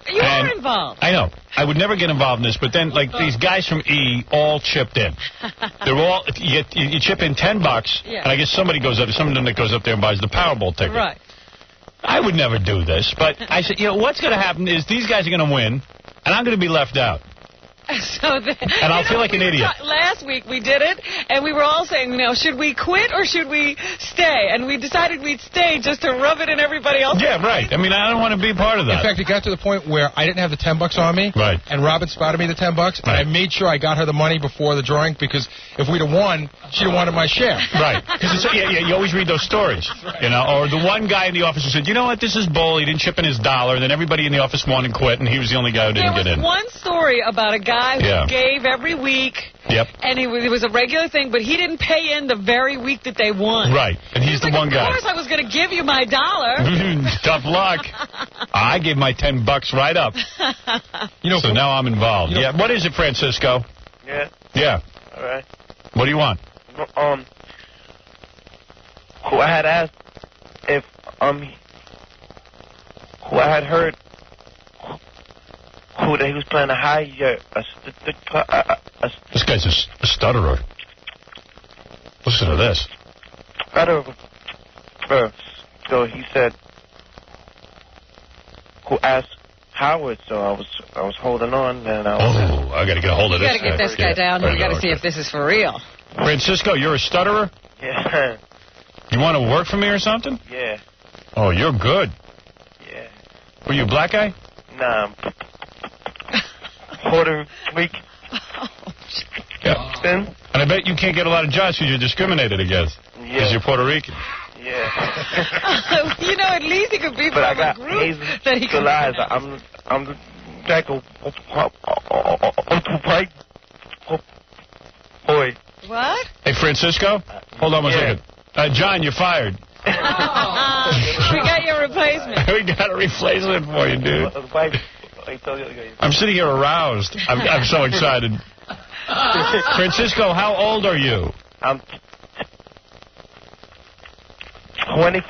You are involved. I know. I would never get involved in this, but then, these guys from E all chipped in. They're all, you chip in $10, Yeah. and I guess some of them that goes up there and buys the Powerball ticket. Right. I would never do this, but I said, what's going to happen is these guys are going to win, and I'm going to be left out. And I'll feel like an idiot. Last week we did it, and we were all saying, should we quit or should we stay? And we decided we'd stay just to rub it in everybody else. Yeah, right. I mean, I don't want to be part of that. In fact, it got to the point where I didn't have the $10 on me. Right. And Robin spotted me the $10, and I made sure I got her the money before the drawing because if we'd have won, she'd have wanted my share. Right. Because you always read those stories, or the one guy in the office who said, you know what, this is bull. He didn't chip in his $1, and then everybody in the office won and quit, and he was the only guy who didn't get in. There was one story about a guy who gave every week. Yep. And it was a regular thing, but he didn't pay in the very week that they won. Right. And he's the one guy. Of course I was going to give you my $1. Tough luck. I gave my $10 right up. So now I'm involved. Yeah. What is it, Francisco? Yeah. Yeah. All right. What do you want? Who I had asked if who I had heard who he was planning to hire This guy's a stutterer. Listen to this. So he said, who asked Howard, so I was holding on, and I got to get a hold of this guy. You got to get this guy down. We got to see if this is for real. Francisco, you're a stutterer? Yeah. You want to work for me or something? Yeah. Oh, you're good. Yeah. Were you a black guy? Nah, I'm Puerto Rican. Yeah. And I bet you can't get a lot of jobs because you're discriminated against. Yeah. Because you're Puerto Rican. Yeah. At least he could be but I from a got group that he could. I'm like a white boy. What? Hey, Francisco? Hold on one second. John, you're fired. We got your replacement. We got a replacement for you, dude. I'm sitting here aroused. I'm so excited. Francisco, how old are you? I'm 25.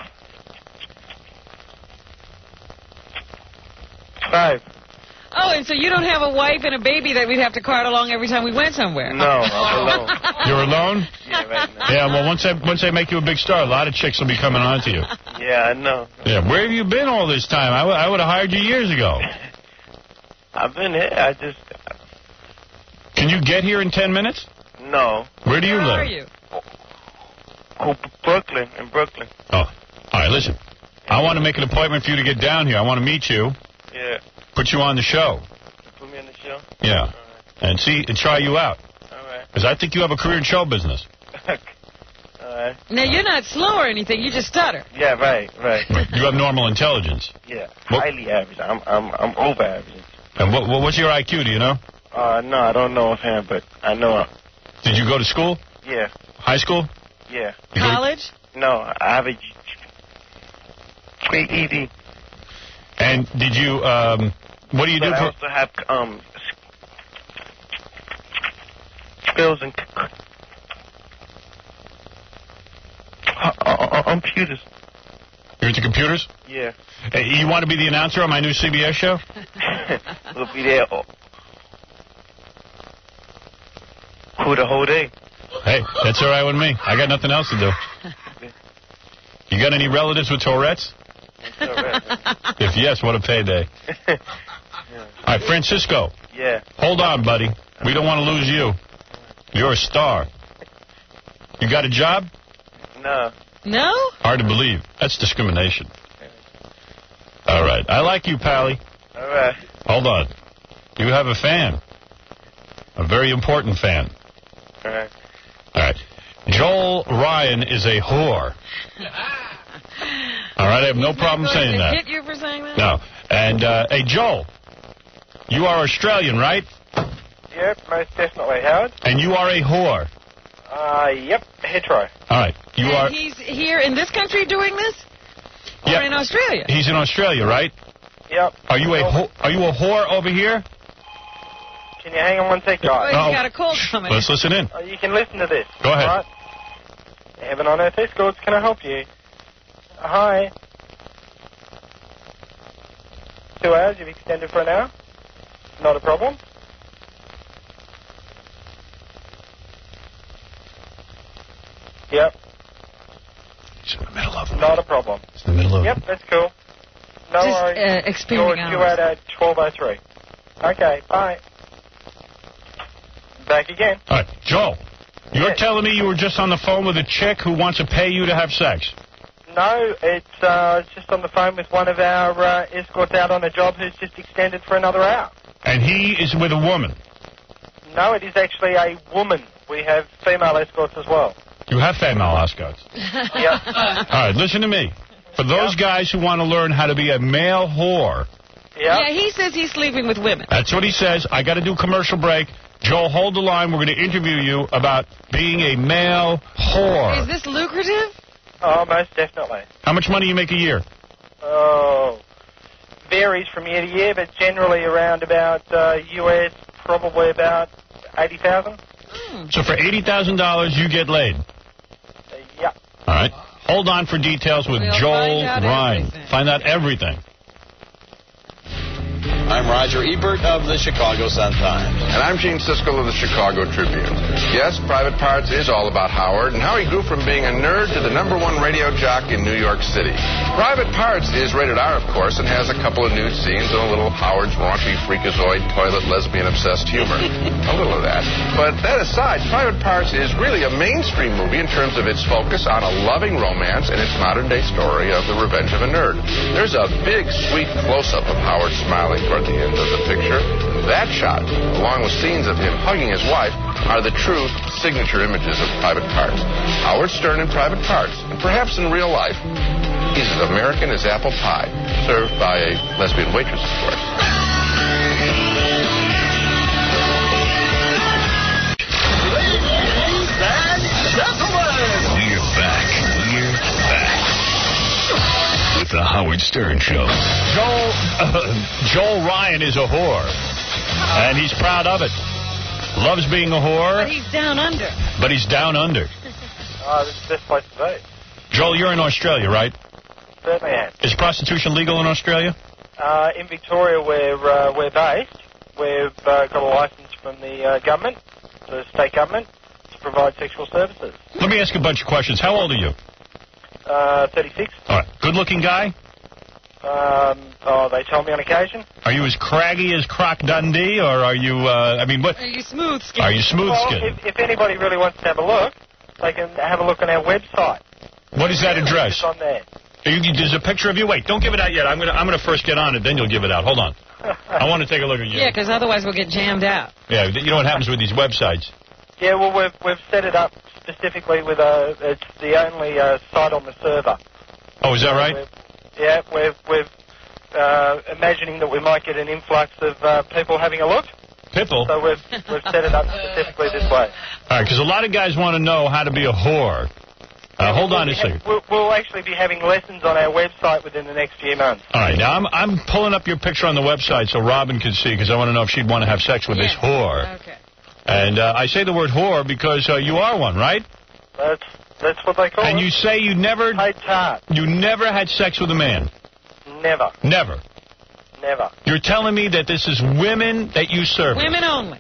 Oh, and so you don't have a wife and a baby that we'd have to cart along every time we went somewhere? No, I'm alone. You're alone? Yeah, right now. Yeah, well, once they make you a big star, a lot of chicks will be coming on to you. Yeah, I know. Yeah, where have you been all this time? I would have hired you years ago. I've been here. I just... Can you get here in 10 minutes? No. Where do you live? Where are you? Brooklyn, in Brooklyn. Oh, all right, listen. I want to make an appointment for you to get down here. I want to meet you. Yeah. Put you on the show. Put me on the show? Yeah. All right. And try you out. All right. Because I think you have a career in show business. All right. Now, you're not slow or anything. You just stutter. Yeah, right. You have normal intelligence. Yeah, highly average. I'm over average. And what's your IQ, do you know? No, I don't know offhand, but I know. Did you go to school? Yeah. High school? Yeah. College? No, I have a GED. And did you, what do you do? I also have, skills in computers. You're into computers? Yeah. Hey, you want to be the announcer on my new CBS show? We'll be there for the whole day. Hey, that's all right with me. I got nothing else to do. You got any relatives with Tourette's? If yes, what a payday. All right, Francisco. Yeah. Hold on, buddy. We don't want to lose you. You're a star. You got a job? No. No? Hard to believe. That's discrimination. All right. I like you, Pally. All right. Hold on. You have a fan. A very important fan. All right. All right. Joel Ryan is a whore. All right, I have no problem saying that. Hit you for saying that? No. And, hey, Joel, you are Australian, right? Yep, most definitely, Howard. And you are a whore. Yep, hetero. All right. You are. He's here in this country doing this? Or in Australia? He's in Australia, right? Yep. Are you a whore over here? Can you hang on one second? Oh, he's got a cold coming. Let's listen in. You can listen to this. Go ahead. Right? Heaven on Earth Escorts, can I help you? Hi. 2 hours, you've extended for an hour? Not a problem. Yep. He's in the middle of it. Not a problem. It's in the middle of Yep, that's cool. No Just, worries. expanding You're hours. at 12:03. Okay, bye. Back again. All right, Joel, you're telling me you were just on the phone with a chick who wants to pay you to have sex? No, it's just on the phone with one of our escorts out on a job who's just extended for another hour. And he is with a woman? No, it is actually a woman. We have female escorts as well. You have female escorts? Yep. All right, listen to me. For those guys who want to learn how to be a male whore. Yeah, he says he's sleeping with women. That's what he says. I got to do commercial break. Joel, hold the line. We're going to interview you about being a male whore. Is this lucrative? Oh, most definitely. How much money you make a year? Oh, varies from year to year, but generally around about US, probably about 80,000. So for $80,000, you get laid? Yeah. All right. Hold on for details with We'll Joel find out Ryan. everything. Find out everything. I'm Roger Ebert of the Chicago Sun-Times. And I'm Gene Siskel of the Chicago Tribune. Yes, Private Parts is all about Howard and how he grew from being a nerd to the #1 radio jock in New York City. Private Parts is rated R, of course, and has a couple of nude scenes and a little Howard's raunchy, freakazoid, toilet, lesbian-obsessed humor. A little of that. But that aside, Private Parts is really a mainstream movie in terms of its focus on a loving romance and its modern-day story of the revenge of a nerd. There's a big, sweet close-up of Howard smiling toward the end of the picture. That shot, along with scenes of him hugging his wife, are the true signature images of Private Parts. Howard Stern in Private Parts, and perhaps in real life, he's as American as apple pie, served by a lesbian waitress, of course. Ladies and gentlemen, we're back. With the Howard Stern Show. Joel Ryan is a whore, and he's proud of it. Loves being a whore. But he's down under. This is the best place to be. Joel, you're in Australia, right? Certainly am. Is prostitution legal in Australia? In Victoria, we're based. We've got a license from the government, the state government, to provide sexual services. Let me ask a bunch of questions. How old are you? 36. All right. Good-looking guy? They tell me on occasion. Are you as craggy as Croc Dundee, or are you, what? Are you smooth-skinned? Are you smooth-skinned? Well, if anybody really wants to have a look, they can have a look on our website. What is that address? It's on there. There's a picture of you. Wait, don't give it out yet. I'm gonna first get on it, then you'll give it out. Hold on. I want to take a look at you. Yeah, because otherwise we'll get jammed out. Yeah, you know what happens with these websites. Yeah, well, we've set it up specifically with it's the only site on the server. Oh, is that right? We're imagining that we might get an influx of people having a look. People? So we've set it up specifically this way. All right, because a lot of guys want to know how to be a whore. Hold on a second. We'll actually be having lessons on our website within the next few months. All right, now I'm pulling up your picture on the website so Robin can see, because I want to know if she'd want to have sex with this whore. Okay. And I say the word whore because you are one, right? That's what they call it. And you say you never had sex with a man? Never. Never? Never. You're telling me that this is women that you serve? Women only.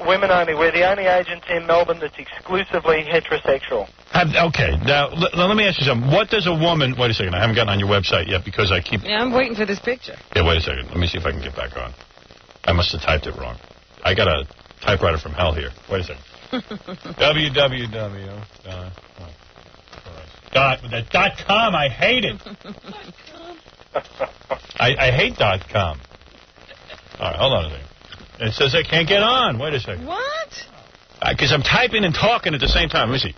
Women only. We're the only agency in Melbourne that's exclusively heterosexual. Okay. Now, let me ask you something. What does a woman... Wait a second. I haven't gotten on your website yet because I keep... Yeah, I'm waiting for this picture. Yeah, wait a second. Let me see if I can get back on. I must have typed it wrong. I got a typewriter from hell here. Wait a second. www. .com. I hate it. I hate .com. All right, hold on a second. It says I can't get on. Wait a second. What? Because I'm typing and talking at the same time. Let me see.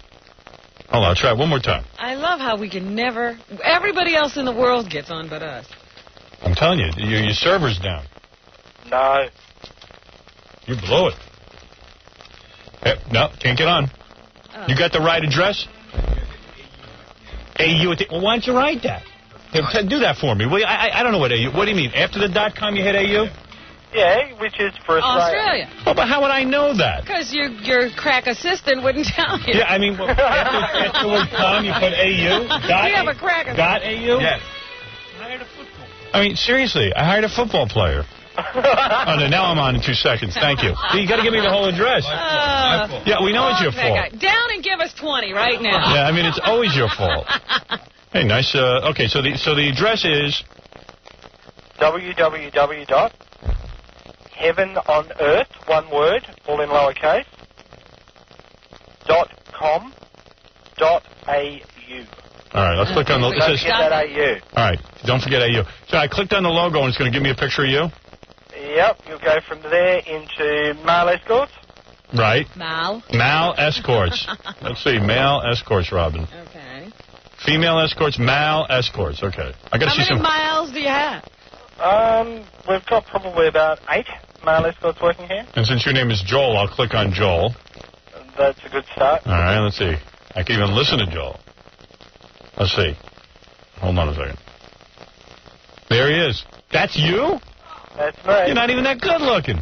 Hold on, I'll try it one more time. I love how we can never... Everybody else in the world gets on but us. I'm telling you, your server's down. No. You blew it. No, can't get on. Oh. You got the right address? AU. Well, why don't you write that? Do that for me. Well, I don't know what AU. What do you mean? After the .com, you hit AU? Yeah, which is for Australia. Oh, but how would I know that? Because your crack assistant wouldn't tell you. Yeah, I mean, after the word .com, you put AU? We have a crack assistant. Got AU? Yes. I mean, seriously, I hired a football player. Oh, no, now I'm on in 2 seconds. Thank you. You got to give me the whole address. Yeah, we know it's your fault. Down and give us 20 right now. Yeah, I mean, it's always your fault. Hey, nice. Okay, so the address is www.heavenonearth, one word, all in lowercase, .com.au. All right, let's click on the... Don't forget that AU. All right, don't forget AU. So I clicked on the logo, and it's going to give me a picture of you? Yep, you'll go from there into male escorts. Right. Male escorts. Let's see, male escorts, Robin. Okay. Female escorts, male escorts. Okay. I got to see some... How many miles do you have? We've got probably about 8 male escorts working here. And since your name is Joel, I'll click on Joel. That's a good start. All right, let's see. I can even listen to Joel. Let's see. Hold on a second. There he is. That's you? That's me. You're not even that good looking.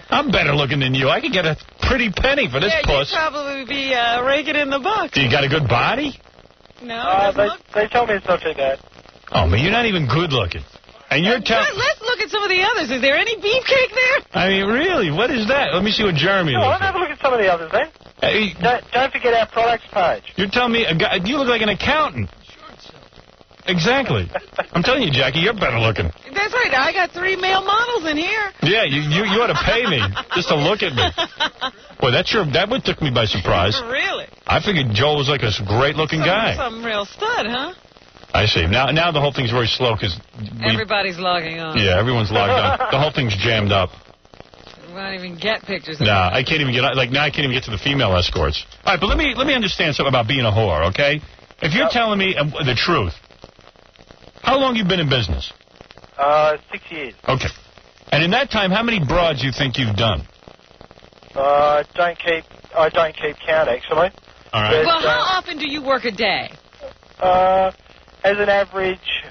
I'm better looking than you. I could get a pretty penny for this puss. You'd probably be raking in the bucks. You got a good body? No, they tell me it's not too bad. Oh, man, you're not even good looking. And you're telling... Let's look at some of the others. Is there any beefcake there? I mean, really? What is that? Let me see what Jeremy No, looks I'll have a look at some of the others, then. Hey, Don't forget our products page. you're telling me a guy, you look like an accountant. Exactly. I'm telling you, Jackie, you're better looking. That's right. I got 3 male models in here. Yeah, you ought to pay me just to look at me. Boy, that one took me by surprise. Really? I figured Joel was like a great-looking guy. Some real stud, huh? I see. Now the whole thing's very slow because everybody's logging on. Yeah, everyone's logged on. The whole thing's jammed up. We won't even get pictures. Nah, I can't even get now. I can't even get to the female escorts. All right, but let me understand something about being a whore, okay? If you're telling me the truth, how long you been in business? 6 years. Okay. And in that time, how many broads do you think you've done? I don't keep count, actually. All right. Well, how often do you work a day? As an average,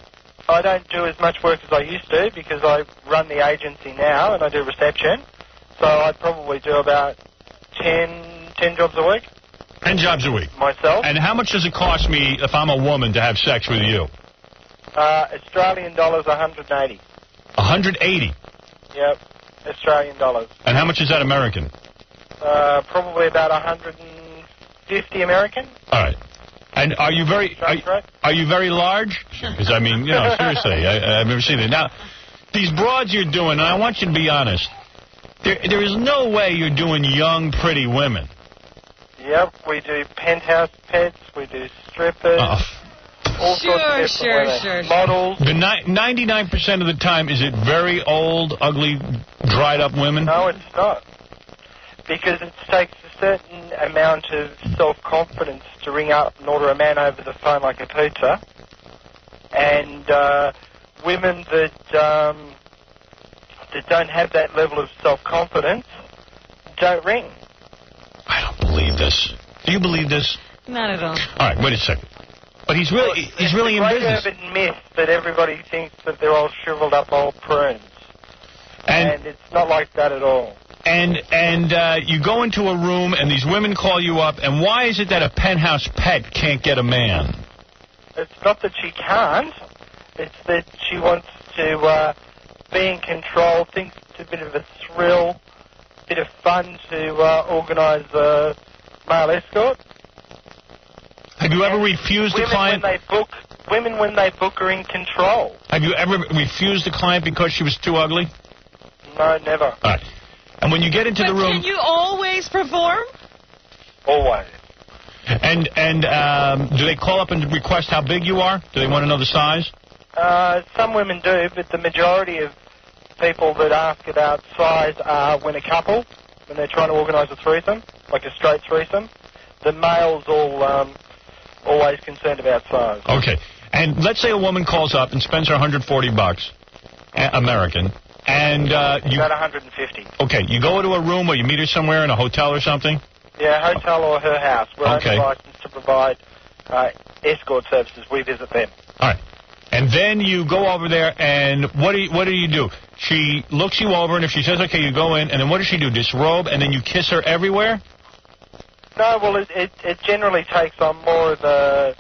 I don't do as much work as I used to because I run the agency now and I do reception. So I probably do about 10 jobs a week. 10 jobs a week? Myself. And how much does it cost me if I'm a woman to have sex with you? Australian dollars, 180. 180? Yep, Australian dollars. And how much is that American? Probably about 150 American. All right. And are you very large? Because, I mean, seriously, I've never seen it. Now, these broads you're doing, and I want you to be honest, there is no way you're doing young, pretty women. Yep, we do penthouse pets, we do strippers, all sorts of different women. Models. The 99% of the time, is it very old, ugly, dried-up women? No, it's not. Because it takes a certain amount of self-confidence to ring up and order a man over the phone like a pizza. And women that don't have that level of self-confidence don't ring. I don't believe this. Do you believe this? Not at all. All right, wait a second. But he's really in business. It's a great urban myth that everybody thinks that they're all shriveled up old prunes. And it's not like that at all. And you go into a room and these women call you up, and why is it that a penthouse pet can't get a man? It's not that she can't. It's that she wants to be in control, thinks it's a bit of a thrill, bit of fun to organise a male escort. Have you ever refused a client? Women, when they book, are in control. Have you ever refused a client because she was too ugly? No, never. All right. And when you get into the room... Can you always perform? Always. And do they call up and request how big you are? Do they want to know the size? Some women do, but the majority of people that ask about size are when they're trying to organise a threesome, like a straight threesome. The males always concerned about size. Okay. And let's say a woman calls up and spends her $140 American. And about 150. Okay, you go into a room or you meet her somewhere in a hotel or something? Yeah, hotel or her house. We're only licensed to provide escort services. We visit them. All right. And then you go over there, and what do you do? She looks you over, and if she says, okay, you go in, and then what does she do? Disrobe, and then you kiss her everywhere? No, well, it generally takes on more of a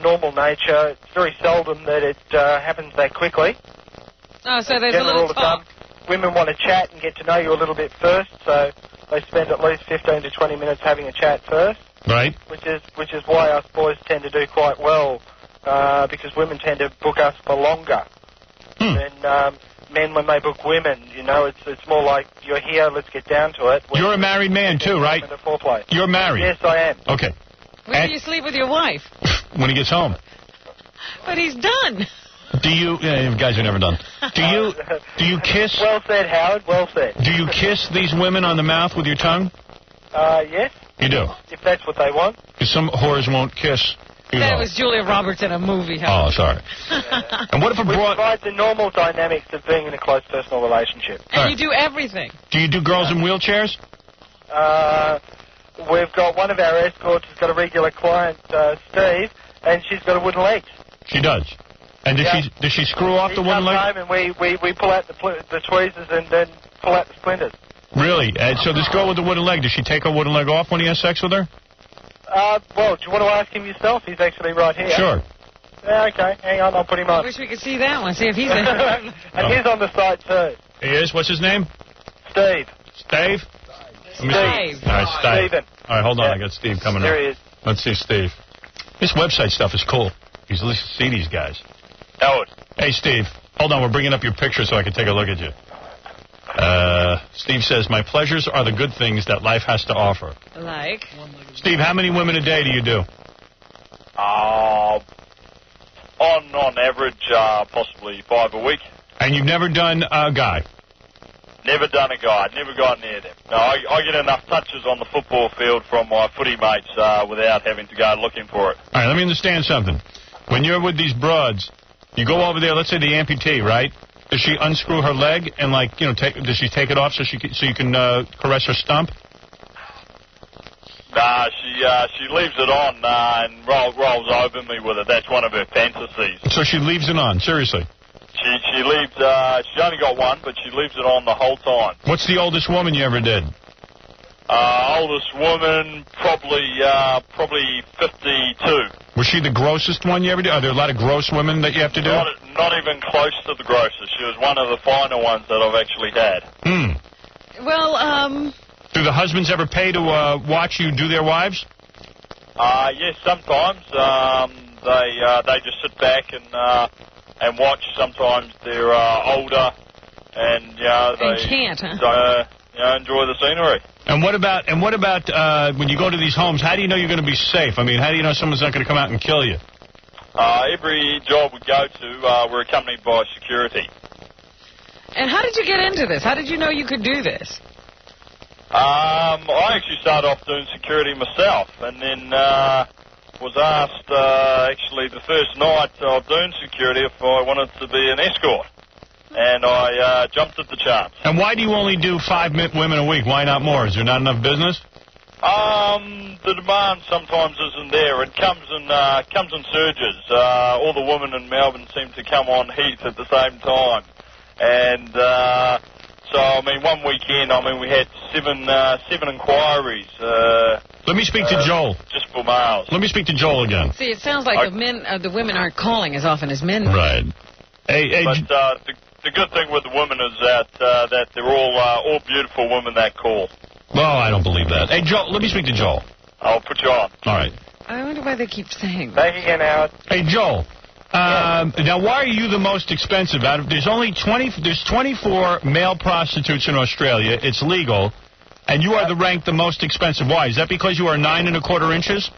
normal nature. It's very seldom that it happens that quickly. Oh, so there's a little talk. Women want to chat and get to know you a little bit first, so they spend at least 15 to 20 minutes having a chat first. Right. Which is why us boys tend to do quite well, because women tend to book us for longer than men when they book women. You know, it's more like, you're here, let's get down to it. You're a married man too, right? You're married. Yes, I am. Okay. When do you sleep with your wife? When he gets home. But he's done. Do you... you guys are never done. Do you kiss... Well said, Howard, well said. Do you kiss these women on the mouth with your tongue? Yes. You do? If that's what they want. Because some whores won't kiss. That was Julia Roberts in a movie. Oh, sorry. And what if a We provide the normal dynamics of being in a close personal relationship. And you do everything. Do you do girls in wheelchairs? We've got one of our escorts who's got a regular client, Steve, and she's got a wooden leg. She does. And does she screw off the wooden leg? Home and we pull out the tweezers and then pull out the splinters. Really? And so this girl with the wooden leg, does she take her wooden leg off when he has sex with her? Well, do you want to ask him yourself? He's actually right here. Sure. Yeah, okay. Hang on, I'll put him I on. wish we could see that one. See if he's in. And he's on the site too. He is? What's his name? Steve. Steve? Steve. All right, Steve. Steven. All right, hold on. I got Steve coming There up. he is. Let's see Steve. This website stuff is cool. You should see these guys. Howard. Hey, Steve. Hold on. We're bringing up your picture so I can take a look at you. Steve says, my pleasures are the good things that life has to offer. Like? Steve, how many women a day do you do? On average, possibly 5 a week. And you've never done a guy? Never done a guy. Never gone near them. No, I get enough touches on the football field from my footy mates without having to go looking for it. All right, let me understand something. When you're with these broads, you go over there, let's say the amputee, right? Does she unscrew her leg and, like, you know, does she take it off so you can caress her stump? Nah, she leaves it on and rolls over me with it. That's one of her fantasies. So she leaves it on, seriously? She leaves, she only got one, but she leaves it on the whole time. What's the oldest woman you ever did? Oldest woman, probably 52. Was she the grossest one you ever did? Are there a lot of gross women that you have to do? Not even close to the grossest. She was one of the finer ones that I've actually had. Well, do the husbands ever pay to watch you do their wives? Yes, sometimes. They just sit back and watch. Sometimes they're older and they can't, huh? Enjoy the scenery. And what about when you go to these homes? How do you know you're going to be safe? I mean, how do you know someone's not going to come out and kill you? Every job we go to, we're accompanied by security. And how did you get into this? How did you know you could do this? I actually started off doing security myself, and then was asked actually the first night of doing security if I wanted to be an escort. And I jumped at the chance. And why do you only do 5 women a week? Why not more? Is there not enough business? The demand sometimes isn't there. It comes in surges. All the women in Melbourne seem to come on heat at the same time. And so, I mean, one weekend, we had seven inquiries. Let me speak to Joel. Just for males. Let me speak to Joel again. See, it sounds like the women aren't calling as often as men. Right. But the good thing with the women is that they're all beautiful women that call. Well, I don't believe that. Hey, Joel, let me speak to Joel. I'll put you on. All right. I wonder why they keep saying that. Thank you again, Howard. Hey, Joel. Now, why are you the most expensive? There's 24 male prostitutes in Australia. It's legal, and you are ranked the most expensive. Why? Is that because you are 9 1/4 inches?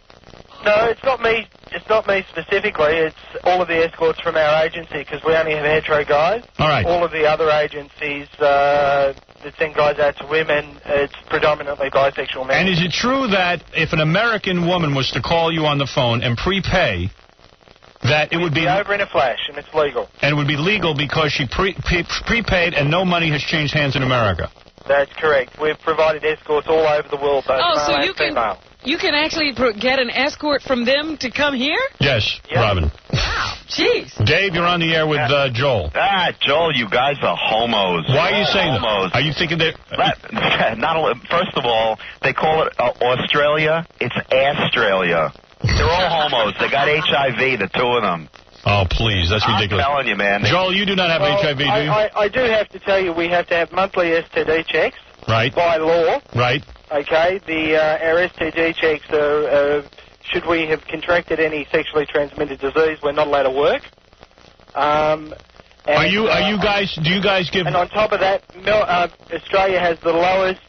No, it's not me. It's not me specifically. It's all of the escorts from our agency because we only have hetero guys. All right. All of the other agencies that send guys out to women, it's predominantly bisexual men. And is it true that if an American woman was to call you on the phone and prepay, that it would be over in a flash, and it's legal. And it would be legal because she prepaid and no money has changed hands in America? That's correct. We've provided escorts all over the world, both male so and female. You can actually get an escort from them to come here? Yes, Robin. Wow, jeez. Dave, you're on the air with Joel. Joel, you guys are homos. Why are you saying homos? That? Are you thinking that... First of all, they call it Australia. It's Australia. They're all homos. They got HIV, the two of them. Oh, please, that's ridiculous. I'm telling you, man. Joel, you do not have HIV, do you? I do have to tell you, we have to have monthly STD checks. Right. By law. Right. Okay, our STD checks are, should we have contracted any sexually transmitted disease, we're not allowed to work. Do you guys give... And on top of that, Australia has the lowest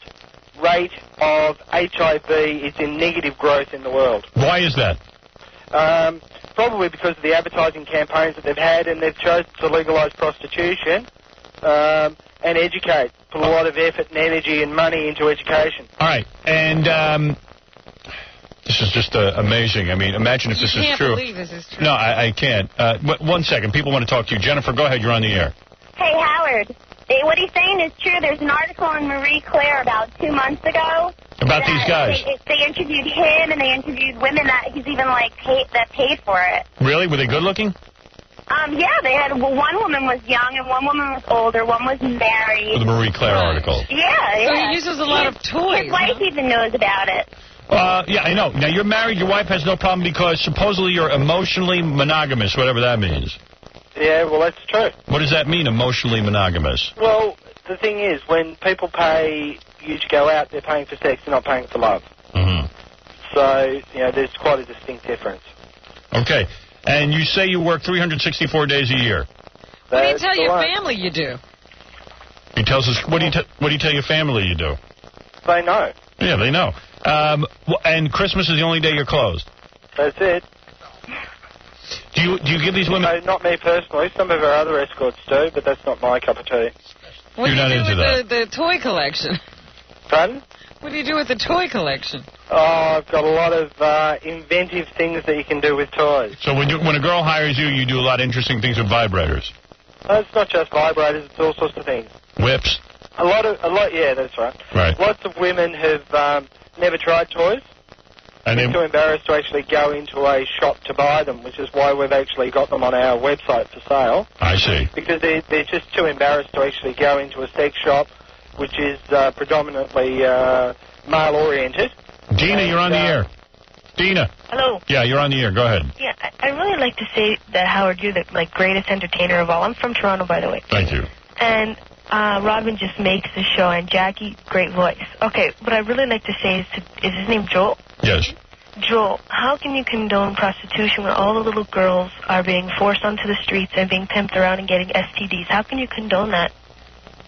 rate of HIV. It's in negative growth in the world. Why is that? Probably because of the advertising campaigns that they've had, and they've chosen to legalise prostitution and educate. Put a lot of effort and energy and money into education. All right, and this is just amazing. I mean, imagine if this is true. I can't believe this is true. No, I can't. 1 second. People want to talk to you. Jennifer, go ahead. You're on the air. Hey, Howard. What he's saying is true. There's an article in Marie Claire about 2 months ago. About these guys? They interviewed him, and they interviewed women that he's even, that paid for it. Really? Were they good looking? Yeah, they had, one woman was young, and one woman was older, one was married. For the Marie Claire article. Yeah. So he uses a lot of toys. His wife even knows about it. Yeah, I know. Now, you're married. Your wife has no problem because supposedly you're emotionally monogamous, whatever that means. Yeah, well, that's true. What does that mean, emotionally monogamous? Well, the thing is, when people pay you to go out, they're paying for sex, they're not paying for love. Mm-hmm. So, there's quite a distinct difference. Okay. And you say you work 364 days a year. What do you tell your family you do? He tells us, what do you tell your family you do? They know. Yeah, they know. And Christmas is the only day you're closed. That's it. Do you give these women... No, not me personally. Some of our other escorts do, but that's not my cup of tea. What do you do with the toy collection? Pardon? What do you do with the toy collection? Oh, I've got a lot of inventive things that you can do with toys. So when a girl hires you, you do a lot of interesting things with vibrators. It's not just vibrators, it's all sorts of things. Whips? Yeah, that's right. Right. Lots of women have never tried toys. And they're too embarrassed to actually go into a shop to buy them, which is why we've actually got them on our website for sale. I see. Because they're just too embarrassed to actually go into a sex shop, which is predominantly male-oriented. Dina, you're on the air. Dina. Hello. Yeah, you're on the air. Go ahead. Yeah, I really like to say that, Howard, you're the greatest entertainer of all. I'm from Toronto, by the way. Thank you. And Robin just makes the show, and Jackie, great voice. Okay, what I really like to say is his name Joel? Yes. Joel, how can you condone prostitution when all the little girls are being forced onto the streets and being pimped around and getting STDs? How can you condone that?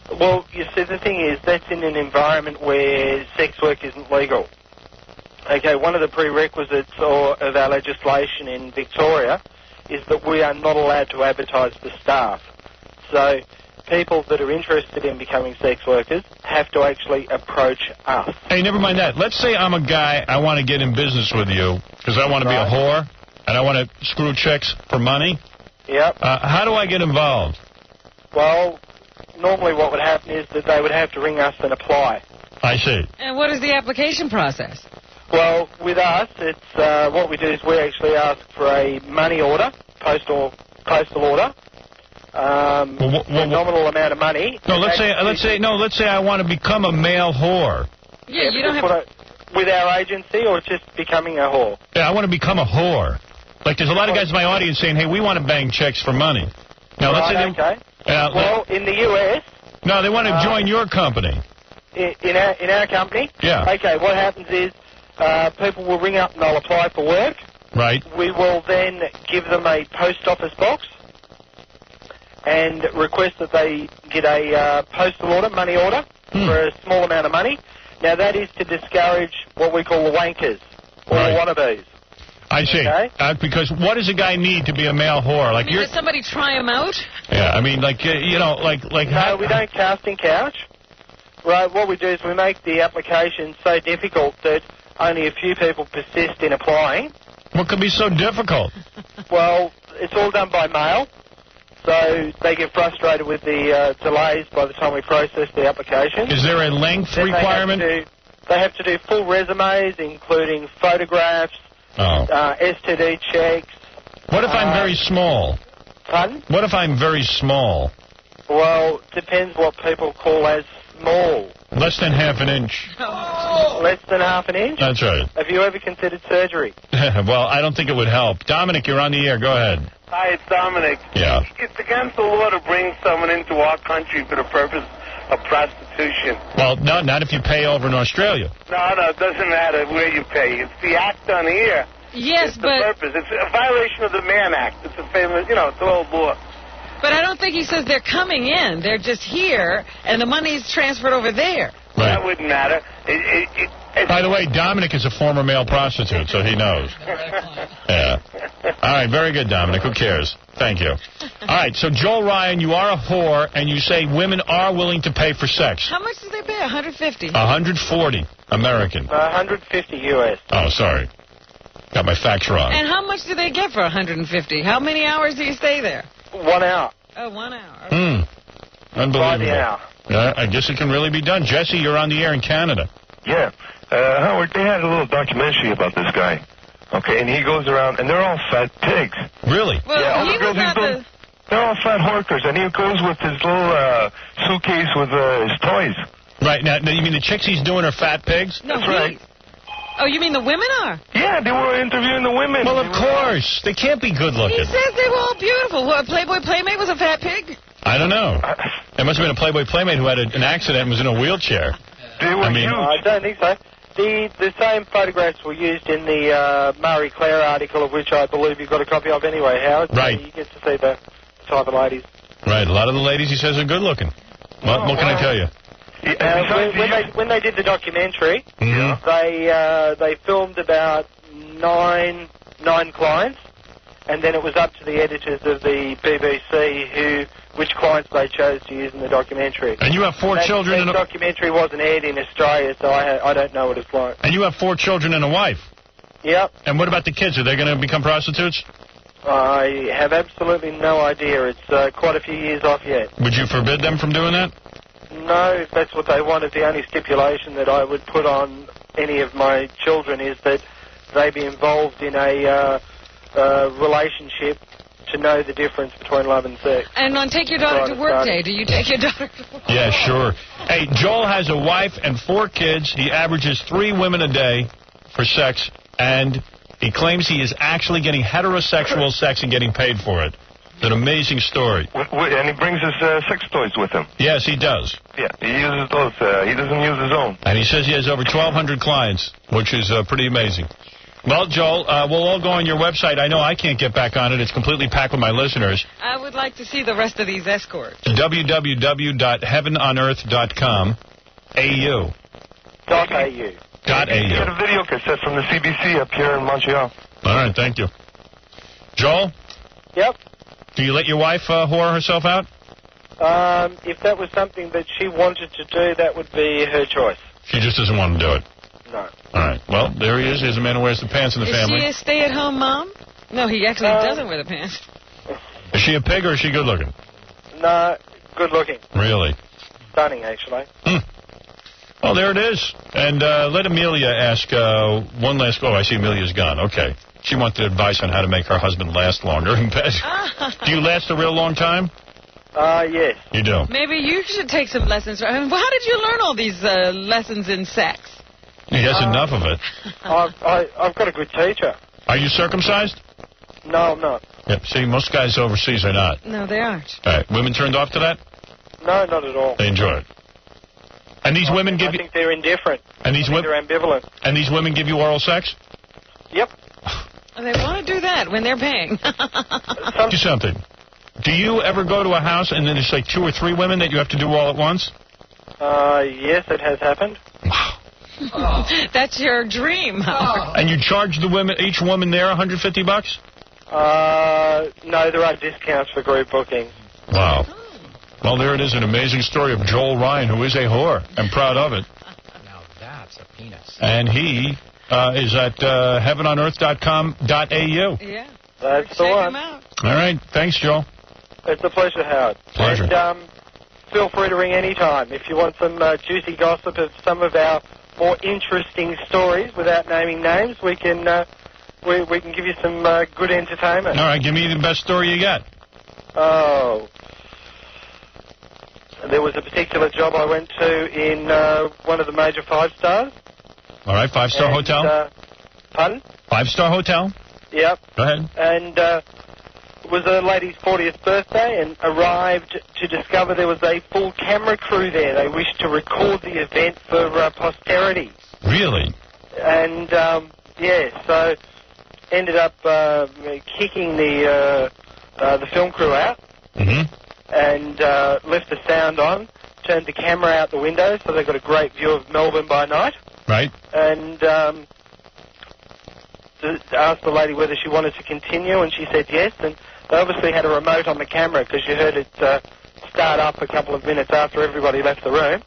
Well, you see, the thing is, that's in an environment where sex work isn't legal. Okay, one of the prerequisites of our legislation in Victoria is that we are not allowed to advertise the staff. So people that are interested in becoming sex workers have to actually approach us. Hey, never mind that. Let's say I'm a guy, I want to get in business with you because I want to be a whore and I want to screw chicks for money. Yep. How do I get involved? Well, normally what would happen is that they would have to ring us and apply. I see. And what is the application process? Well, with us, it's what we do is we actually ask for a money order, postal order, a nominal amount of money. No, let's say I want to become a male whore. Yeah, you don't have with our agency or just becoming a whore. Yeah, I want to become a whore. Like, there's a lot of guys in my audience saying, "Hey, we want to bang chicks for money." Now, let's say okay. Well, in the U.S. No, they want to join your company. In our company. Yeah. Okay. What happens is people will ring up and they'll apply for work. Right. We will then give them a post office box and request that they get a postal order, money order, for a small amount of money. Now, that is to discourage what we call the wankers or wannabes. I see. Okay? Because what does a guy need to be a male whore? Like, does somebody try him out? Yeah, I mean, like, No, we don't casting couch. Right, what we do is we make the application so difficult that only a few people persist in applying. What could be so difficult? Well, it's all done by mail, so they get frustrated with the delays by the time we process the application. Is there a length requirement? They have to do full resumes, including photographs, STD checks. What if I'm very small? Pardon? What if I'm very small? Well, depends what people call as small. Less than half an inch. Less than half an inch? That's right. Have you ever considered surgery? Well, I don't think it would help. Dominic, you're on the air. Go ahead. Hi, it's Dominic. Yeah. It's against the law to bring someone into our country for the purpose of prostitution. Well, no, not if you pay over in Australia. No, it doesn't matter where you pay. It's the act on here. Yes, it's the purpose. It's a violation of the Mann Act. It's a famous, it's an old law. But I don't think he says they're coming in. They're just here, and the money's transferred over there. Right. That wouldn't matter. By the way, Dominic is a former male prostitute, so he knows. Yeah. All right, very good, Dominic. Who cares? Thank you. All right, so Joel Ryan, you are a whore, and you say women are willing to pay for sex. How much do they pay? 150. 140 American. 150 U.S. Oh, sorry. Got my facts wrong. And how much do they get for 150? How many hours do you stay there? 1 hour. Oh, 1 hour. Unbelievable. By the hour. Yeah, I guess it can really be done. Jesse, you're on the air in Canada. Yeah. Howard, they had a little documentary about this guy. Okay, and he goes around, and they're all fat pigs. Really? Well, yeah, all the girls they're all fat horkers, and he goes with his little suitcase with his toys. Right, now you mean the chicks he's doing are fat pigs? No, that's right. Oh, you mean the women are? Yeah, they were interviewing the women. Well, of course. They can't be good looking. He says they were all beautiful. What, Playboy Playmate was a fat pig? I don't know. There must have been a Playboy Playmate who had an accident and was in a wheelchair. I don't think so. The same photographs were used in the Marie Claire article, of which I believe you've got a copy of anyway, Howard. Right. So you get to see the type of ladies. Right. A lot of the ladies, he says, are good looking. What can I tell you? When they did the documentary, they filmed about nine clients, and then it was up to the editors of the BBC which clients they chose to use in the documentary. And you have 4 children. The documentary wasn't aired in Australia, so I don't know what it's like. And you have 4 children and a wife. Yep. And what about the kids? Are they going to become prostitutes? I have absolutely no idea. It's quite a few years off yet. Would you forbid them from doing that? No, if that's what they wanted. The only stipulation that I would put on any of my children is that they be involved in a relationship to know the difference between love and sex. And on Take Your Daughter to Work Day, do you take your daughter to work? Yeah, sure. Hey, Joel has a wife and 4 kids. He averages 3 women a day for sex, and he claims he is actually getting heterosexual sex and getting paid for it. It's an amazing story. And he brings his sex toys with him. Yes, he does. Yeah, he uses those. He doesn't use his own. And he says he has over 1,200 clients, which is pretty amazing. Well, Joel, we'll all go on your website. I know I can't get back on it. It's completely packed with my listeners. I would like to see the rest of these escorts. www.heavenonearth.com. AU. .au. You get a video cassette from the CBC up here in Montreal. All right, thank you. Joel? Yep. Do you let your wife whore herself out? If that was something that she wanted to do, that would be her choice. She just doesn't want to do it. No. All right. Well, there he is. Here's a man who wears the pants in the family. Is she a stay-at-home mom? No, he actually doesn't wear the pants. Is she a pig or is she good looking? No, good looking. Really? Stunning, actually. Well, there it is. And let Amelia ask one last... Oh, I see Amelia's gone. Okay. She wanted advice on how to make her husband last longer in bed. Do you last a real long time? Yes. You do? Maybe you should take some lessons. How did you learn all these lessons in sex? He has enough of it. I've got a good teacher. Are you circumcised? No, I'm not. Yep. See, most guys overseas are not. No, they aren't. All right. Women turned off to that? No, not at all. They enjoy it. And these women give you... I think they're indifferent. And these women... They're ambivalent. And these women give you oral sex? Yep. They want to do that when they're paying. Do something. Do you ever go to a house and then it's like 2 or 3 women that you have to do all at once? Yes, it has happened. That's your dream, Howard. And you charge the women, each woman there, $150? No, there are discounts for group bookings. Wow. Well, there it is, an amazing story of Joel Ryan, who is a whore, and proud of it. Now that's a penis. And he is at heavenonearth.com.au. Yeah. That's the one. All right. Thanks, Joel. It's a pleasure, Howard. Pleasure. And feel free to ring any time if you want some juicy gossip of some of our more interesting stories without naming names. We can give you some good entertainment. All right. Give me the best story you got. Oh. There was a particular job I went to in one of the major 5-stars. All right. 5-star hotel? Pardon? 5-star hotel? Yep. Go ahead. And it was a lady's 40th birthday and arrived to discover there was a full camera crew there. They wished to record the event for posterity. Really? And, so ended up kicking the film crew out. Mm-hmm. And left the sound on, turned the camera out the window so they got a great view of Melbourne by night. Right. And asked the lady whether she wanted to continue, and she said yes. And they obviously had a remote on the camera because you heard it start up a couple of minutes after everybody left the room.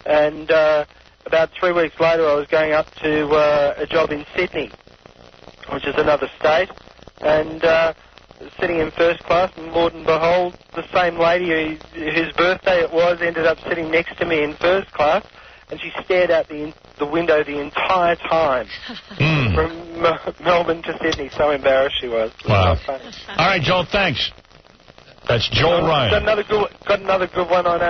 And about 3 weeks later, I was going up to a job in Sydney, which is another state, and sitting in first class, and Lord and behold, the same lady whose birthday it was ended up sitting next to me in first class, and she stared out the window the entire time from Melbourne to Sydney. So embarrassed she was. Wow. All right, Joel, thanks. That's Joel Ryan. Got another good one on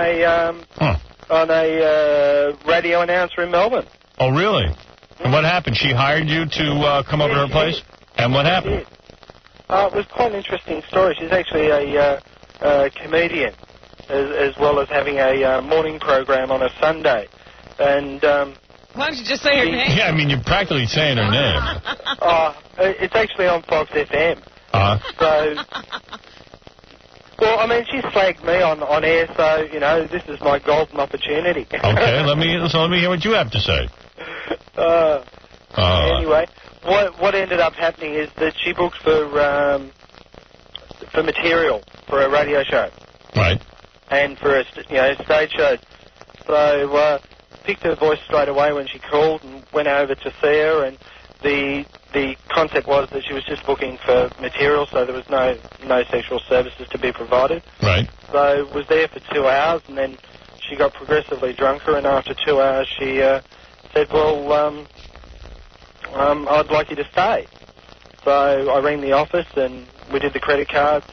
a radio announcer in Melbourne. Oh, really? And what happened? She hired you to come over to her place? And what happened? It was quite an interesting story. She's actually a comedian, as well as having a morning program on a Sunday. And why don't you just say her name? Yeah, I mean, you're practically saying her name. It's actually on Fox FM. So, well, I mean, she slagged me on air, so, you know, this is my golden opportunity. Okay, let me hear what you have to say. Anyway, what ended up happening is that she booked for material for a radio show. Right. And for a stage show. So picked her voice straight away when she called and went over to see her, and the concept was that she was just booking for material, so there was no sexual services to be provided. Right. So was there for 2 hours, and then she got progressively drunker, and after 2 hours she said, well, I'd like you to stay. So I rang the office and we did the credit cards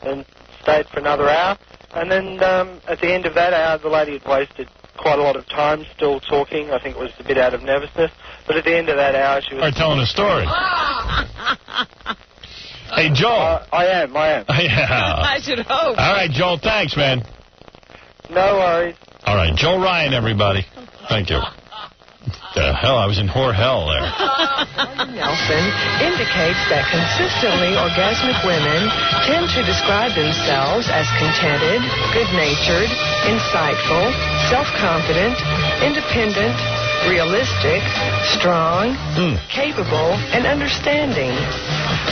and stayed for another hour. And then at the end of that hour, the lady had wasted quite a lot of time still talking. I think it was a bit out of nervousness. But at the end of that hour, she was... telling a story. Hey, Joel. I am. Yeah. I should hope. All right, Joel, thanks, man. No worries. All right, Joel Ryan, everybody. Thank you. The hell, I was in whore hell there. Nelson indicates that consistently orgasmic women tend to describe themselves as contented, good-natured, insightful, self-confident, independent, realistic, strong, capable, and understanding,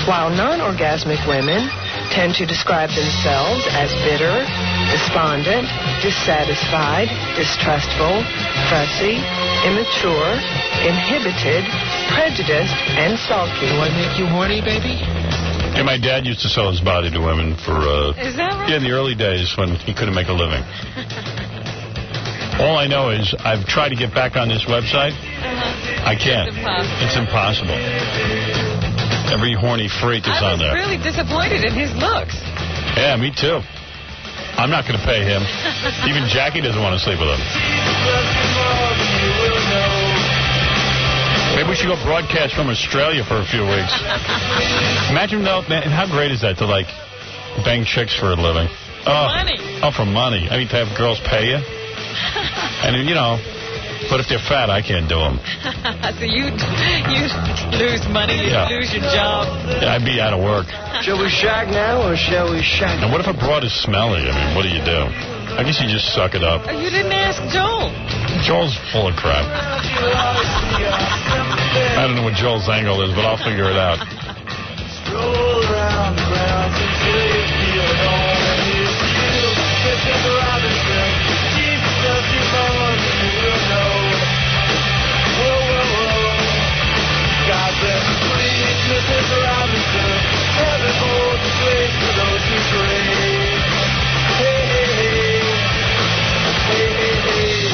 while non-orgasmic women tend to describe themselves as bitter, despondent, dissatisfied, distrustful, fussy, immature, inhibited, prejudiced, and sulky. Do I make you horny, baby? Yeah, my dad used to sell his body to women for... Is that right? Yeah, in the early days when he couldn't make a living. All I know is I've tried to get back on this website. I can't. It's impossible. Every horny freak is on there. I was really disappointed in his looks. Yeah, me too. I'm not going to pay him. Even Jackie doesn't want to sleep with him. Maybe we should go broadcast from Australia for a few weeks. Imagine, though, man, how great is that to, like, bang chicks for a living? Money. Oh, for money. I mean, to have girls pay you. And, you know, but if they're fat, I can't do them. So you lose money, you lose your job. Yeah, I'd be out of work. Shall we shag now or shall we shag? And what if a broad is smelly? I mean, what do you do? I guess you just suck it up. Oh, you didn't ask Joel. Joel's full of crap. I don't know what Joel's angle is, but I'll figure it out. Stroll around the grounds until you feel at home, and you feel Mrs. Robinson. Jesus loves you more than you will know. Whoa, whoa, whoa. God bless you, please, Mrs. Robinson. Heaven holds a place for those who pray. Hey, hey, hey. Hey, hey, hey.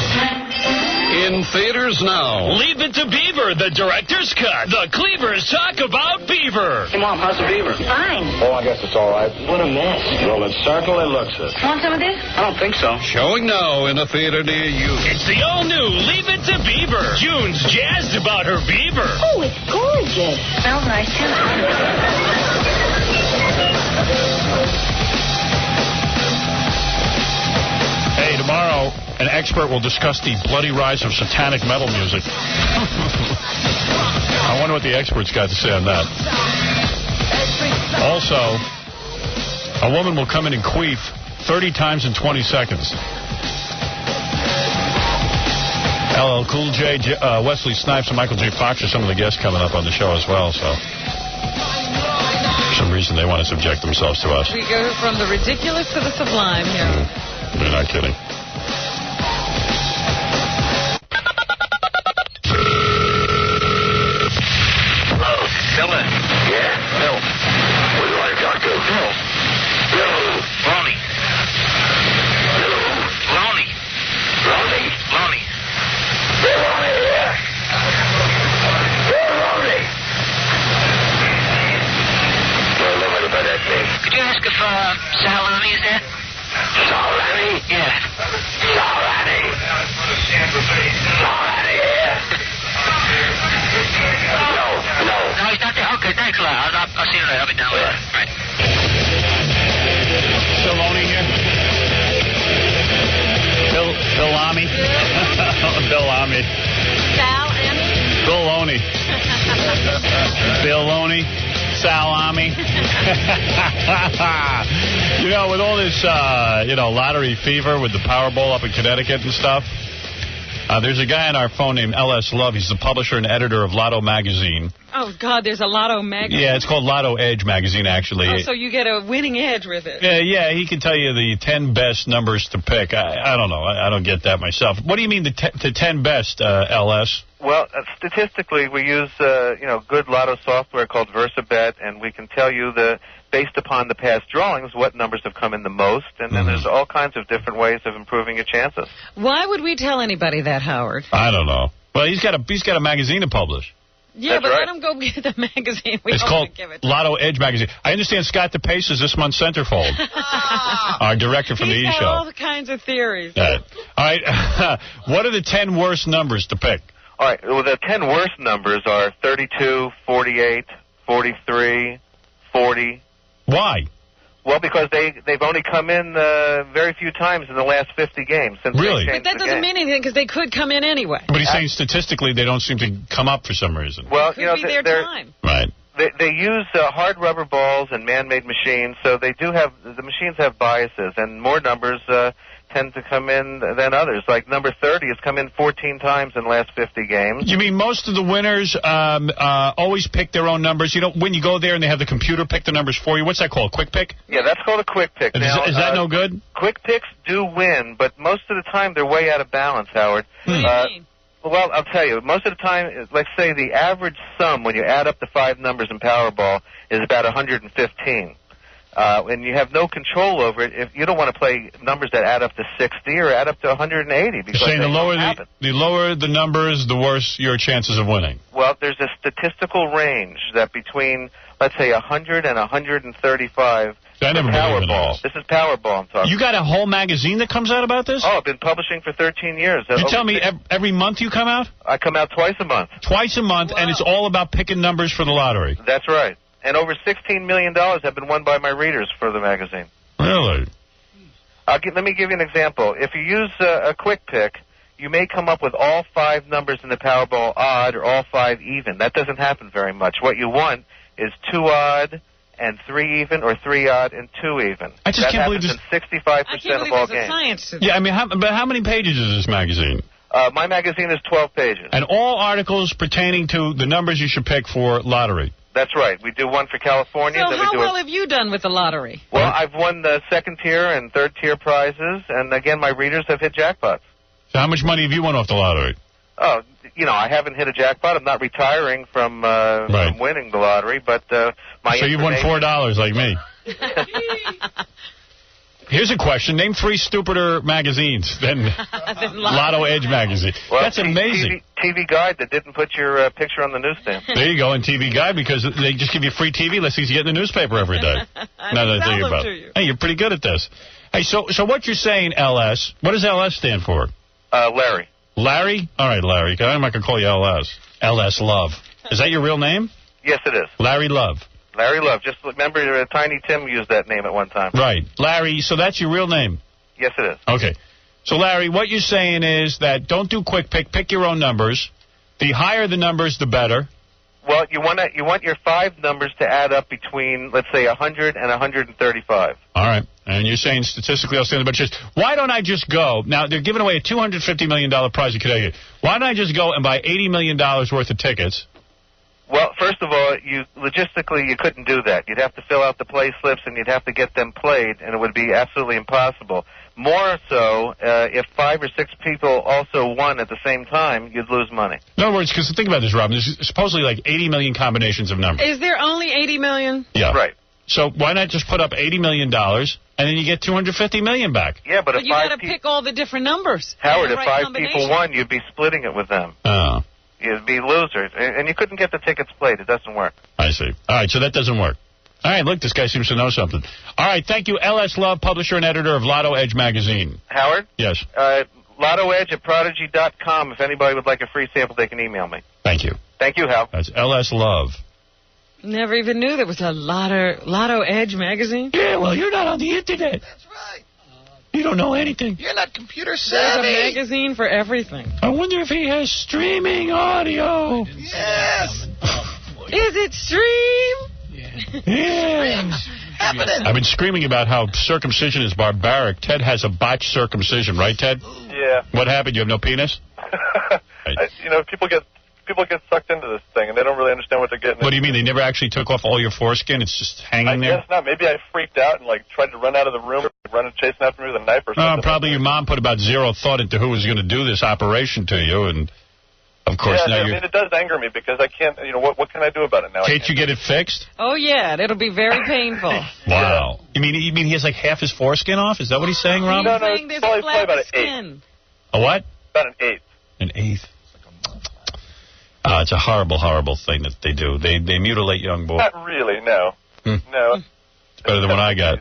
In theaters now. Leave It to Beaver, the director's cut. The Cleavers talk about Beaver. Hey, Mom, how's the beaver? Fine. Oh, I guess it's all right. What a mess. Well, it certainly looks it. Want some of this? I don't think so. Showing now in a theater near you. It's the all-new Leave It to Beaver. June's jazzed about her beaver. Oh, it's gorgeous. Smells nice, too. Hey, tomorrow, an expert will discuss the bloody rise of satanic metal music. I wonder what the experts got to say on that. Also, a woman will come in and queef 30 times in 20 seconds. LL Cool J, Wesley Snipes, and Michael J. Fox are some of the guests coming up on the show as well, so... For some reason, they want to subject themselves to us. We go from the ridiculous to the sublime here. You're not kidding. Hello, Miller. Yeah, Bill. What do you want to talk to? Bill. Bill. Lonnie. Bill. Lonnie. Lonnie. Lonnie. Bill Lonnie here. Bill Lonnie. Don't know what about that thing. Could you ask if Salami is there? Salami? Yeah. Thanks a lot. I'll see you later. I'll be down later. Right. Still owning here? Bill Lamy. Bill Lamy. Sal Amy? Bill Loney. Bill Loney. Salami. You know, with all this, lottery fever with the Powerball up in Connecticut and stuff, there's a guy on our phone named L.S. Love. He's the publisher and editor of Lotto magazine. Oh, God, there's a Lotto magazine. Yeah, it's called Lotto Edge magazine, actually. Oh, so you get a winning edge with it. Yeah, he can tell you the 10 best numbers to pick. I don't know. I don't get that myself. What do you mean the 10 best, L.S.? Well, statistically, we use good lotto software called VersaBet, and we can tell you based upon the past drawings what numbers have come in the most, and then there's all kinds of different ways of improving your chances. Why would we tell anybody that, Howard? I don't know. Well, he's got a magazine to publish. Yeah, That's but right. let him go get the magazine. It's called Lotto Edge magazine. I understand Scott DePace is this month's centerfold. Our director from the E! He's got Show. all kinds of theories. All right. What are the 10 worst numbers to pick? All right, well, the 10 worst numbers are 32, 48, 43, 40. Why? Well, because they've only come in very few times in the last 50 games. Since Really? they But changed that the doesn't game. mean anything because they could come in anyway. But he's saying statistically they don't seem to come up for some reason. Well, Could be their time. Right. They use hard rubber balls and man-made machines, so the machines have biases, and more numbers tend to come in than others. Like number 30 has come in 14 times in the last 50 games. You mean most of the winners always pick their own numbers? You know, when you go there and they have the computer pick the numbers for you, what's that called, Quick Pick? Yeah, that's called a quick pick. Is that no good? Quick picks do win, but most of the time they're way out of balance, Howard. What do you mean? Well, I'll tell you, most of the time, let's say the average sum when you add up the 5 numbers in Powerball is about 115. And you have no control over it. If you don't want to play numbers that add up to 60 or add up to 180. Because You're saying they the lower don't happen. the lower the numbers, the worse your chances of winning. Well, there's a statistical range that between, let's say, 100 and 135 I never believed in Powerball. those. This is Powerball I'm talking You got a whole magazine that comes out about this? Oh, I've been publishing for 13 years. You tell me every month you come out? I come out twice a month. Twice a month, and it's all about picking numbers for the lottery. That's right. And over $16 million have been won by my readers for the magazine. Really? Let me give you an example. If you use a quick pick, you may come up with all 5 numbers in the Powerball odd or all 5 even. That doesn't happen very much. What you want is 2 odd and 3 even, or 3 odd and 2 even. I just can't believe this. In 65% of all games. Science to Yeah, I mean, how many pages is this magazine? My magazine is 12 pages. And all articles pertaining to the numbers you should pick for lottery. That's right. We do one for California. So then how we do well have you done with the lottery? Well, I've won the 2nd tier and 3rd tier prizes, and again, my readers have hit jackpots. So how much money have you won off the lottery? Oh, I haven't hit a jackpot. I'm not retiring from winning the lottery, but my So you've won $4 like me. Here's a question. Name 3 stupider magazines than Lotto Edge magazine. Well, That's amazing. TV Guide that didn't put your picture on the newsstand. There you go, and TV Guide, because they just give you free TV listings you get in the newspaper every day. Now that I think about it. Hey, you're pretty good at this. Hey, so what you're saying, LS, what does LS stand for? Larry. Larry? All right, Larry. I'm not going to call you LS. LS Love. Is that your real name? Yes, it is. Larry Love. Larry Love. Just remember Tiny Tim used that name at one time. Right. Larry, so that's your real name? Yes, it is. Okay. So, Larry, what you're saying is that don't do quick pick. Pick your own numbers. The higher the numbers, the better. Well, you want your 5 numbers to add up between, let's say, 100 and 135. All right. And you're saying statistically I'll stand a bunch of chance. Why don't I just go? Now, they're giving away a $250 million prize in Connecticut. Why don't I just go and buy $80 million worth of tickets? Well, first of all, logistically you couldn't do that. You'd have to fill out the play slips and you'd have to get them played, and it would be absolutely impossible. More so, if 5 or 6 people also won at the same time, you'd lose money. In other words, because think about this, Robin, there's supposedly like 80 million combinations of numbers. Is there only 80 million? Yeah. Right. So why not just put up $80 million, and then you get $250 million back? Yeah, but if you got to pick all the different numbers. Howard, The if right 5 people won, you'd be splitting it with them. Oh. You'd be losers, and you couldn't get the tickets played. It doesn't work. I see. All right, so that doesn't work. All right, look, this guy seems to know something. All right, thank you, L.S. Love, publisher and editor of Lotto Edge magazine. Howard? Yes. LottoEdge@Prodigy.com. If anybody would like a free sample, they can email me. Thank you. Thank you, Hal. That's L.S. Love. Never even knew there was a Lotto Edge magazine. Yeah, well, you're not on the internet. That's right. You don't know anything. You're not computer savvy. There's a magazine for everything. I wonder if he has streaming audio. Yes. Is it stream? Yeah. I've been screaming about how circumcision is barbaric. Ted has a botched circumcision, right, Ted? Yeah. What happened? You have no penis? People get sucked into this thing, and they don't really understand what they're getting. What do you mean? They never actually took off all your foreskin? It's just hanging there? I guess not. Maybe I freaked out and tried to run out of the room, running chasing after me with a knife or something. Probably your mom put about zero thought into who was going to do this operation to you, and of course now you're... it does anger me because I can't, what can I do about it now? Can't you get it fixed? Oh, yeah, it'll be very painful. Wow. You mean he has half his foreskin off? Is that what he's saying, Rob? No, it's probably about an eighth. A what? About an eighth. An eighth. It's a horrible, horrible thing that they do. They mutilate young boys. Not really, no. No. It's better than what I got.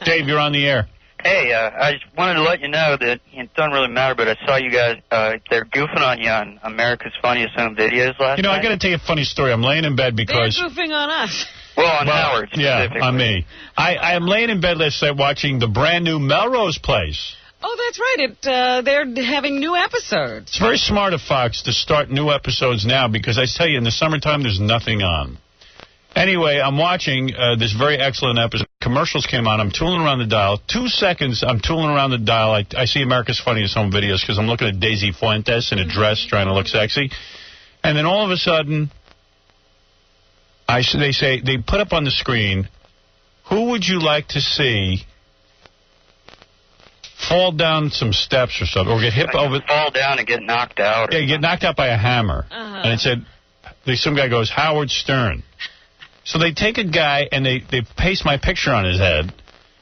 Dave, you're on the air. Hey, I just wanted to let you know that it doesn't really matter, but I saw you guys, they're goofing on you on America's Funniest Home Videos last night. I got to tell you a funny story. I'm laying in bed because... They're goofing on us. Well, on Howard specifically. Yeah, on me. I am laying in bed last night watching the brand new Melrose Place. Oh, that's right. They're having new episodes. It's very smart of Fox to start new episodes now because I tell you, in the summertime, there's nothing on. Anyway, I'm watching this very excellent episode. Commercials came on. I'm tooling around the dial. 2 seconds, I'm tooling around the dial. I see America's Funniest Home Videos because I'm looking at Daisy Fuentes in a dress trying to look sexy. And then all of a sudden, they put up on the screen, who would you like to see fall down some steps or something, or get hit over... Fall down and get knocked out. Yeah, get knocked out by a hammer. And it said, some guy goes, Howard Stern. So they take a guy and they paste my picture on his head,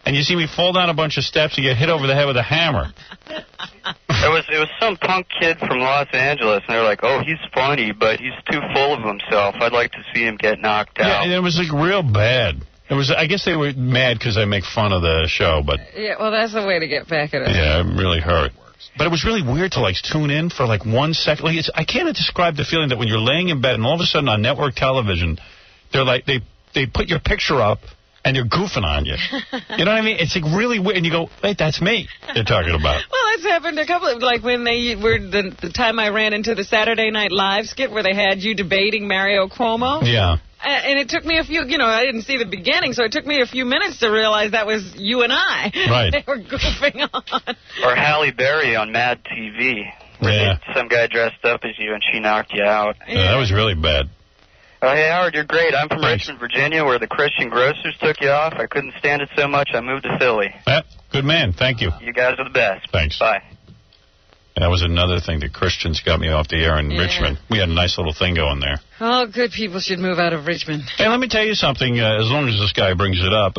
and you see me fall down a bunch of steps and get hit over the head with a hammer. It was some punk kid from Los Angeles, and they're like, oh, he's funny, but he's too full of himself. I'd like to see him get knocked out. Yeah, and it was real bad. I guess they were mad because I make fun of the show, but... Yeah, well, that's the way to get back at it. Yeah, it really hurt. But it was really weird to, tune in for, 1 second. I can't describe the feeling that when you're laying in bed and all of a sudden on network television, they're they put your picture up and they're goofing on you. You know what I mean? It's really weird. And you go, wait, that's me they're talking about. Well, it's happened a couple of, when they were, the time I ran into the Saturday Night Live skit where they had you debating Mario Cuomo. Yeah. And it took me a few, I didn't see the beginning, so it took me a few minutes to realize that was you and I. Right. They were goofing on. Or Halle Berry on Mad TV. Yeah. Some guy dressed up as you and she knocked you out. Yeah, that was really bad. Hey, Howard, you're great. I'm from Richmond, Virginia, where the Christian Grocers took you off. I couldn't stand it so much, I moved to Philly. Good man. Thank you. You guys are the best. Thanks. Bye. That was another thing. The Christians got me off the air in Richmond. We had a nice little thing going there. All good people should move out of Richmond. Hey, let me tell you something, as long as this guy brings it up.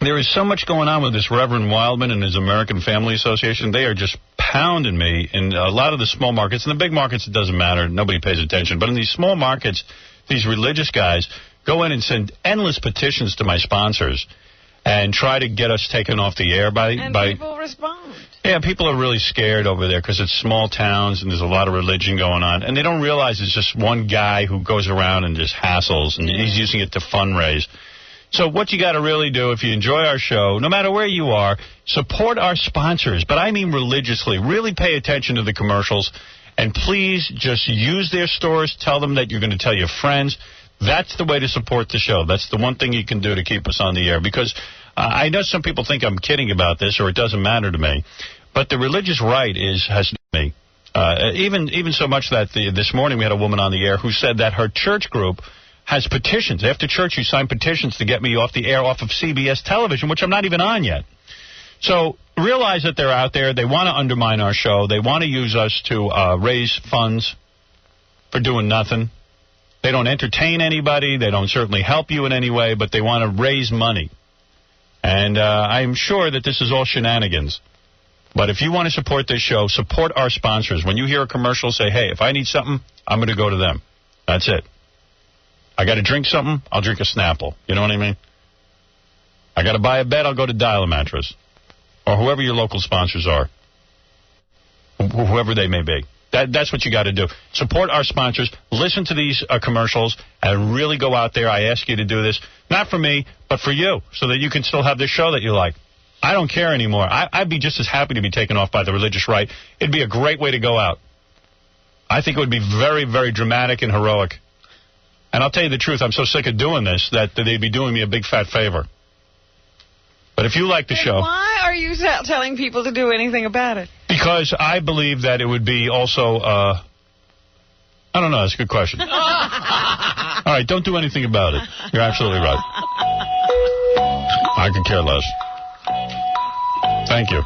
There is so much going on with this Reverend Wildman and his American Family Association. They are just pounding me in a lot of the small markets. In the big markets, it doesn't matter. Nobody pays attention. But in these small markets, these religious guys go in and send endless petitions to my sponsors and try to get us taken off the air by people respond. Yeah, people are really scared over there because it's small towns and there's a lot of religion going on. And they don't realize it's just one guy who goes around and just hassles, and he's using it to fundraise. So what you got to really do, if you enjoy our show, no matter where you are, support our sponsors. But I mean religiously. Really pay attention to the commercials. And please just use their stores. Tell them that you're going to tell your friends. That's the way to support the show. That's the one thing you can do to keep us on the air. Because I know some people think I'm kidding about this or it doesn't matter to me. But the religious right has me. Even so much that this morning we had a woman on the air who said that her church group has petitions. After church, you sign petitions to get me off the air off of CBS television, which I'm not even on yet. So realize that they're out there. They want to undermine our show. They want to use us to raise funds for doing nothing. They don't entertain anybody. They don't certainly help you in any way, but they want to raise money. And I'm sure that this is all shenanigans. But if you want to support this show, support our sponsors. When you hear a commercial, say, hey, if I need something, I'm going to go to them. That's it. I got to drink something, I'll drink a Snapple. You know what I mean? I got to buy a bed, I'll go to Dial a Mattress. Or whoever your local sponsors are. Whoever they may be. That's what you got to do. Support our sponsors. Listen to these commercials and really go out there. I ask you to do this, not for me, but for you, so that you can still have this show that you like. I don't care anymore. I'd be just as happy to be taken off by the religious right. It'd be a great way to go out. I think it would be very, very dramatic and heroic. And I'll tell you the truth, I'm so sick of doing this that they'd be doing me a big fat favor. But if you like the show... Why are you telling people to do anything about it? Because I believe that it would be also... I don't know, that's a good question. All right, don't do anything about it. You're absolutely right. I could care less. Thank you.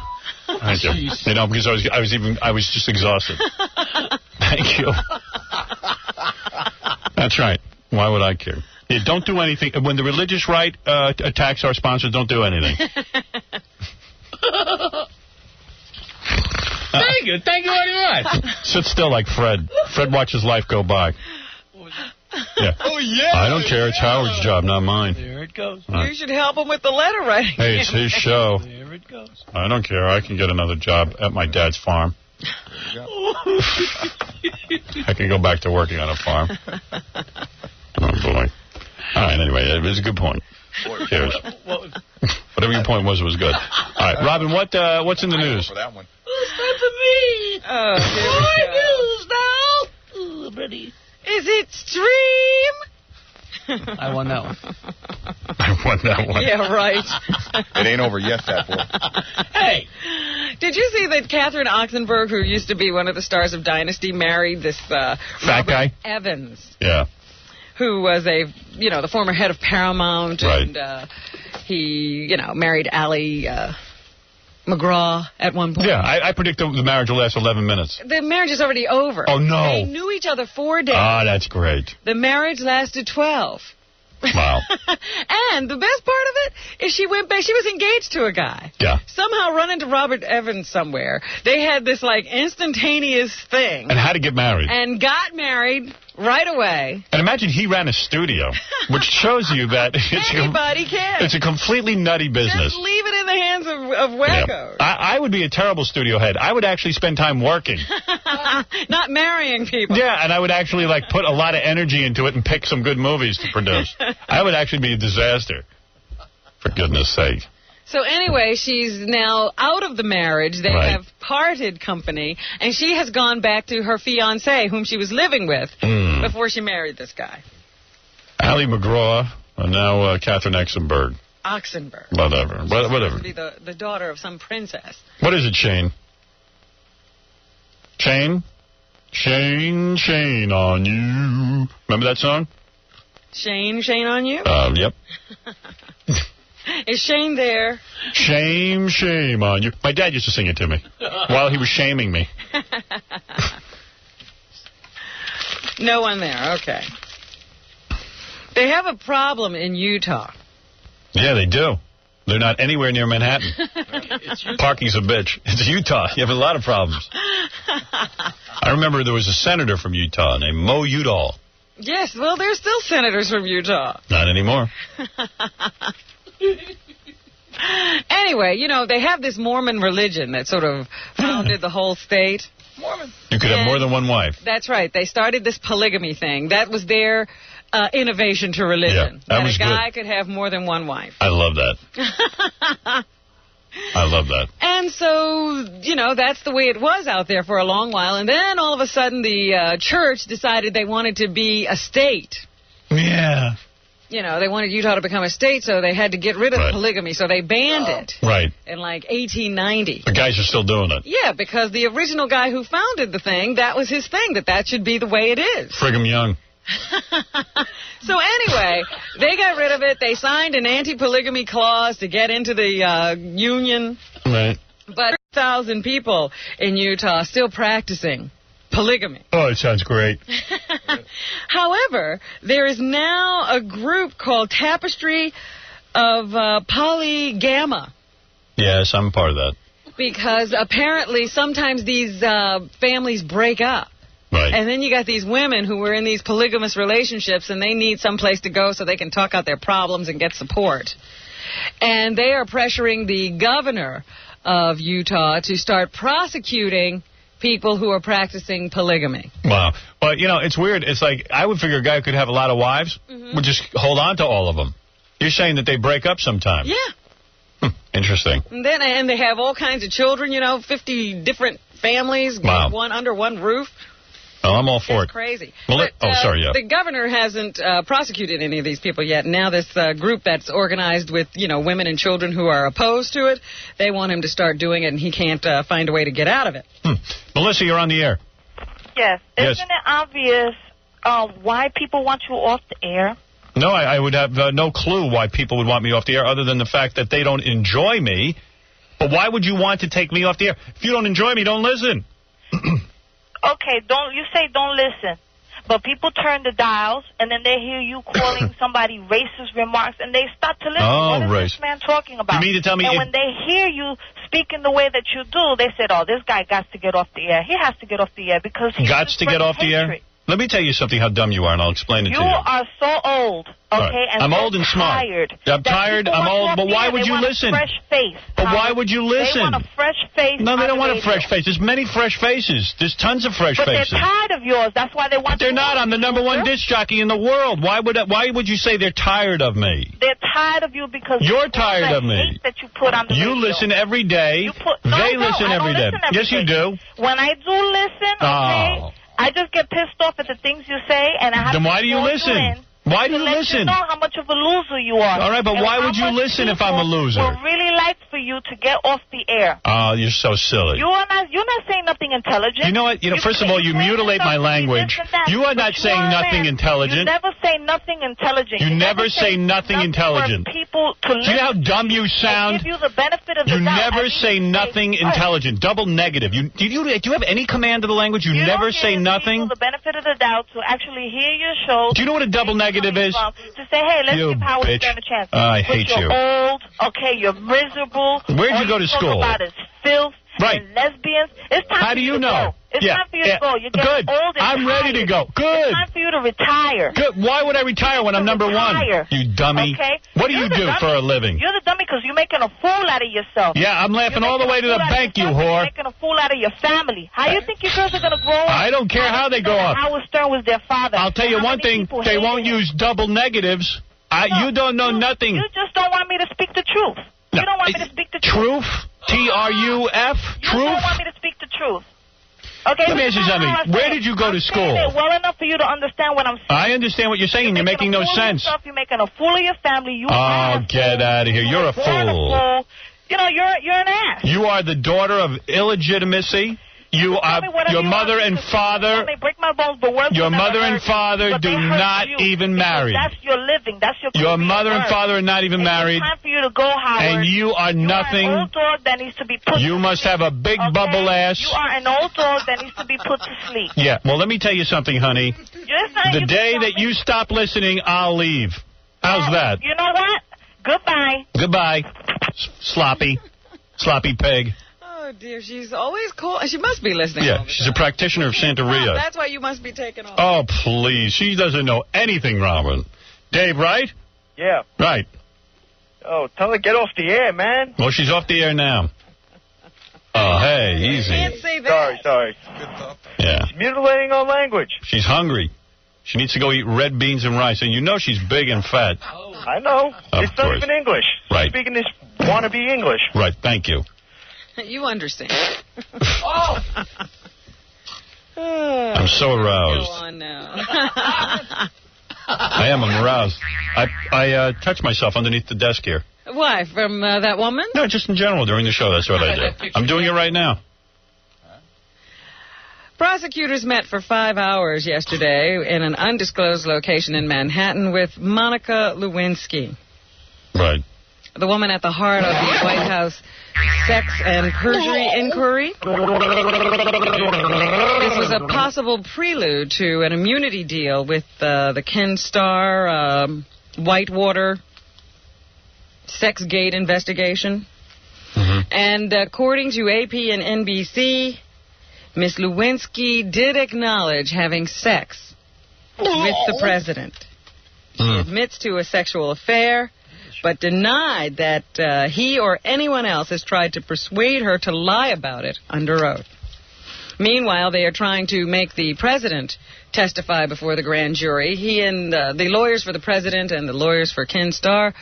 Thank you. You know, because I was just exhausted. Thank you. That's right. Why would I care? Yeah, don't do anything. When the religious right attacks our sponsors, don't do anything. Thank you. Thank you very much. Sit still like Fred. Fred watches life go by. Yeah. Oh, yeah. I don't care. It's Howard's job, not mine. There it goes. Right. You should help him with the letter writing. Hey, it's his show. There it goes. I don't care. I can get another job at my dad's farm. I can go back to working on a farm. Oh, boy. All right, anyway, it was a good point. Cheers. Whatever your point was good. All right, Robin, what's in the news? For that one. It's not for me. Oh, More news now. Ooh, Bertie. Is it Stream? I won that one. I won that one. Yeah, right. It ain't over yet, that boy. Hey. Did you see that Catherine Oxenberg, who used to be one of the stars of Dynasty, married this fat Robert guy? Evans? Yeah. Who was the former head of Paramount, right. And he, married Ally McGraw at one point. Yeah, I predict the marriage will last 11 minutes. The marriage is already over. Oh, no. They knew each other 4 days. Ah, that's great. The marriage lasted 12. Wow. And the best part of it is she went back. She was engaged to a guy. Yeah. Somehow run into Robert Evans somewhere. They had this, instantaneous thing. And how to get married. And got married right away. And imagine he ran a studio, which shows you that anybody can. It's a completely nutty business. Just leave it in the hands of wackos. Yeah. I would be a terrible studio head. I would actually spend time working. Not marrying people. Yeah, and I would actually put a lot of energy into it and pick some good movies to produce. I would actually be a disaster. For goodness sake. So anyway, she's now out of the marriage. They right. have parted company, and she has gone back to her fiancé, whom she was living with before she married this guy. Ally McGraw, and now Catherine Oxenberg. Whatever. To be the daughter of some princess. What is it, Shane? Shane? Shane on you. Remember that song? Shane on you? Yep. Is Shane there? Shame on you. My dad used to sing it to me while he was shaming me. No one there. Okay. They have a problem in Utah. Yeah, they do. They're not anywhere near Manhattan. Parking's a bitch. It's Utah. You have a lot of problems. I remember there was a senator from Utah named Mo Udall. Yes, well, there's still senators from Utah. Not anymore. Anyway, they have this Mormon religion that sort of founded the whole state. Mormon. You could have more than one wife. That's right. They started this polygamy thing. That was their innovation to religion. Yeah, that was a guy good. could have more than one wife. I love that. I love that. And so, that's the way it was out there for a long while. And then all of a sudden the church decided they wanted to be a state. Yeah. They wanted Utah to become a state, so they had to get rid of polygamy. So they banned it. Right. In 1890. The guys are still doing it. Yeah, because the original guy who founded the thing, that was his thing, that should be the way it is. Brigham Young. So anyway, they got rid of it. They signed an anti-polygamy clause to get into the union. Right. But 1,000 people in Utah still practicing polygamy. Oh, it sounds great. However, there is now a group called Tapestry of Polygamma. Yes, I'm part of that. Because apparently sometimes these families break up. Right. And then you got these women who were in these polygamous relationships, and they need some place to go so they can talk out their problems and get support. And they are pressuring the governor of Utah to start prosecuting people who are practicing polygamy. Wow. But, you know, it's weird. It's like, I would figure a guy who could have a lot of wives would just hold on to all of them. You're saying that they break up sometime. Yeah. Interesting. And they have all kinds of children, you know, 50 different families, one under one roof. Well, I'm all for it. Crazy. Well, but, the governor hasn't prosecuted any of these people yet. Now this group that's organized with, you know, women and children who are opposed to it, they want him to start doing it, and he can't find a way to get out of it. Melissa, you're on the air. Yes. Isn't it obvious why people want you off the air? No, I would have no clue why people would want me off the air other than the fact that they don't enjoy me. But why would you want to take me off the air? If you don't enjoy me, don't listen. Okay, you say don't listen. But people turn the dials, and then they hear you calling somebody racist remarks, and they stop to listen. What is this man talking about? You mean to tell me... And when they hear you speaking the way that you do, they said, oh, this guy got to get off the air. He has to get off the air because he's Gots to get off the air? Let me tell you something how dumb you are, and I'll explain it to you. You are so old, okay? Right. And I'm so old and smart. Tired. I'm tired, I'm old, but why would you listen? They want a fresh face. But why would you listen? They want a fresh face. No, they don't want a fresh face. There's many fresh faces. There's tons of fresh faces. But they're tired of yours. That's why they want. But they're not. I'm the #1 disc jockey in the world. Why would you say they're tired of me? They're tired of you because you're tired of me. Hate that you put on the radio. Listen every day. They listen every day. Yes, you do. When I do listen, okay, I just get pissed off at the things you say, and I have to. Then why do you listen? Why do you listen? You know how much of a loser you are. All right, but why would you listen if I'm a loser? I would really like for you to get off the air. Oh, you're so silly. You're not saying nothing intelligent. You know what? First of all, you mutilate my language. You are not saying nothing intelligent. You never say nothing intelligent. You never say nothing intelligent. People to listen. Do you know how dumb you sound? Give you the benefit of the doubt. You never say nothing intelligent. Double negative. Do you have any command of the language? You never say nothing? The benefit of the doubt to actually hear your show. Do you know what a double negative is? To say, hey, let's give Howard bitch. Stern a chance. I hate you. You're old, okay, you're miserable. Where'd you go to school? All you talk about is filth and lesbians. It's time How do you know? It's time for you to go. You're getting Good. old and I'm ready to go. Good. It's time for you to retire. Good. Why would I retire when I'm #1? You dummy. Okay. What do you do for a living? You're the dummy because you're making a fool out of yourself. Yeah, I'm laughing all the way to the bank, you whore. You're making a fool out of your family. How do you think your girls are going to grow up? I don't care how they grow up. Howard Stern was their father. I'll tell you one thing. They won't use double negatives. You don't know nothing. You just don't want me to speak the truth. No. You don't want me to speak the truth. Truth? T-R-U-F? You Truth? don't want me to speak the truth. Okay, let me ask you something. Where did you go to school? Well enough for you to understand what I'm saying. I understand what you're saying. You're making no sense. You're making a fool of your family. Get out of here. You're a fool. You know, you're an ass. You are the daughter of illegitimacy. You are your mother and father. Your mother and father do not even marry. That's your living. That's your. Your mother and father are not even married. It's time for you to go, Howard. And you are nothing. You are an old dog that needs to be put. You must have a big bubble ass. You are an old dog that needs to be put to sleep. Yeah. Well, let me tell you something, honey. The day that you stop listening, I'll leave. How's that? You know what? Goodbye. Goodbye. Sloppy pig. Oh, dear, she's always cool. She must be listening. Yeah, she's a practitioner of Santeria. That's why you must be taken off. Oh, please. She doesn't know anything, Robin. Dave, right? Yeah. Right. Oh, tell her to get off the air, man. Well, she's off the air now. Oh, hey, easy. You can't say that. Sorry. Yeah. She's mutilating our language. She's hungry. She needs to go eat red beans and rice. And you know she's big and fat. I know. It's not even English. Right. She's speaking this wannabe English. Right, thank you. You understand. I'm so aroused. Go on now. I am. I'm aroused. I touched myself underneath the desk here. Why? From that woman? No, just in general during the show. That's what I do. I'm doing it right now. Prosecutors met for 5 hours yesterday in an undisclosed location in Manhattan with Monica Lewinsky. Right. The woman at the heart of the White House sex and perjury inquiry. This was a possible prelude to an immunity deal with the Ken Starr Whitewater Sexgate investigation. And according to AP and NBC, Miss Lewinsky did acknowledge having sex with the president. She admits to a sexual affair, but denied that he or anyone else has tried to persuade her to lie about it under oath. Meanwhile, they are trying to make the president testify before the grand jury. He and the lawyers for the president and the lawyers for Ken Starr,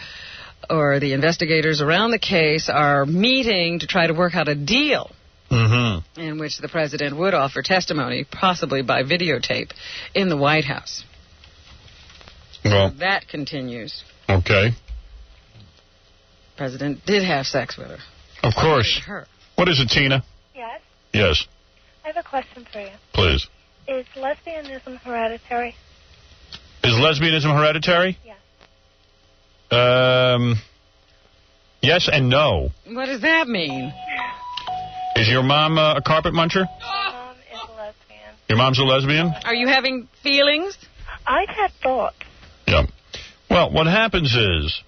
or the investigators around the case, are meeting to try to work out a deal in which the president would offer testimony, possibly by videotape, in the White House. Well, so that continues. Okay. President did have sex with her. Of course. Her. What is it, Tina? Yes? Yes. I have a question for you. Please. Is lesbianism hereditary? Is lesbianism hereditary? Yes. Yes and no. What does that mean? Is your mom a carpet muncher? My mom is a lesbian. Your mom's a lesbian? Are you having feelings? I've had thoughts. Yeah. Well, what happens is...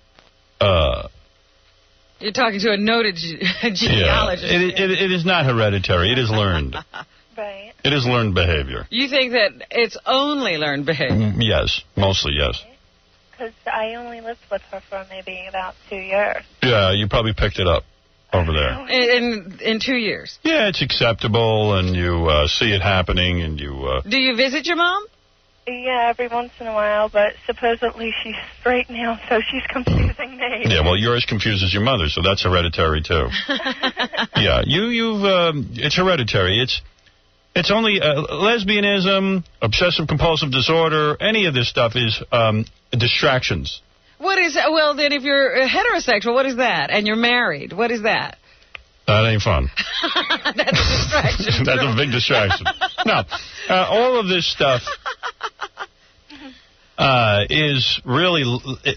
You're talking to a noted genealogist. Yeah. It is not hereditary. It is learned. Right. It is learned behavior. You think that it's only learned behavior? Yes. Mostly, yes. Because I only lived with her for maybe about 2 years. Yeah, you probably picked it up over there. In 2 years? Yeah, it's acceptable, and you see it happening, and you... Do you visit your mom? Yeah, every once in a while, but supposedly she's straight now, so she's confusing me. Yeah, well, you're as confused as your mother, so that's hereditary, too. Yeah, it's hereditary. It's only lesbianism, obsessive-compulsive disorder, any of this stuff is distractions. What is... Well, then if you're heterosexual, what is that? And you're married, what is that? That ain't fun. That's a distraction. That's a big distraction. No, all of this stuff is really,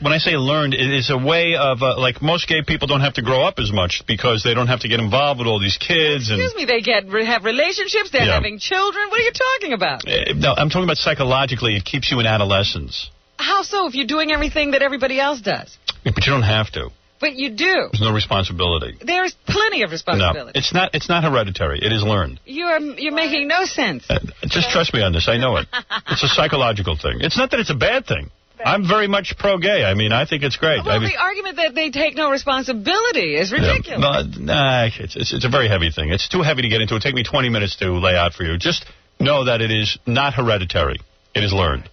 when I say learned, it is a way of, like, most gay people don't have to grow up as much because they don't have to get involved with all these kids. Excuse me, they have relationships, they're having children. What are you talking about? No, I'm talking about psychologically. It keeps you in adolescence. How so, if you're doing everything that everybody else does? But you don't have to. But you do. There's no responsibility. There's plenty of responsibility. No, it's not hereditary. It is learned. You're making no sense. Just trust me on this. I know it. It's a psychological thing. It's not that it's a bad thing. I'm very much pro-gay. I mean, I think it's great. Well, the argument that they take no responsibility is ridiculous. Yeah. It's a very heavy thing. It's too heavy to get into. It take me 20 minutes to lay out for you. Just know that it is not hereditary. It is learned.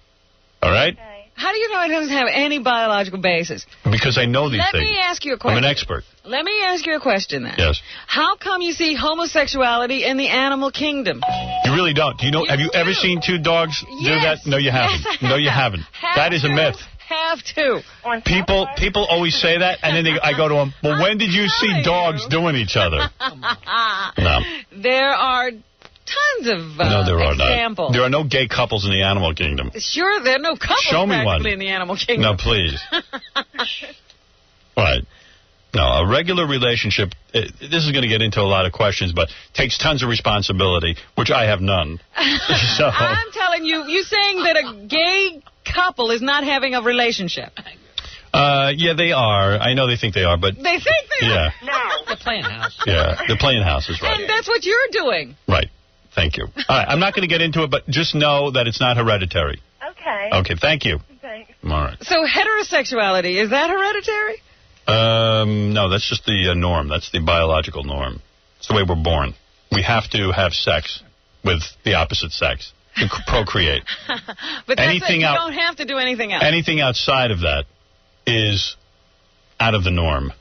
All right? How do you know it doesn't have any biological basis? Because I know these things. Let me ask you a question. I'm an expert. Let me ask you a question then. Yes. How come you see homosexuality in the animal kingdom? You really don't. Do you know? Have you ever seen two dogs do that? No, you haven't. Yes, no, you haven't. That is a myth. Have to. People always say that, and then I go to them, well, when did you see dogs doing each other? No. There are tons of no, there are examples. Not. There are no gay couples in the animal kingdom. Sure, there are no couples Show me one. in the animal kingdom. No, please. Right. No, a regular relationship, this is going to get into a lot of questions, but takes tons of responsibility, which I have none. So I'm telling you, you're saying that a gay couple is not having a relationship. Yeah, they are. I know they think they are, but... They think they are? No. They're playing house. Yeah, they're playing house is right. And that's what you're doing. Right. Thank you. All right, I'm not going to get into it, but just know that it's not hereditary. Okay. Okay, thank you. Thanks. All right. So heterosexuality, is that hereditary? No, that's just the norm. That's the biological norm. It's the way we're born. We have to have sex with the opposite sex to procreate. But that's you don't have to do anything else. Anything outside of that is out of the norm.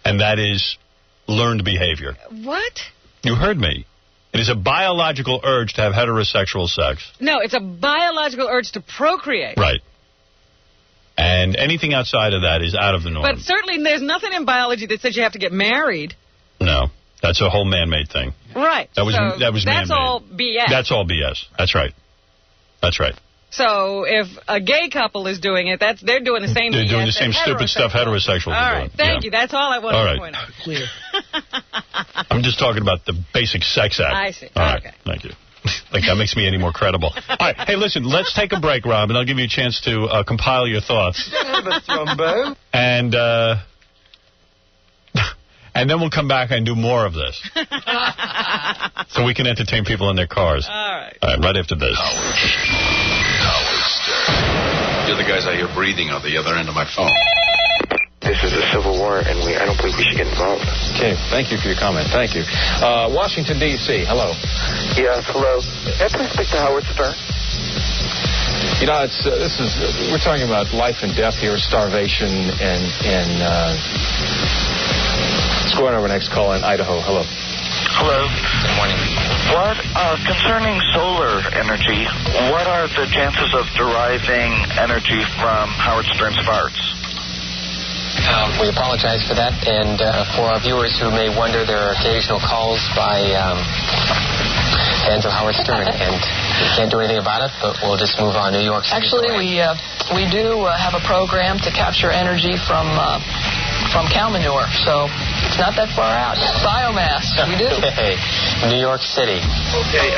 And that is learned behavior. What? You heard me. It is a biological urge to have heterosexual sex. No, it's a biological urge to procreate. Right. And anything outside of that is out of the norm. But certainly there's nothing in biology that says you have to get married. No. That's a whole man-made thing. Right. That was man-made. That's all BS. That's all BS. That's right. That's right. So if a gay couple is doing it, they're doing the same They're BS doing the same stupid stuff heterosexuals are doing. All right. Thank you. That's all I wanted to point out. Clear. I'm just talking about the basic sex act. I see. All right. Okay. Thank you. Like, that makes me any more credible. All right. Hey, listen, let's take a break, Rob, and I'll give you a chance to compile your thoughts. Have a thrombo. And then we'll come back and do more of this. So we can entertain people in their cars. All right. All right, right after this. You're the guys I hear breathing on the other end of my phone. This is a civil war, and I don't believe we should get involved. Okay, thank you for your comment. Thank you. Washington, D.C., hello. Yes, hello. May I please speak to Howard Stern? You know, we're talking about life and death here, starvation, and let's go on over next call in Idaho. Hello. Hello. Good morning. Concerning solar energy, what are the chances of deriving energy from Howard Stern's farts? We apologize for that, and for our viewers who may wonder, there are occasional calls by fans of Howard Stern, and we can't do anything about it, but we'll just move on. New York City. Actually, we do have a program to capture energy from cow manure, so it's not that far out. Biomass, we do. Okay. New York City. Okay,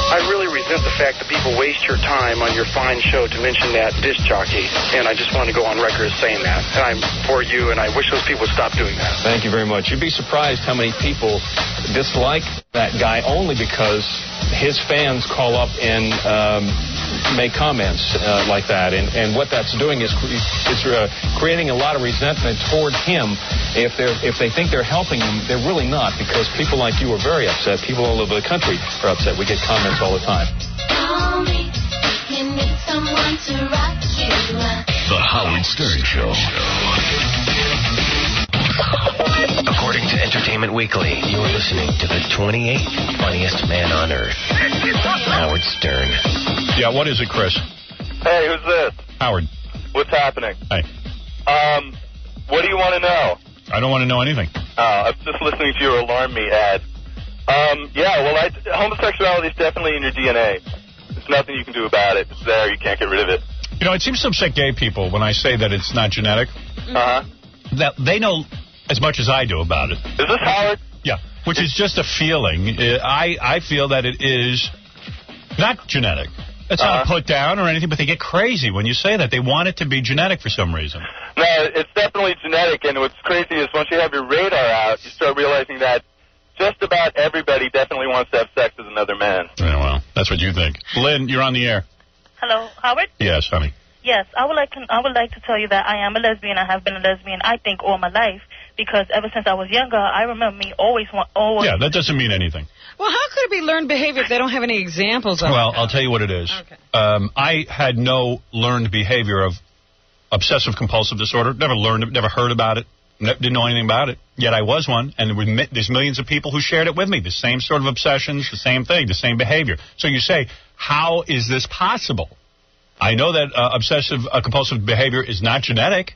I really resent the fact that people waste your time on your fine show to mention that disc jockey, and I just want to go on record as saying that. And I'm for you, and I wish those people would stop doing that. Thank you very much. You'd be surprised how many people dislike that guy only because his fans call up and make comments like that. And what that's doing is creating a lot of resentment toward him. If they think they're helping him, they're really not, because people like you are very upset. People all over the country are upset. We get comments all the time. The Howard Stern Show. According to Entertainment Weekly, you're listening to the 28th funniest man on earth, Howard Stern. Yeah, what is it, Chris? Hey, who's this? Howard. What's happening? Hey. What do you want to know? I don't want to know anything. I'm just listening to your Alarm Me ad. Homosexuality is definitely in your DNA. There's nothing you can do about it. It's there. You can't get rid of it. You know, it seems to upset gay people when I say that it's not genetic. That they know as much as I do about it. Is this Howard? Yeah, which is just a feeling. I feel that it is not genetic. It's not put down or anything, but they get crazy when you say that. They want it to be genetic for some reason. No, it's definitely genetic, and what's crazy is once you have your radar out, you start realizing that just about everybody definitely wants to have sex with another man. Yeah, well, that's what you think. Lynn, you're on the air. Hello, Howard? Yes, honey. Yes, I would like to tell you that I am a lesbian. I have been a lesbian, I think, all my life, because ever since I was younger, I remember me always. Yeah, that doesn't mean anything. Well, how could it be learned behavior if they don't have any examples of it? Well, I'll tell you what it is. Okay. I had no learned behavior of obsessive-compulsive disorder. Never heard about it. Didn't know anything about it. Yet I was one, and there's millions of people who shared it with me. The same sort of obsessions, the same thing, the same behavior. So you say, how is this possible? I know that obsessive-compulsive behavior is not genetic.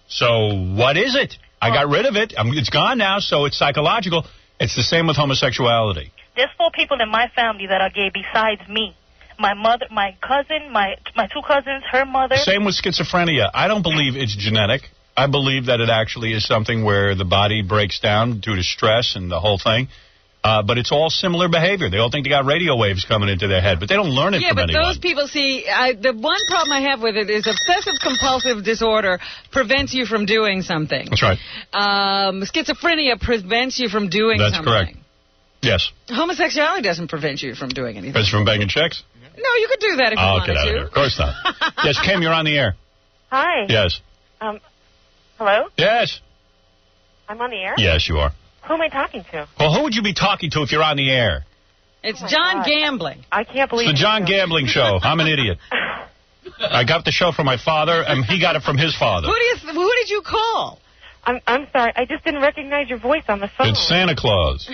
So what is it? I got rid of it. It's gone now, so it's psychological. It's the same with homosexuality. There's 4 people in my family that are gay besides me. My mother, my cousin, my 2 cousins, her mother. Same with schizophrenia. I don't believe it's genetic. I believe that it actually is something where the body breaks down due to stress and the whole thing. But it's all similar behavior. They all think they got radio waves coming into their head, but they don't learn it from anyone. Yeah, but those people, see, the one problem I have with it is obsessive-compulsive disorder prevents you from doing something. That's right. Schizophrenia prevents you from doing something. That's correct. Yes. Homosexuality doesn't prevent you from doing anything. It's from banging chicks? No, you could do that if you wanted get out of here. Of course not. Yes, Kim, you're on the air. Hi. Yes. Hello? Yes. I'm on the air? Yes, you are. Who am I talking to? Well, who would you be talking to if you're on the air? It's John Gambling. I can't believe it's the John Gambling Show. I'm an idiot. I got the show from my father, and he got it from his father. Who did you call? I'm sorry. I just didn't recognize your voice on the phone. It's Santa Claus.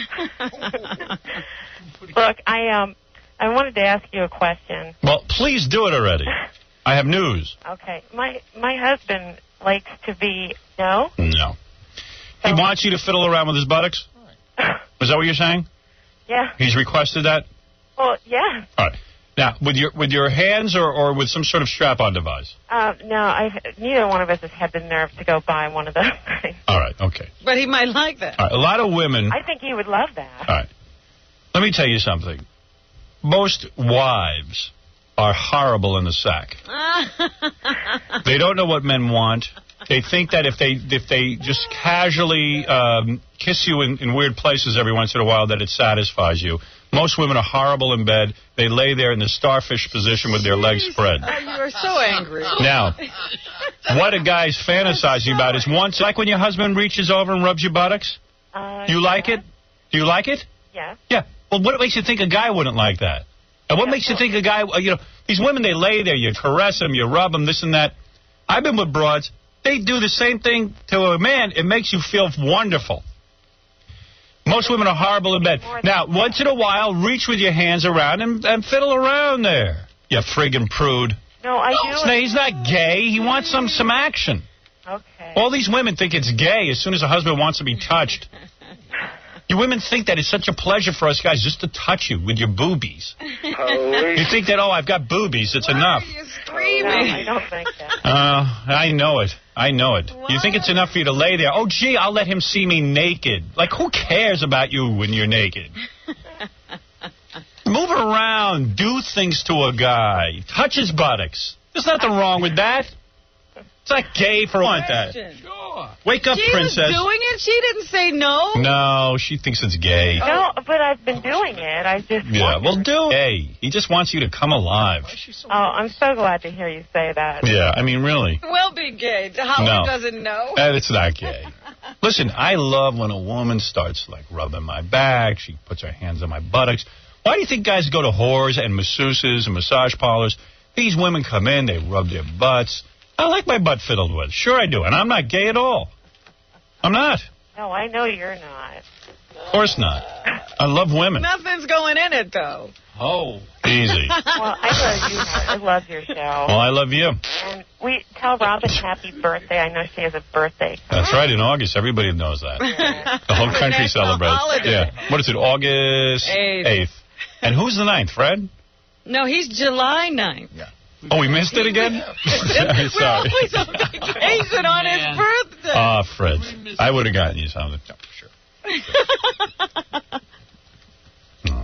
Look, I wanted to ask you a question. Well, please do it already. I have news. Okay. My husband likes to be... No? No. He wants you to fiddle around with his buttocks? Is that what you're saying? Yeah. He's requested that? Well, yeah. All right. Now, with your hands or with some sort of strap-on device? No, neither one of us has had the nerve to go buy one of those things. All right, okay. But he might like that. All right, a lot of women... I think he would love that. All right. Let me tell you something. Most wives are horrible in the sack. They don't know what men want. They think that if they just casually kiss you in weird places every once in a while, that it satisfies you. Most women are horrible in bed. They lay there in the starfish position with their legs spread. Oh, you are so angry. Now, what a guy's fantasizing about is once, like when your husband reaches over and rubs your buttocks? You like it? Do you like it? Yeah. Yeah. Well, what makes you think a guy wouldn't like that? And what makes you think a guy, these women, they lay there, you caress them, you rub them, this and that. I've been with broads. They do the same thing to a man. It makes you feel wonderful. Most women are horrible in bed. Now, once in a while, reach with your hands around and fiddle around there. You friggin' prude. No, I do. No, he's not gay. He wants some action. Okay. All these women think it's gay as soon as a husband wants to be touched. You women think that it's such a pleasure for us guys just to touch you with your boobies. You think that, I've got boobies, it's enough. Why are you screaming? No, I don't think that. I know it. I know it. What? You think it's enough for you to lay there? Oh, gee, I'll let him see me naked. Like, who cares about you when you're naked? Move around. Do things to a guy. Touch his buttocks. There's nothing wrong with that. It's not gay for want that. Sure. Wake up, she princess. She was doing it? She didn't say no? No, she thinks it's gay. No, but I've been doing it. I just... Yeah, well, do it. Hey, he just wants you to come alive. Oh, I'm so glad to hear you say that. Yeah, I mean, really. Will be gay. Howard doesn't know. It's not gay. Listen, I love when a woman starts, like, rubbing my back. She puts her hands on my buttocks. Why do you think guys go to whores and masseuses and massage parlors? These women come in, they rub their butts. I like my butt fiddled with. Sure I do. And I'm not gay at all. I'm not. No, I know you're not. Of course not. I love women. Nothing's going in it, though. Oh. Easy. Well, I love you. I love your show. Well, I love you. And we tell Robin happy birthday. I know she has a birthday. That's right, in August. Everybody knows that. Yeah. The whole country celebrates. Yeah. What is it, August 8th? And who's the 9th, Fred? No, he's July 9th. Yeah. Oh, we missed it again? Sorry. We're always on vacation on his birthday. Ah, Fred. I would have gotten you something. No, sure.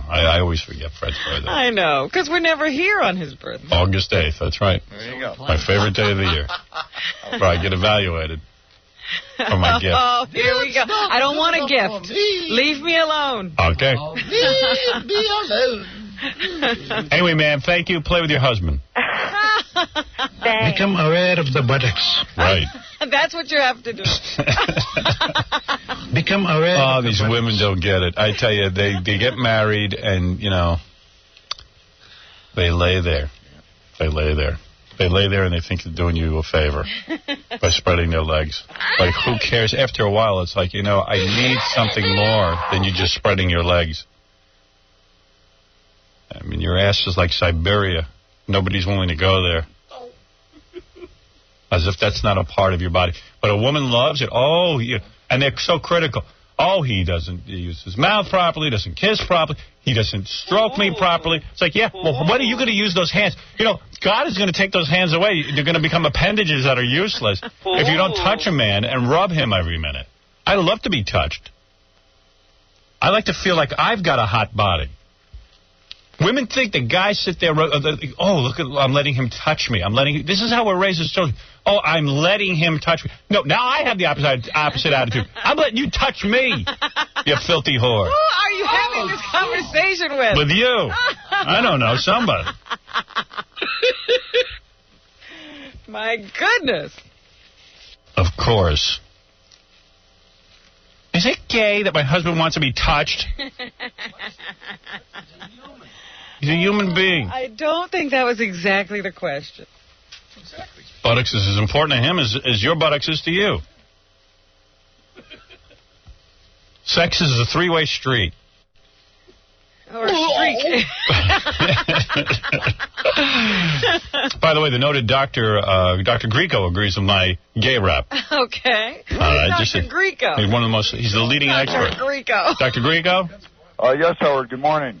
I always forget Fred's birthday. I know, because we're never here on his birthday. August 8th, that's right. There you go. My favorite day of the year. Where I get evaluated for my gift. Oh, here we go. I don't want a gift. Leave me alone. Okay. Leave me alone. Anyway, man, thank you. Play with your husband. Become aware of the buttocks. Right. That's what you have to do. Become aware of the these buttocks. women don't get it. I tell you, they get married and, they lay there. They lay there. They lay there and they think they're doing you a favor by spreading their legs. Like, who cares? After a while, it's like, I need something more than you just spreading your legs. I mean, your ass is like Siberia. Nobody's willing to go there. As if that's not a part of your body. But a woman loves it. Oh, and they're so critical. Oh, he doesn't use his mouth properly, doesn't kiss properly, he doesn't stroke me properly. It's like, yeah, well, when are you going to use those hands? God is going to take those hands away. They're going to become appendages that are useless if you don't touch a man and rub him every minute. I love to be touched. I like to feel like I've got a hot body. Women think the guys sit there, I'm letting him touch me. This is how we're raised as children. Oh, I'm letting him touch me. No, now I have the opposite attitude. I'm letting you touch me, you filthy whore. Who are you having this conversation with? With you. I don't know, somebody. My goodness. Of course. Is it gay that my husband wants to be touched? He's a human being. I don't think that was exactly the question. Exactly. Buttocks is as important to him as your buttocks is to you. Sex is a three-way street. Or a streak. By the way, the noted Dr. Grieco agrees with my gay rap. Okay. Dr. Grieco? He's the leading expert. Dr. Grieco. Dr. Grieco? Yes, Howard. Good morning.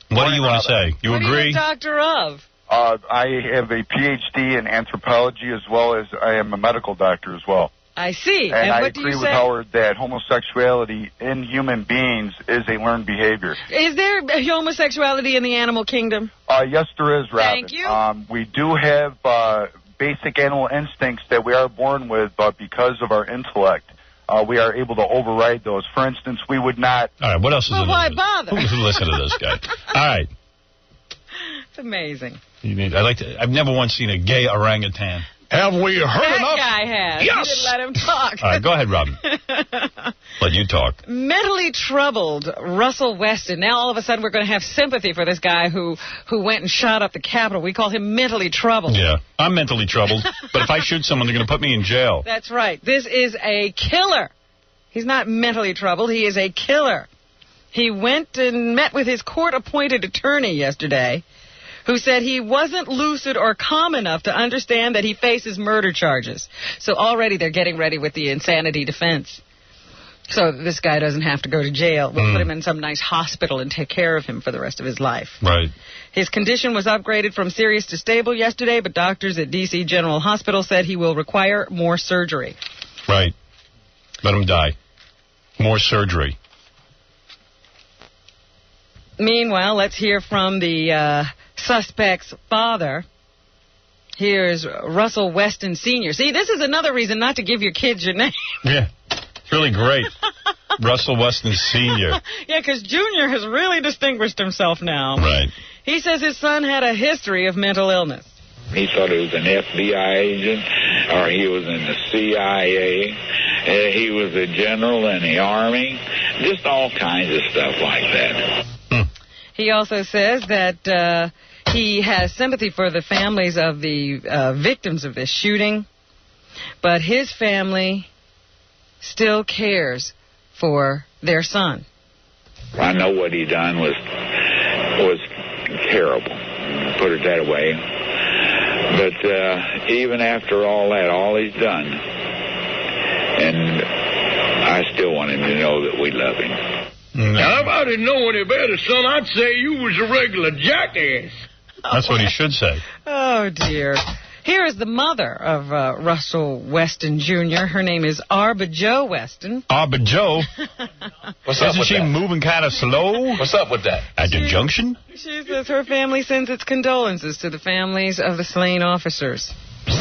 What do you want to say? You what agree? Are you a doctor of? I have a Ph.D. in anthropology as well as I am a medical doctor as well. I see. And I what do agree you with say? Howard that homosexuality in human beings is a learned behavior. Is there homosexuality in the animal kingdom? Yes, there is, Robin. Thank you. We do have basic animal instincts that we are born with, but because of our intellect, we are able to override those. For instance, we would not... All right, what else is in why this? bother? Who listen to this guy? All right. It's amazing. I've never once seen a gay orangutan. Have we heard That enough? guy has. Yes. You didn't let him talk. All right, go ahead, Robin. Let you talk. Mentally troubled Russell Weston. Now all of a sudden we're going to have sympathy for this guy who went and shot up the Capitol. We call him mentally troubled. Yeah, I'm mentally troubled, but if I shoot someone, they're going to put me in jail. That's right. This is a killer. He's not mentally troubled. He is a killer. He went and met with his court-appointed attorney yesterday, who said he wasn't lucid or calm enough to understand that he faces murder charges. So already they're getting ready with the insanity defense. So this guy doesn't have to go to jail. We'll put him in some nice hospital and take care of him for the rest of his life. Right. His condition was upgraded from serious to stable yesterday, but doctors at D.C. General Hospital said he will require more surgery. Right. Let him die. More surgery. Meanwhile, let's hear from the suspect's father. Here's Russell Weston Sr. See, this is another reason not to give your kids your name. Yeah, it's really great. Russell Weston Sr. Yeah, because Junior has really distinguished himself now. Right. He says his son had a history of mental illness. He thought he was an FBI agent, or he was in the CIA. He was a general in the Army. Just all kinds of stuff like that. He also says that he has sympathy for the families of the victims of this shooting, but his family still cares for their son. I know what he done was terrible, put it that way. But even after all that, all he's done, and I still want him to know that we love him. Now, if I didn't know any better, son, I'd say you was a regular jackass. That's what he should say. Oh, dear. Here is the mother of Russell Weston Jr. Her name is Arba Jo Weston. Arba Jo? What's up Isn't with she that? moving kind of slow? What's up with that? At the junction? She says her family sends its condolences to the families of the slain officers.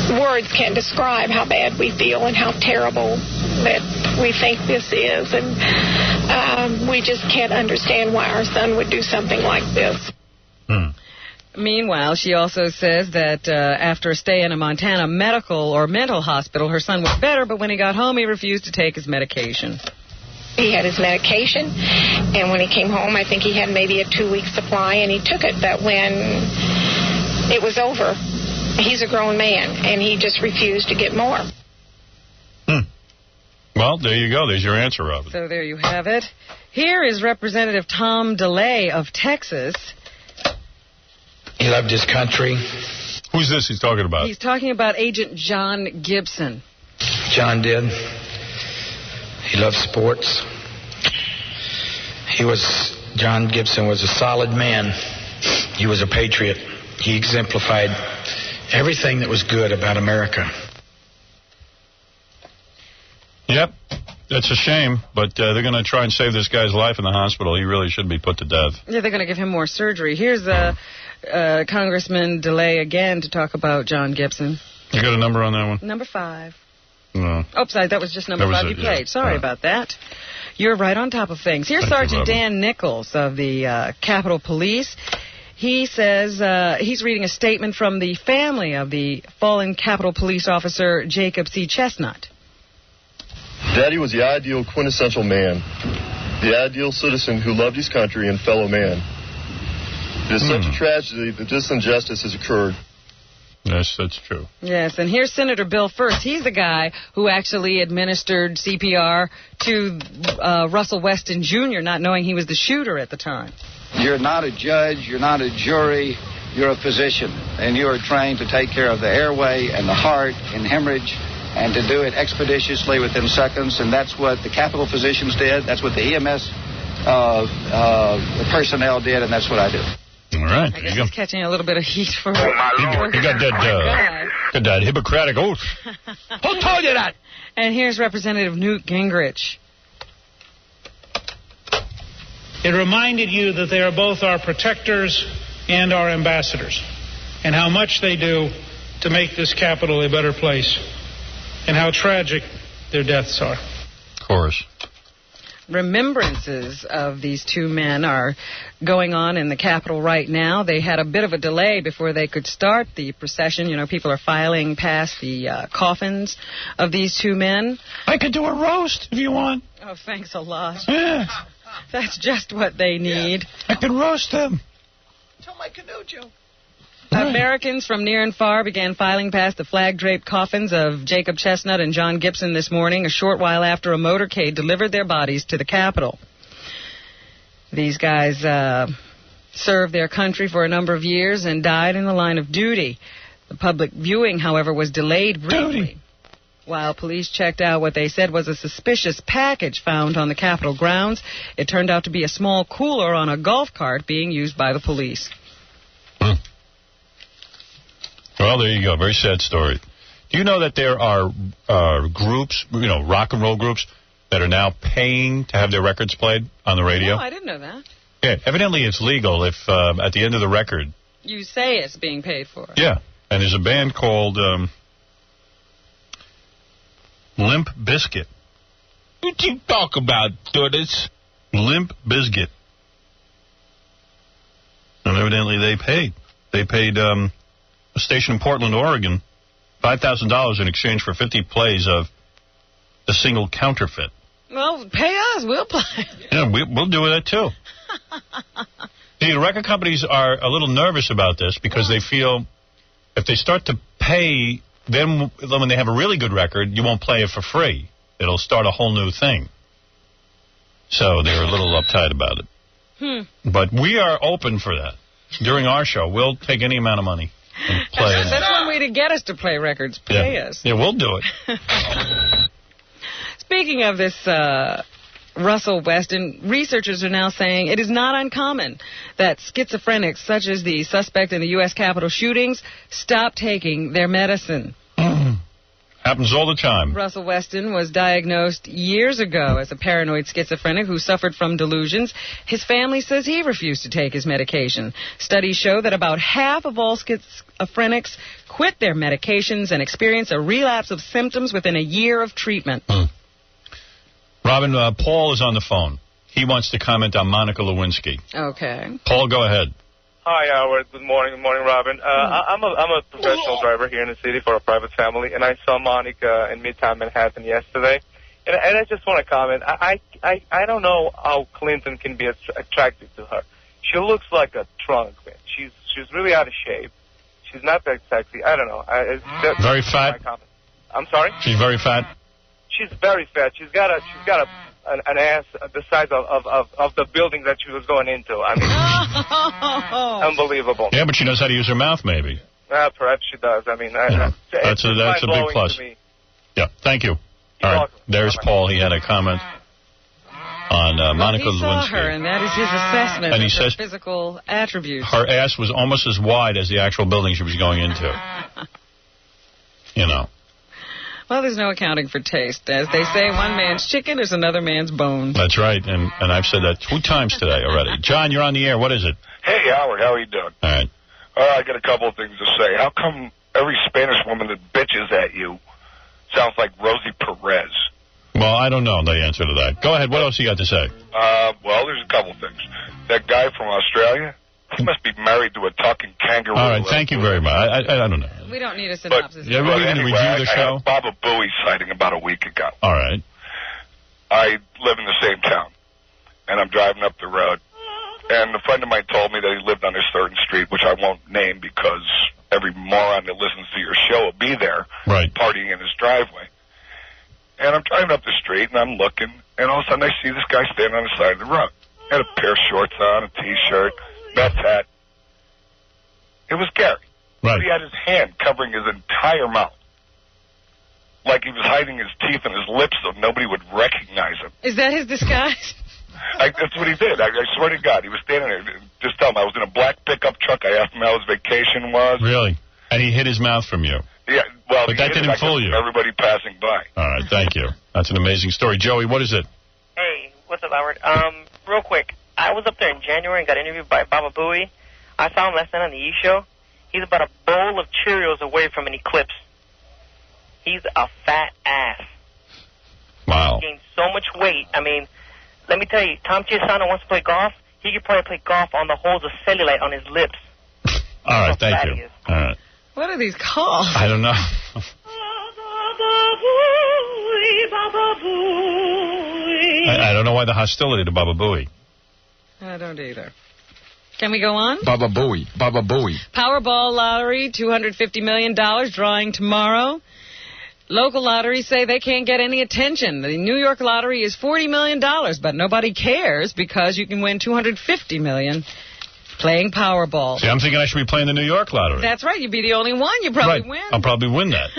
Words can't describe how bad we feel and how terrible that we think this is. And we just can't understand why our son would do something like this. Meanwhile, she also says that after a stay in a Montana medical or mental hospital, her son was better, but when he got home, he refused to take his medication. He had his medication, and when he came home, I think he had maybe a 2-week supply, and he took it. But when it was over, he's a grown man, and he just refused to get more. Well, there you go. There's your answer, Robin. So there you have it. Here is Representative Tom DeLay of Texas. He loved his country. Who's this he's talking about? He's talking about Agent John Gibson. John did. He loved sports. John Gibson was a solid man. He was a patriot. He exemplified everything that was good about America. Yep. That's a shame, but they're going to try and save this guy's life in the hospital. He really should be put to death. Yeah, they're going to give him more surgery. Here's Congressman DeLay again to talk about John Gibson. You got a number on that one? Number 5. No. Oh, sorry, that was just number 5 you played. Sorry about that. You're right on top of things. Here's Sergeant Dan Nichols of the Capitol Police. He says he's reading a statement from the family of the fallen Capitol Police officer Jacob C. Chestnut. Daddy was the ideal quintessential man, the ideal citizen who loved his country and fellow man. It is such a tragedy that this injustice has occurred. Yes, that's true. Yes, and here's Senator Bill First. He's the guy who actually administered CPR to Russell Weston Jr., not knowing he was the shooter at the time. You're not a judge, you're not a jury, you're a physician, and you are trained to take care of the airway and the heart and hemorrhage, and to do it expeditiously within seconds, and that's what the Capitol physicians did, that's what the EMS personnel did, and that's what I do. All right, I guess he's catching a little bit of heat for You got that Hippocratic oath. Who told you that? And here's Representative Newt Gingrich. It reminded you that they are both our protectors and our ambassadors, and how much they do to make this Capitol a better place, and how tragic their deaths are. Of course. Remembrances of these two men are going on in the Capitol right now. They had a bit of a delay before they could start the procession. You know, people are filing past the coffins of these two men. I could do a roast if you want. Oh, thanks a lot. Yeah. That's just what they need. I could roast them. Tell my canoe joke. Americans from near and far began filing past the flag-draped coffins of Jacob Chestnut and John Gibson this morning, a short while after a motorcade delivered their bodies to the Capitol. These guys served their country for a number of years and died in the line of duty. The public viewing, however, was delayed briefly. While police checked out what they said was a suspicious package found on the Capitol grounds, it turned out to be a small cooler on a golf cart being used by the police. Well, there you go. Very sad story. Do you know that there are groups, you know, rock and roll groups, that are now paying to have their records played on the radio? Oh, I didn't know that. Yeah, evidently it's legal if at the end of the record. You say it's being paid for. Yeah, and there's a band called Limp Bizkit. What you talk about, Dudas? Limp Bizkit. And evidently they paid. They paid a station in Portland, Oregon, $5,000 in exchange for 50 plays of the single Counterfeit. Well, pay us. We'll play. Yeah, we'll do that, too. See, the record companies are a little nervous about this because they feel if they start to pay, then when they have a really good record, you won't play it for free. It'll start a whole new thing. So they're a little uptight about it. But we are open for that. During our show, we'll take any amount of money and play it. That's one way to get us to play records. Pay us. Yeah, we'll do it. Speaking of this Russell Weston, researchers are now saying it is not uncommon that schizophrenics, such as the suspect in the U.S. Capitol shootings, stop taking their medicine. Happens all the time. Russell Weston was diagnosed years ago as a paranoid schizophrenic who suffered from delusions. His family says he refused to take his medication. Studies show that about half of all schizophrenics quit their medications and experience a relapse of symptoms within a year of treatment. Robin, Paul is on the phone. He wants to comment on Monica Lewinsky. Okay. Paul, go ahead. Hi, Howard. Good morning, Robin. I'm a professional driver here in the city for a private family, and I saw Monica in Midtown Manhattan yesterday. And I just want to comment. I don't know how Clinton can be attracted to her. She looks like a trunk, man. She's really out of shape. She's not that sexy. I don't know. Very fat? I'm sorry? She's very fat? She's very fat. She's got an ass the size of the building that she was going into. I mean, unbelievable. Yeah, but she knows how to use her mouth, maybe. Perhaps she does. I mean, that's a big plus. Yeah, thank you. All right, there's Paul. He had a comment on Monica Lewinsky. He saw her, and that is his assessment and he of her says physical attributes. Her ass was almost as wide as the actual building she was going into. You know. Well, there's no accounting for taste. As they say, one man's chicken is another man's bone. That's right, and I've said that 2 times today already. John, you're on the air. What is it? Hey, Howard, how are you doing? All right. I got a couple of things to say. How come every Spanish woman that bitches at you sounds like Rosie Perez? Well, I don't know the answer to that. Go ahead. What else you got to say? Well, there's a couple of things. That guy from Australia, he must be married to a talking kangaroo. All right, thank you very much. I don't know. We don't need a synopsis. Yeah, we're going to review the show? I had Baba Booey sighting about a week ago. All right. I live in the same town, and I'm driving up the road, and a friend of mine told me that he lived on a certain street, which I won't name because every moron that listens to your show will be there, partying in his driveway. And I'm driving up the street, and I'm looking, and all of a sudden I see this guy standing on the side of the road. He had a pair of shorts on, a T-shirt, Mets hat. It was Gary. Right. He had his hand covering his entire mouth. Like he was hiding his teeth and his lips so nobody would recognize him. Is that his disguise? That's what he did. I swear to God. He was standing there. Just tell him, I was in a black pickup truck. I asked him how his vacation was. Really? And he hid his mouth from you? Yeah. Well, but that didn't fool you. Everybody passing by. All right. Thank you. That's an amazing story. Joey, what is it? Hey, what's up, Howard? Real quick. I was up there in January and got interviewed by Baba Booey. I saw him last night on the E! Show. He's about a bowl of Cheerios away from an eclipse. He's a fat ass. Wow. He gained so much weight. I mean, let me tell you, Tom Chiasano wants to play golf. He could probably play golf on the holes of cellulite on his lips. All right, thank you. All right. What are these called? I don't know. I don't know why the hostility to Baba Booey. I don't either. Can we go on? Baba Booey. Baba Booey. Powerball lottery, $250 million, drawing tomorrow. Local lotteries say they can't get any attention. The New York lottery is $40 million, but nobody cares because you can win $250 million playing Powerball. See, I'm thinking I should be playing the New York lottery. That's right. You'd be the only one. You probably win. I'll probably win that.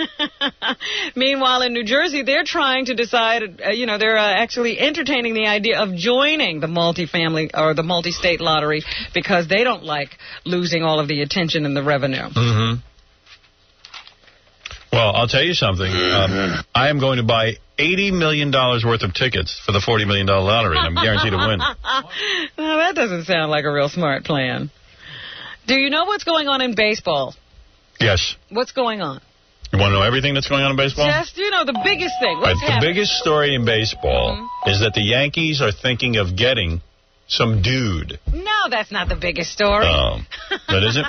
Meanwhile, in New Jersey, they're trying to decide, they're actually entertaining the idea of joining the multi-family or the multi-state lottery because they don't like losing all of the attention and the revenue. Mm-hmm. Well, I'll tell you something. I am going to buy $80 million worth of tickets for the $40 million lottery, and I'm guaranteed to win. Now, that doesn't sound like a real smart plan. Do you know what's going on in baseball? Yes. What's going on? You want to know everything that's going on in baseball? Just, the biggest thing. What's The biggest story in baseball is that the Yankees are thinking of getting some dude. No, that's not the biggest story. Oh, that isn't?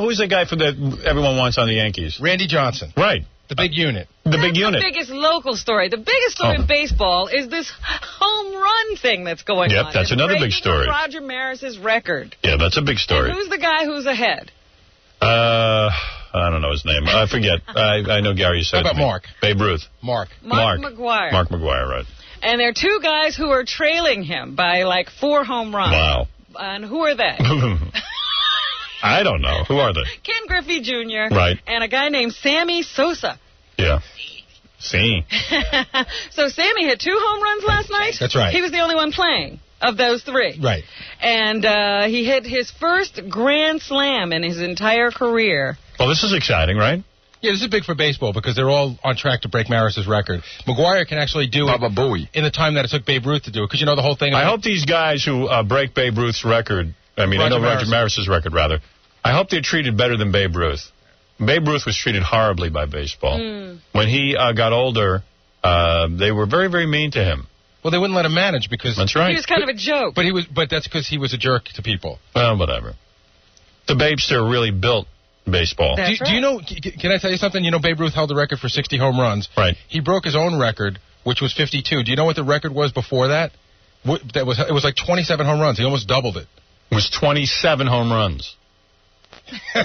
Who's the guy that everyone wants on the Yankees? Randy Johnson. Right. The big unit. The big unit. The biggest local story. The biggest story in baseball is this home run thing that's going on. Yep, that's another big story. Roger Maris's record. Yeah, that's a big story. And who's the guy who's ahead? I don't know his name. I forget. I know Gary said. How about Mark? Babe Ruth. Mark McGwire. Mark McGwire, right. And there are two guys who are trailing him by like 4 home runs. Wow. And who are they? I don't know. Who are they? Ken Griffey Jr. Right. And a guy named Sammy Sosa. Yeah. See. So Sammy hit 2 home runs last night? That's right. He was the only one playing of those 3. Right. And he hit his first grand slam in his entire career. Well, this is exciting, right? Yeah, this is big for baseball because they're all on track to break Maris's record. McGwire can actually do it in the time that it took Babe Ruth to do it because the whole thing. I hope these guys who break Babe Ruth's record, Roger Maris's record, rather, I hope they're treated better than Babe Ruth. Babe Ruth was treated horribly by baseball. When he got older, they were very, very mean to him. Well, they wouldn't let him manage because... That's right. He was kind of a joke. But that's because he was a jerk to people. Well, whatever. The Babester really built baseball. Do you know, can I tell you something? Babe Ruth held the record for 60 home runs. Right. He broke his own record, which was 52. Do you know what the record was before that? It was like 27 home runs. He almost doubled it. It was 27 home runs. All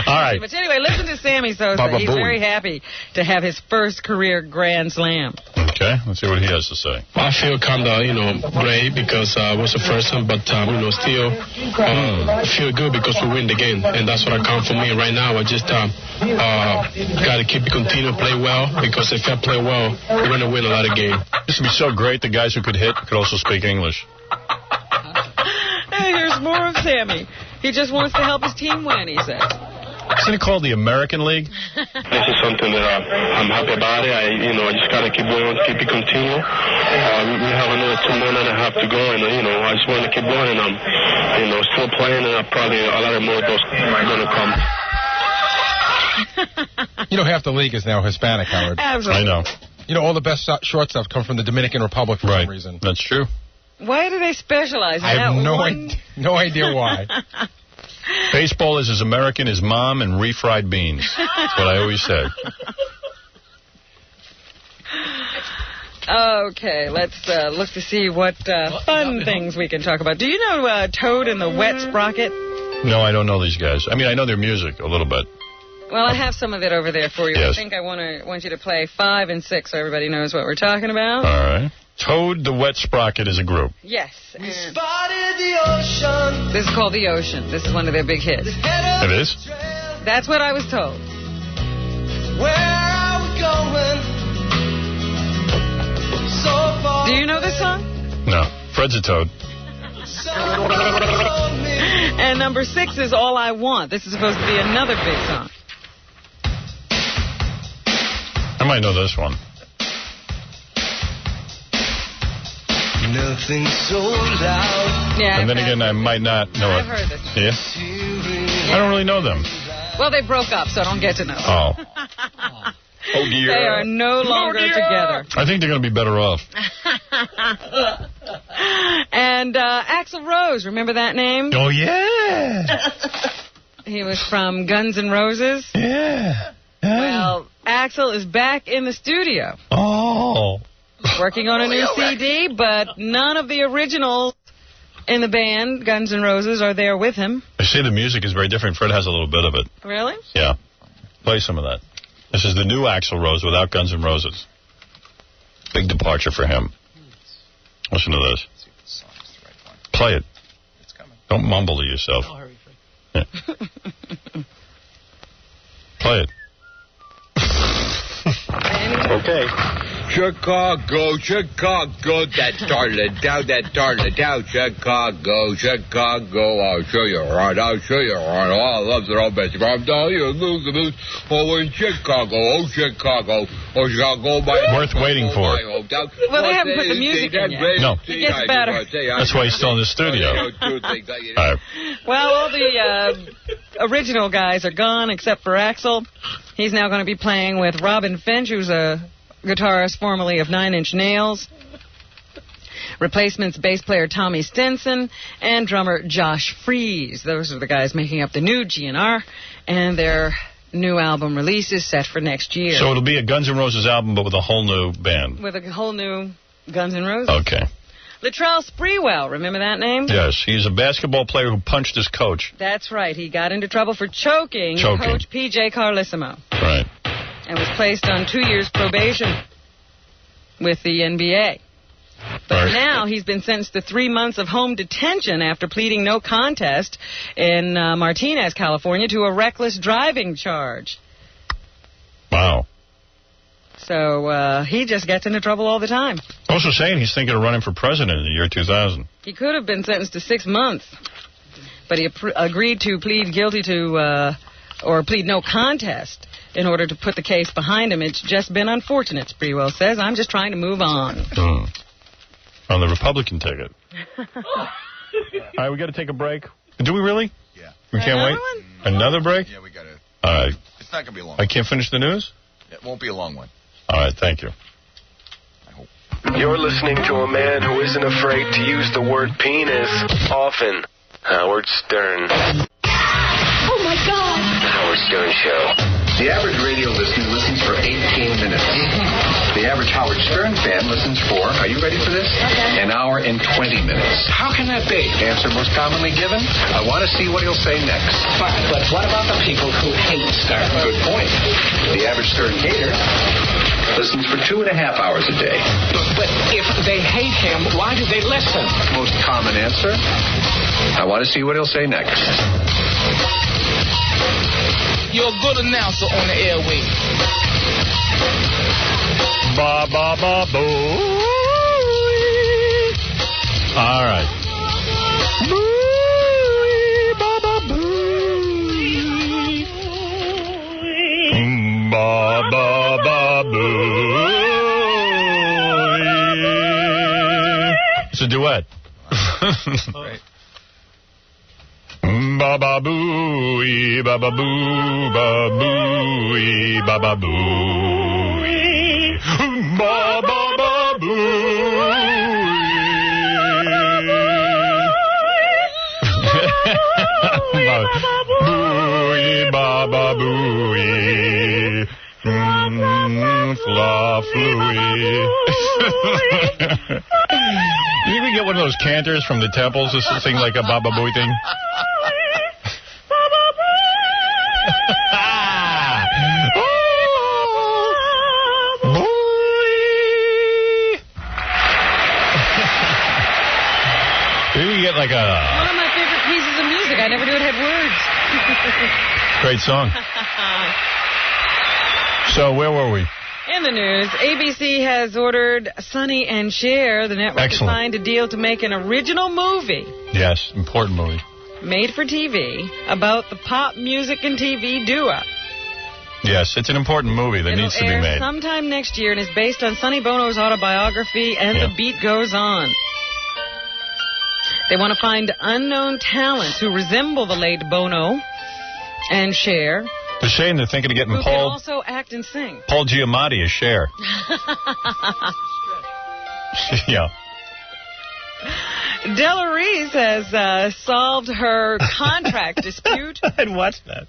right. But anyway, listen to Sammy Sosa. He's very happy to have his first career grand slam. Okay, let's see what he has to say. I feel kind of, brave because I was the first one, but, still feel good because we win the game, and that's what counts for me right now. I just got to continue to play well because if I play well, we're going to win a lot of games. This would be so great. The guys who could hit could also speak English. Hey, here's more of Sammy. He just wants to help his team win, he says. Isn't it called the American League? This is something that I'm happy about it. I just got to keep going, keep it continue. We have another 2 more and a half to go, and, I just want to keep going, and I'm, still playing, and probably a lot more of those are going to come. Half the league is now Hispanic, Howard. Absolutely. I know. All the best shortstops come from the Dominican Republic for some reason. That's true. Why do they specialize in I have that no idea why. Baseball is as American as mom and refried beans. That's what I always say. Okay, let's look to see what fun things we can talk about. Do you know Toad and the Wet Sprocket? No, I don't know these guys. I know their music a little bit. Well, I have some of it over there for you. Yes. I think I want you to play 5 and 6 so everybody knows what we're talking about. All right. Toad the Wet Sprocket is a group. Yes. We spotted the ocean. This is called The Ocean. This is one of their big hits. It is? That's what I was told. Where are we going? So far. Do you know this song? No. Fred's a toad. And number 6 is All I Want. This is supposed to be another big song. I might know this one. Nothing so loud. Yeah. And then again, I might not know it. I've heard this. Yeah? I don't really know them. Well, they broke up, so I don't get to know. Oh. Oh, dear. They are no longer together. I think they're going to be better off. And Axl Rose, remember that name? Oh, yeah. He was from Guns N' Roses. Yeah. Well, Axl is back in the studio. Oh. Working on a new CD, but none of the originals in the band, Guns N' Roses, are there with him. I see the music is very different. Fred has a little bit of it. Really? Yeah. Play some of that. This is the new Axl Rose without Guns N' Roses. Big departure for him. Listen to this. Play it. Don't mumble to yourself. Yeah. Play it. Okay. Chicago, Chicago, that darling down, Chicago, Chicago, I'll show you around, Oh, I love the old best. I'm telling you, lose. Oh, in Chicago, Chicago, Worth waiting for. Well, they haven't put the music in yet. No. It gets better. That's why he's still in the studio. All right. Well, all the original guys are gone except for Axl. He's now going to be playing with Robin Finch, who's a guitarist formerly of Nine Inch Nails. Replacements bass player Tommy Stinson and drummer Josh Freese. Those are the guys making up the new GNR, and their new album release is set for next year. So it'll be a Guns N' Roses album, but with a whole new band. With a whole new Guns N' Roses. Okay. Latrell Sprewell, remember that name? Yes, he's a basketball player who punched his coach. That's right. He got into trouble for choking Coach P.J. Carlissimo. Right. And was placed on 2 years probation with the NBA. But now he's been sentenced to 3 months of home detention after pleading no contest in Martinez, California, to a reckless driving charge. Wow. So he just gets into trouble all the time. Also saying he's thinking of running for president in the year 2000. He could have been sentenced to 6 months, but he agreed to plead guilty to, or plead no contest in order to put the case behind him. It's just been unfortunate, Sprewell says. I'm just trying to move on. On the Republican ticket. All right, we got to take a break. Do we really? Yeah. We can't wait? Another break? Yeah, we got to. All right. It's not going to be a long I can't finish the news? It won't be a long one. All right, thank you. You're listening to a man who isn't afraid to use the word penis often. Howard Stern. Oh, my God. The Howard Stern Show. The average radio listener listens for 18 minutes. The average Howard Stern fan listens for, are you ready for this? Okay. An hour and 20 minutes. How can that be? Answer most commonly given, I want to see what he'll say next. But what about the people who hate Stern? Good point. The average Stern hater listens for 2.5 hours a day. But if they hate him, why do they listen? Most common answer, I want to see what he'll say next. You're a good announcer on the airwaves. Ba ba ba boo. All right. Boo ba ba boo. Ba ba ba boo. It's a duet. Right. Ba ba boo, ba ba boo, ba boo, ba ba boo, ba ba ba boo. Ba ba boo, fla flooey. You can get one of those cantors from the temples to sing like a Baba Booey thing. Maybe you get like a... One of my favorite pieces of music. I never knew it had words. Great song. So where were we? In the news, ABC has ordered Sonny and Cher, the network, to sign a deal to make an original movie. Yes, important movie. Made for TV about the pop music and TV duo. Yes, it's an important movie that needs to be made. Sometime next year and is based on Sonny Bono's autobiography, And the Beat Goes On. They want to find unknown talents who resemble the late Bono and Cher They're saying they're thinking of getting Who can Paul also act and sing. Giamatti as Cher. Yeah. Della Reese has solved her contract dispute. I'd watch that.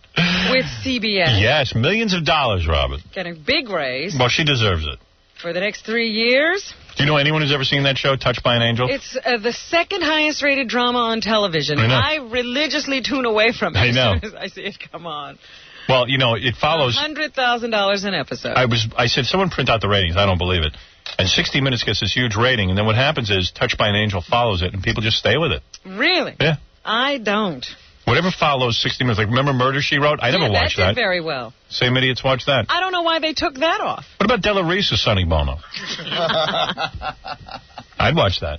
With CBS. Yes, millions of dollars, Robin. Getting a big raise. Well, she deserves it. For the next 3 years. Do you know anyone who's ever seen that show, Touched by an Angel? It's the second highest rated drama on television. I know. I religiously tune away from it I know. as soon as I see it come on. Well, you know, it follows... $100,000 an episode. I said, someone print out the ratings. I don't believe it. And 60 Minutes gets this huge rating, and then what happens is Touched by an Angel follows it, and people just stay with it. Really? Yeah. I don't. Whatever follows 60 Minutes, like remember Murder, She Wrote? I never watched that that. did very well. Same idiots watch that. I don't know why they took that off. What about Della Reese or Sonny Bono? I'd watch that.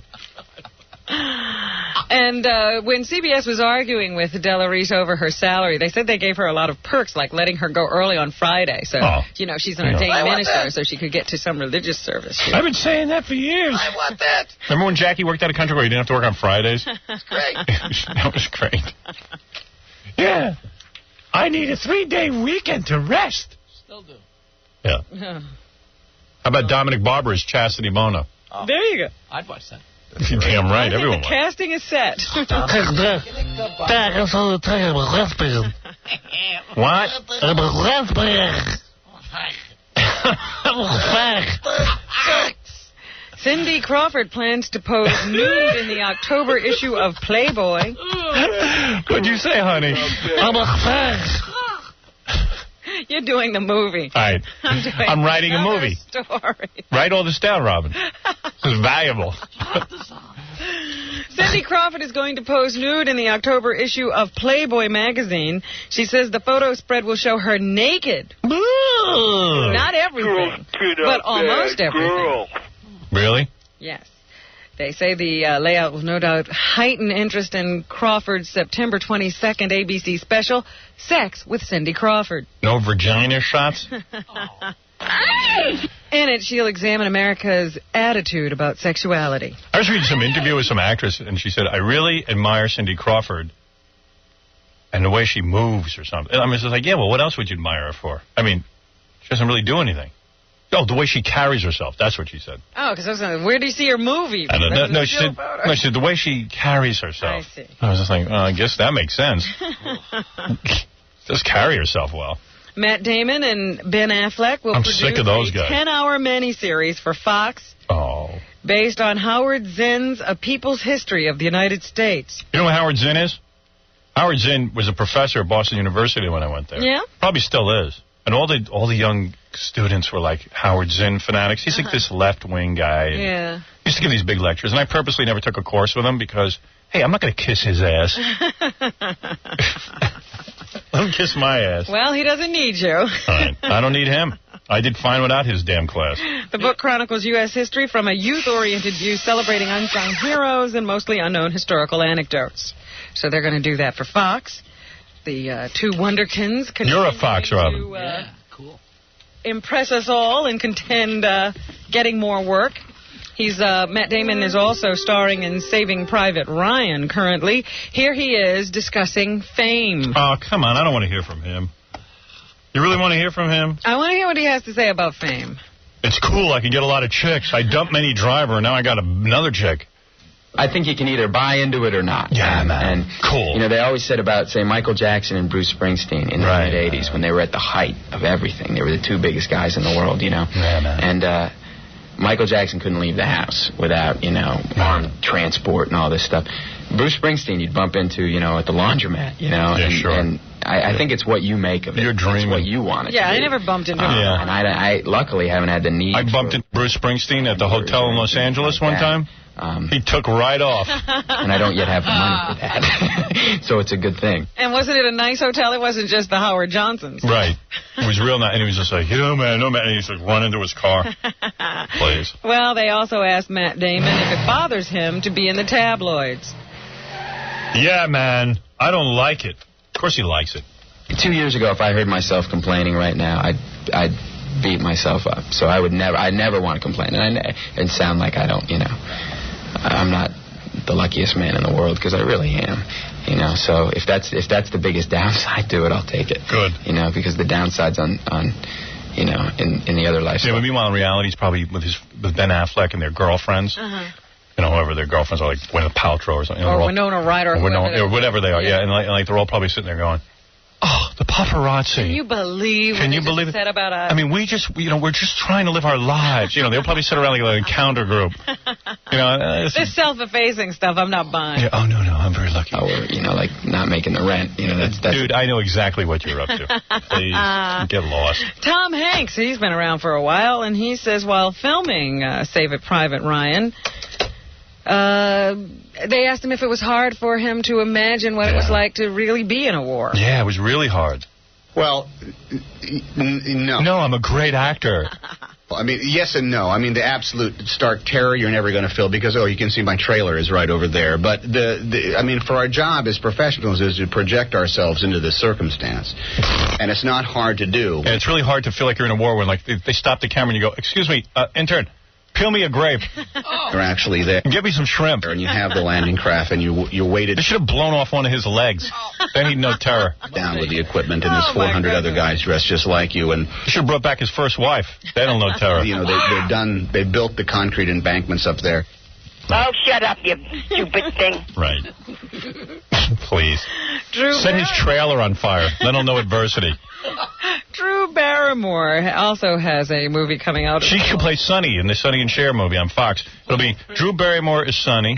And when CBS was arguing with Della Reese over her salary, they said they gave her a lot of perks, like letting her go early on Friday. So, you know, she's an ordained minister, so she could get to some religious service. I've been saying that for years. I want that. Remember when Jackie worked at a country where you didn't have to work on Fridays? That's great. That was great. Yeah. I need a 3-day weekend to rest. Still do. Yeah. How about Dominic Barber as Chastity Bono? There you go. I'd watch that. You're damn right. I think Everyone the would. casting is set. What? Cindy Crawford plans to pose nude in the October issue of Playboy. What'd you say, honey? You're doing the movie. All right. I'm writing a movie. Story. Write all this down, Robin. This is valuable. Cindy Crawford is going to pose nude in the October issue of Playboy magazine. She says the photo spread will show her naked. Not everything, but almost everything. Really? Yes. They say the layout will no doubt heighten interest in Crawford's September 22nd ABC special, Sex with Cindy Crawford. No vagina shots? In it, she'll examine America's attitude about sexuality. I was reading some interview with some actress, and she said, I really admire Cindy Crawford and the way she moves or something. And I was just like, yeah, well, what else would you admire her for? I mean, she doesn't really do anything. Oh, the way she carries herself. That's what she said. Oh, because I was like, where do you see her movie? No, she said the way she carries herself. I see. I was just like, I guess that makes sense. Just carry herself well. Matt Damon and Ben Affleck will produce sick of those a guys. 10-hour miniseries for Fox based on Howard Zinn's A People's History of the United States. You know what Howard Zinn is? Howard Zinn was a professor at Boston University when I went there. Yeah? Probably still is. And all the young students were like Howard Zinn fanatics. He's like this left-wing guy. Yeah. He used to give these big lectures, and I purposely never took a course with him because, hey, I'm not going to kiss his ass. Let him kiss my ass. Well, he doesn't need you. All right. I don't need him. I did fine without his damn class. The book chronicles U.S. history from a youth-oriented view, celebrating unsung heroes and mostly unknown historical anecdotes. So they're going to do that for Fox. The two Wonderkins. You're a Fox, Robin. Yeah, cool. Impress us all and contend getting more work. Matt Damon is also starring in Saving Private Ryan currently. Here he is discussing Fame. Oh, come on. I don't want to hear from him. You really want to hear from him? I want to hear what he has to say about Fame. It's cool. I can get a lot of chicks. I dumped Minnie Driver, and now I got another chick. I think you can either buy into it or not. Yeah, man. And, cool. You know, they always said about, say, Michael Jackson and Bruce Springsteen in the mid-'80s when they were at the height of everything. They were the two biggest guys in the world, you know. Yeah, man. And Michael Jackson couldn't leave the house without, you know, armed transport and all this stuff. Bruce Springsteen you'd bump into, you know, at the laundromat, you know. Yeah, and, sure. And I think it's what you make of it. You're dreaming. It's what you want it to Yeah, be. I never bumped into him. Yeah. And I luckily haven't had the need. I bumped into Bruce Springsteen at the hotel in Los Angeles one time. He took right off. And I don't yet have the money for that. So it's a good thing. And wasn't it a nice hotel? It wasn't just the Howard Johnsons. Right. It was real nice. And he was just like, no, man. And he's like, run into his car. Please. Well, they also asked Matt Damon if it bothers him to be in the tabloids. Yeah, man. I don't like it. Of course he likes it. 2 years ago, if I heard myself complaining right now, I'd beat myself up. So I never want to complain and sound like I don't, you know, I'm not the luckiest man in the world, because I really am. You know, so if that's the biggest downside to it, I'll take it. Good. You know, because the downsides on you know, in the other lifestyle. Yeah, but meanwhile, in reality, he's probably with Ben Affleck and their girlfriends. You know, whoever their girlfriends are, like Gwyneth Paltrow or something. Or Winona Ryder. Or whatever they are. Yeah, and like they're all probably sitting there going, "Oh, the paparazzi." Can you believe what they just said about us? I mean, we're just trying to live our lives. You know, they'll probably sit around like a encounter group. You know, this self-effacing stuff, I'm not buying. Yeah, oh no, I'm very lucky. Or you know, like not making the rent. You know, that's dude. I know exactly what you're up to. Please get lost. Tom Hanks, he's been around for a while, and he says while filming Save It Private Ryan, they asked him if it was hard for him to imagine what it was like to really be in a war. Yeah, it was really hard. Well, no. No, I'm a great actor. I mean, yes and no. I mean, the absolute stark terror you're never going to feel because, you can see my trailer is right over there. But, I mean, for our job as professionals is to project ourselves into this circumstance. And it's not hard to do. And it's really hard to feel like you're in a war when, like, they stop the camera and you go, "Excuse me, intern, peel me a grape." You're actually there. Give me some shrimp. And you have the landing craft, and you waited. They should have blown off one of his legs. Then he'd know terror. Down with the equipment, and there's 400 other guys dressed just like you. And they should have brought back his first wife. They don't know terror. You know, they built the concrete embankments up there. Oh, shut up, you stupid thing. Right. Please. Set his trailer on fire. Then he'll know adversity. Drew Barrymore also has a movie coming out. She could play Sonny in the Sonny and Cher movie on Fox. It'll be Drew Barrymore as Sonny.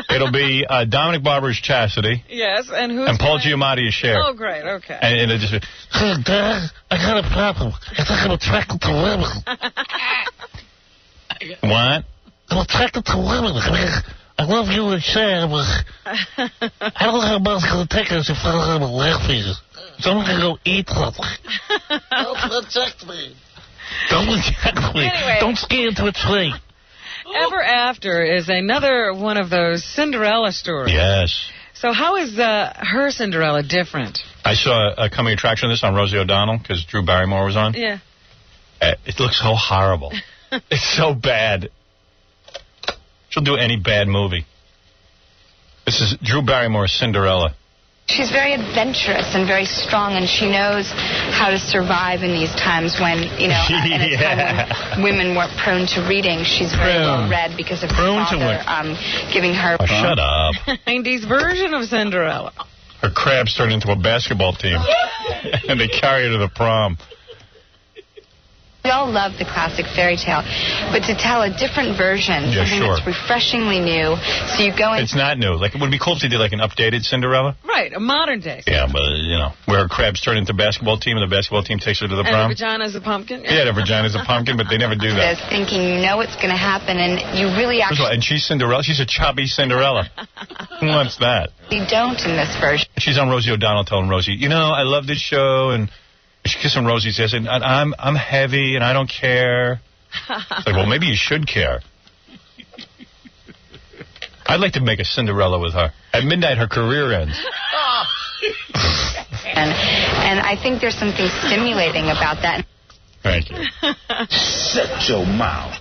It'll be Dominic Barber as Chastity. Yes, and who's and Paul Giamatti as Cher. Oh, great, okay. And it'll just be, "Hey, Dad, I got a problem. I think I'm attracted to women." What? "I'm attracted to women. I mean, I love you and Cher, but I don't know how much it's going to take us if I don't have a laughing. So I'm going to go eat something." Don't reject me. Don't reject me. Anyway. Don't ski into a tree. Ever After is another one of those Cinderella stories. Yes. So how is her Cinderella different? I saw a coming attraction of this on Rosie O'Donnell because Drew Barrymore was on. Yeah. It looks so horrible. It's so bad. She'll do any bad movie. This is Drew Barrymore's Cinderella. She's very adventurous and very strong, and she knows how to survive in these times when, in a time when women weren't prone to reading. She's very well read because of her father giving her... Oh, shut up. 90s version of Cinderella. Her crabs turned into a basketball team, and they carry her to the prom. We all love the classic fairy tale, but to tell a different version, something that's refreshingly new, so you go in... It's not new. Like, it would be cool if they did, like, an updated Cinderella. Right, a modern day. Yeah, but, where her crabs turn into a basketball team, and the basketball team takes her to the prom. And her vagina's a pumpkin. Yeah, her vagina's a pumpkin, but they never do that. Thinking you know it's going to happen, and you really First of all, and she's Cinderella. She's a chubby Cinderella. Who wants that? You don't in this version. She's on Rosie O'Donnell telling Rosie, I love this show, and... She's kissing Rosie's ass, and I'm heavy, and I don't care. It's like, well, maybe you should care. I'd like to make a Cinderella with her. At midnight, her career ends. And I think there's something stimulating about that. Thank you. Shut your mouth.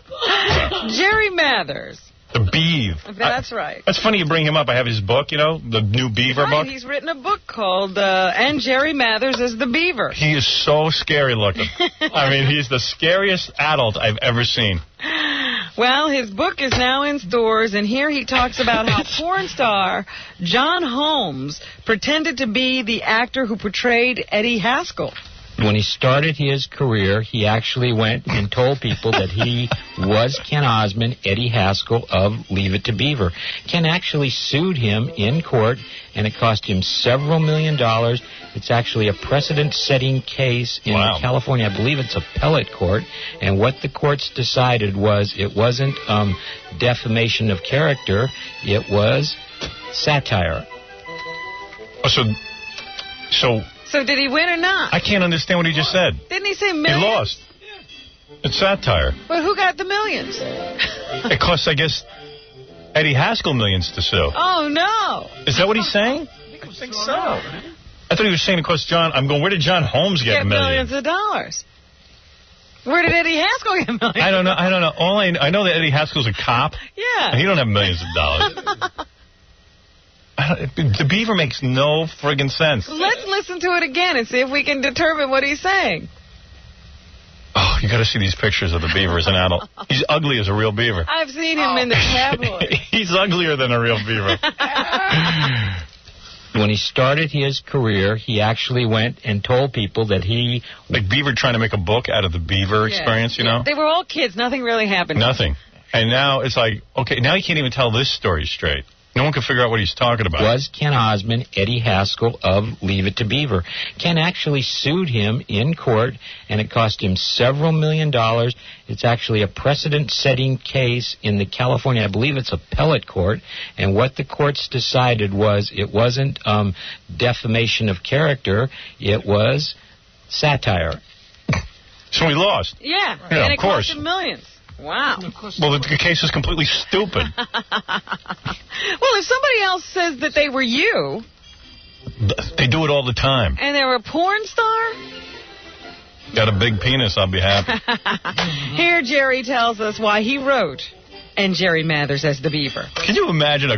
Jerry Mathers. The Beav. That's right. That's funny you bring him up. I have his book, the new Beaver book. He's written a book called And Jerry Mathers is the Beaver. He is so scary looking. I mean, he's the scariest adult I've ever seen. Well, his book is now in stores, and here he talks about how porn star John Holmes pretended to be the actor who portrayed Eddie Haskell. When he started his career, he actually went and told people that he was Ken Osmond, Eddie Haskell of Leave It to Beaver. Ken actually sued him in court, and it cost him several $1 million. It's actually a precedent-setting case in California. I believe it's appellate court. And what the courts decided was it wasn't defamation of character. It was satire. So did he win or not? I can't understand what he just said. Didn't he say millions? He lost. It's satire. But who got the millions? It costs, I guess, Eddie Haskell millions to sue. Oh, no. Is that what he's saying? I think so. I thought he was saying it cost John... I'm going, where did John Holmes get millions? Millions of dollars. Where did Eddie Haskell get millions? I don't know. All I know that Eddie Haskell's a cop. Yeah. And he don't have millions of dollars. The beaver makes no friggin' sense. Let's listen to it again and see if we can determine what he's saying. Oh, you got to see these pictures of the beaver as an adult. He's ugly as a real beaver. I've seen him in the tabloid. He's uglier than a real beaver. When he started his career, he actually went and told people that he... Like Beaver trying to make a book out of the beaver experience, you know? They were all kids. Nothing really happened. Nothing. And now it's like, okay, now he can't even tell this story straight. No one can figure out what he's talking about. Was Ken Osmond, Eddie Haskell of Leave It to Beaver. Ken actually sued him in court, and it cost him several $1 million. It's actually a precedent-setting case in the California, I believe it's appellate court, and what the courts decided was it wasn't defamation of character, it was satire. So he lost. Yeah, Yeah, and of it course. cost him millions. Wow. Well, the case is completely stupid. Well, if somebody else says that they were you, They do it all the time. and they were a porn star, Got a big penis, I'll be happy. here Jerry tells us why he wrote And Jerry Mathers as the Beaver. Can you imagine a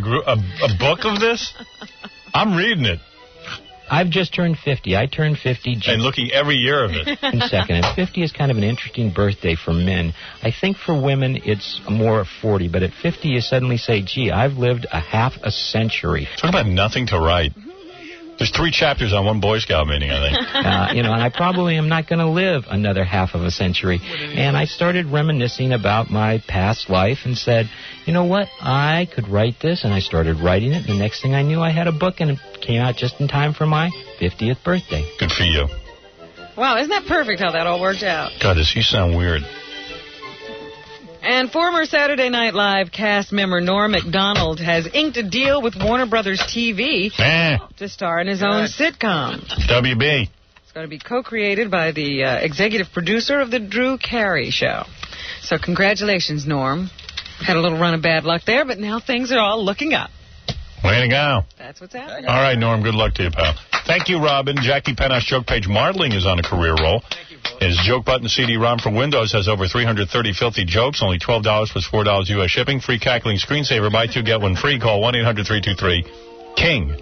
book of this? I'm reading it. I've just turned 50. I turned 50. And looking every year of it. In second. And 50 is kind of an interesting birthday for men. I think for women it's more 40. But at 50 you suddenly say, gee, I've lived a half a century. Talk about nothing to write. There's 3 chapters on one Boy Scout meeting, I think. And I probably am not going to live another half of a century. And I started reminiscing about my past life and said, you know what, I could write this. And I started writing it. And the next thing I knew, I had a book, and it came out just in time for my 50th birthday. Good for you. Wow, isn't that perfect how that all worked out? God, does he sound weird? And former Saturday Night Live cast member Norm Macdonald has inked a deal with Warner Brothers TV to star in his own sitcom. WB. It's going to be co-created by the executive producer of The Drew Carey Show. So congratulations, Norm. Had a little run of bad luck there, but now things are all looking up. Way to go. That's what's happening. All right, Norm, good luck to you, pal. Thank you, Robin. Jackie Pennock's joke page Martling is on a career roll. His Joke Button CD-ROM for Windows has over 330 filthy jokes, only $12 plus $4 U.S. shipping. Free cackling screensaver. Buy 2, get 1 free. Call 1-800-323-KING.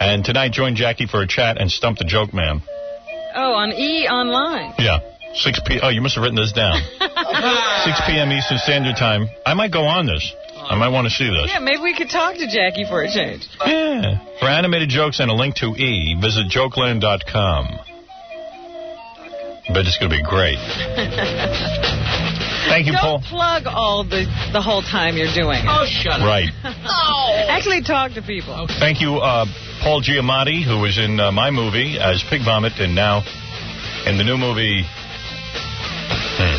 And tonight, join Jackie for a chat and stump the joke man. Oh, on E! Online. Yeah. 6 p.m. Oh, you must have written this down. 6 p.m. Eastern Standard Time. I might go on this. I might want to see this. Yeah, maybe we could talk to Jackie for a change. Yeah. For animated jokes and a link to E, visit jokeland.com. Bet it's going to be great. Thank you, Paul. Don't plug all the whole time you're doing it. Oh, shut up. Right. Actually talk to people. Thank you, Paul Giamatti, who was in my movie as Pig Vomit and now in the new movie...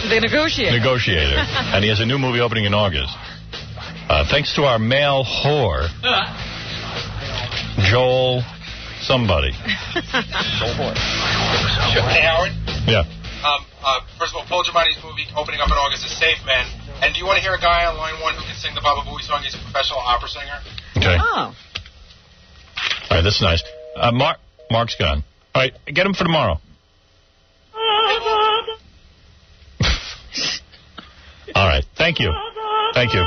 The Negotiator. Negotiator. And he has a new movie opening in August. Thanks to our male whore, Joel somebody. Joel Hoare. Hey, Howard. Yeah. First of all, Paul Giamatti's movie opening up in August is Safe Man. And do you want to hear a guy on line 1 who can sing the Baba Booey song? He's a professional opera singer. Okay. Oh. All right, that's nice. Mark's gone. All right, get him for tomorrow. All right, thank you. Thank you.